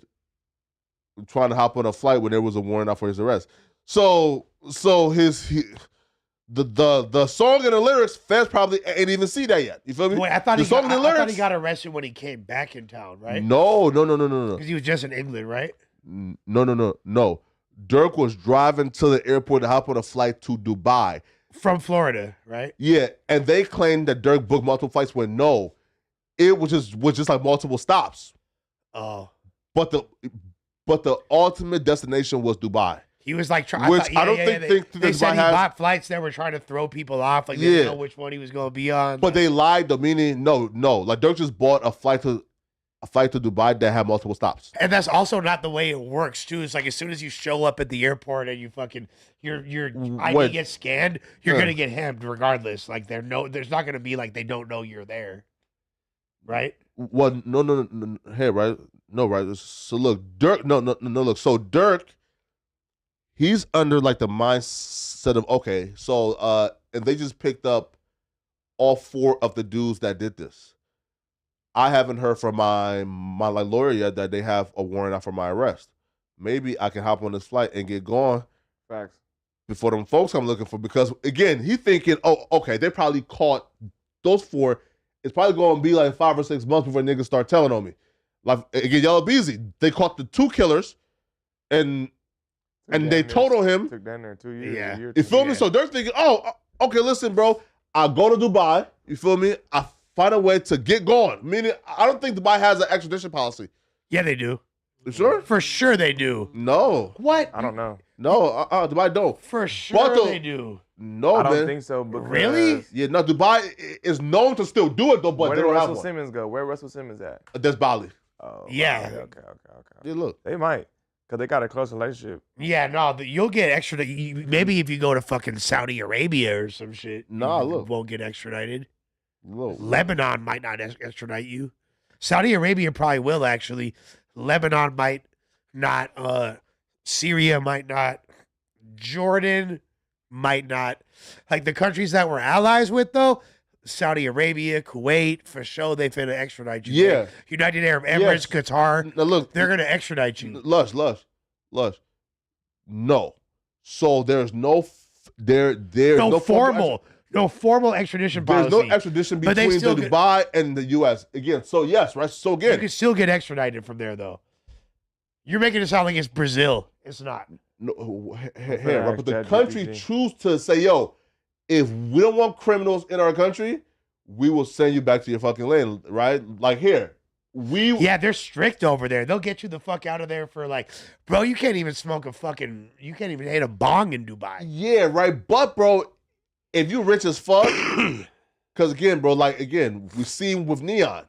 trying to hop on a flight when there was a warrant out for his arrest. So the song and the lyrics, fans probably ain't even see that yet. You feel me? Wait, I thought the he song got, and the I thought lyrics. he got arrested when he came back in town, right? No. Because he was just in England, right? No. Dirk was driving to the airport to hop on a flight to Dubai. From Florida, right? Yeah, and they claimed that Dirk booked multiple flights when no, it was just like multiple stops. Oh. But the ultimate destination was Dubai. He was like, Which I don't think they said he bought flights that were trying to throw people off. Like, they didn't know which one he was going to be on. But they lied, though, meaning, no. Like, Dirk just bought a flight to Dubai that had multiple stops. And that's also not the way it works, too. It's like as soon as you show up at the airport and you fucking, your ID gets scanned, you're going to get hemmed regardless. Like, there's not going to be like they don't know you're there. Right? Well, no. Hey, right? No, right? So, look, Dirk, no, look. So, Dirk, he's under like the mindset of, okay, so and they just picked up all 4 of the dudes that did this. I haven't heard from my like lawyer yet that they have a warrant out for my arrest. Maybe I can hop on this flight and get gone. Facts. Before them folks I'm looking for, because again, he thinking, oh, okay, they probably caught those 4. It's probably going to be like 5 or 6 months before niggas start telling on me. Like again, Yellow Beezy, they caught the 2 killers, and they total him. Took down there 2 years. Yeah. You feel me? So they're thinking, oh, okay, listen, bro, I go to Dubai. You feel me? I find a way to get going. Meaning, I don't think Dubai has an extradition policy. Yeah, they do. You sure? For sure they do. No. What? I don't know. No, Dubai don't. For sure But they do. No, I don't man. think so. Because Really? Yeah, no, Dubai is known to still do it, though, but Where they did don't have Russell one. Simmons go? Where Russell Simmons at? There's Bali. Oh, Yeah. Okay. Yeah, look. They might, because they got a close relationship. Yeah, no, you'll get extradited. Maybe if you go to fucking Saudi Arabia or some shit, Nah, you look. won't get extradited. Look. Lebanon might not extradite you. Saudi Arabia probably will, actually. Lebanon might not. Syria might not. Jordan might not. Like the countries that we're allies with, though, Saudi Arabia, Kuwait, for sure, they finna extradite you. Yeah. United Arab Emirates, Yes. Qatar, Now, look. they're gonna extradite you. Lush. No. So there's no No formal extradition policy. There's no extradition But they between still Dubai and the U.S. Again, so yes, right? So You again, can still get extradited from there, though. You're making it sound like it's Brazil. It's not. no, Fair, right, but the ChatGPT. country choose to say, yo, if we don't want criminals in our country, we will send you back to your fucking land, right? Like here. Yeah, they're strict over there. They'll get you the fuck out of there for like, bro, you can't even you can't even hit a bong in Dubai. Yeah, right. But bro, if you rich as fuck, because again, bro, like again, we seen with Neon,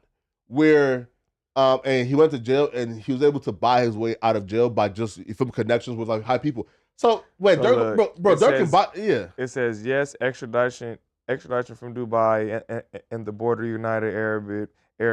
where and he went to jail and he was able to buy his way out of jail by just from connections with like high people. So wait, So Dirk, look, bro, it Dirk can says- buy, yeah. It says yes, extradition from Dubai and the border United Arab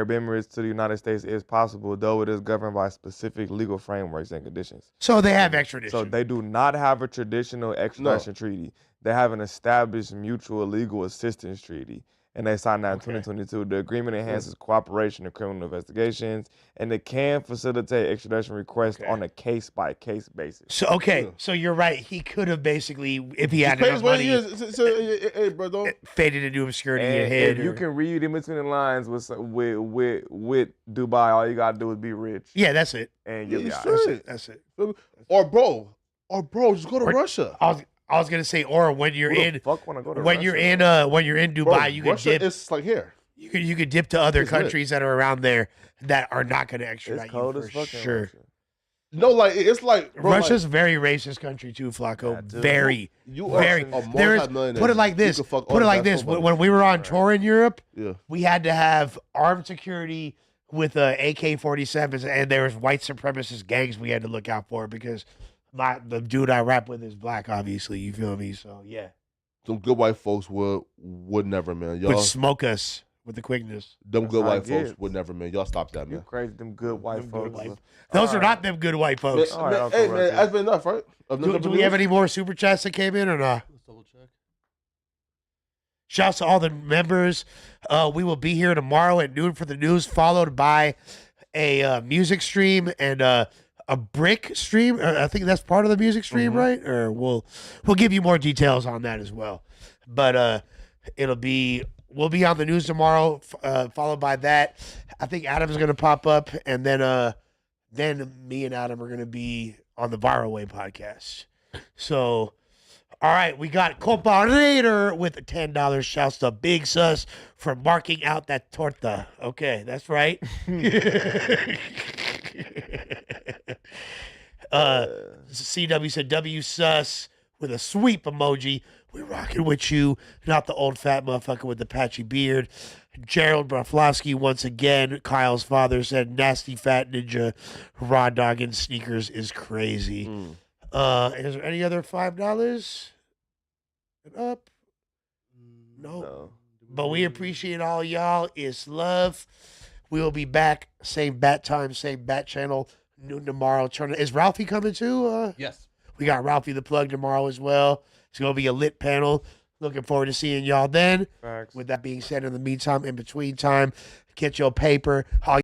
Emirates to the United States is possible, though it is governed by specific legal frameworks and conditions. So they have extradition. So they do not have a traditional extradition treaty. They have an established mutual legal assistance treaty. And they signed that in 2022. The agreement enhances cooperation in criminal investigations, and it can facilitate extradition requests on a case-by-case basis. So so you're right. He could have basically, if he had Pays enough what he money, is. Hey, bro, don't. faded into obscurity And and hid. if you can read in between the lines with Dubai, all you gotta do is be rich, Yeah, that's it. and you'll be Yeah, all sure. right. That's it. Or bro, just go to Russia. I was gonna say, or when you're Who the in, fuck wanna go to when Russia? you're in Dubai, Bro, you can Russia dip. is like here. You could dip to other It's lit. countries that are around there that are not gonna extradite It's cold you as for fuck in sure. Russia. No, like it's like bro, Russia's a very racist country too, Flacco. Yeah, dude. Very, you are very. a There is, multi-millionaire. put it like You this. can fuck all Put it the like best this. nobody. When we were on tour in Europe, Yeah. we had to have armed security with AK-47s, and there was white supremacist gangs we had to look out for because the dude I rap with is black. Obviously, you feel me? So yeah, Some good white folks would never, man. Y'all, would smoke us with the quickness. them That's good how white it folks gets. would never, man. Y'all stop that, You man. crazy, them good white Them good folks. white- Those are Alright. not them good white folks. All right, Uncle Hey, man, Russell. that's been enough, right? Do we have any more super chats that came in or not? Let's double check. Shouts to all the members. We will be here tomorrow at noon for the news, followed by a music stream and a brick stream. I think that's part of the music stream, right? Or we'll give you more details on that as well. But we'll be on the news tomorrow, followed by that. I think Adam's gonna pop up, and then then me and Adam are going to be on the Viral Way podcast. So, all right, we got Comparador with a $10. Shouts to Big Sus for marking out that torta. Okay, that's right. CW said W Sus with a sweep emoji. We're rocking with you, not the old fat motherfucker with the patchy beard. Gerald Braflowski once again. Kyle's father said nasty fat ninja raw dogging sneakers is crazy. Is there any other $5 and up? No. But we appreciate all y'all. It's love. We will be back. Same bat time, same bat channel. Noon tomorrow. Is Ralphie coming too? Yes. We got Ralphie the Plug tomorrow as well. It's going to be a lit panel. Looking forward to seeing y'all then. Facts. With that being said, in the meantime, in between time, get your paper.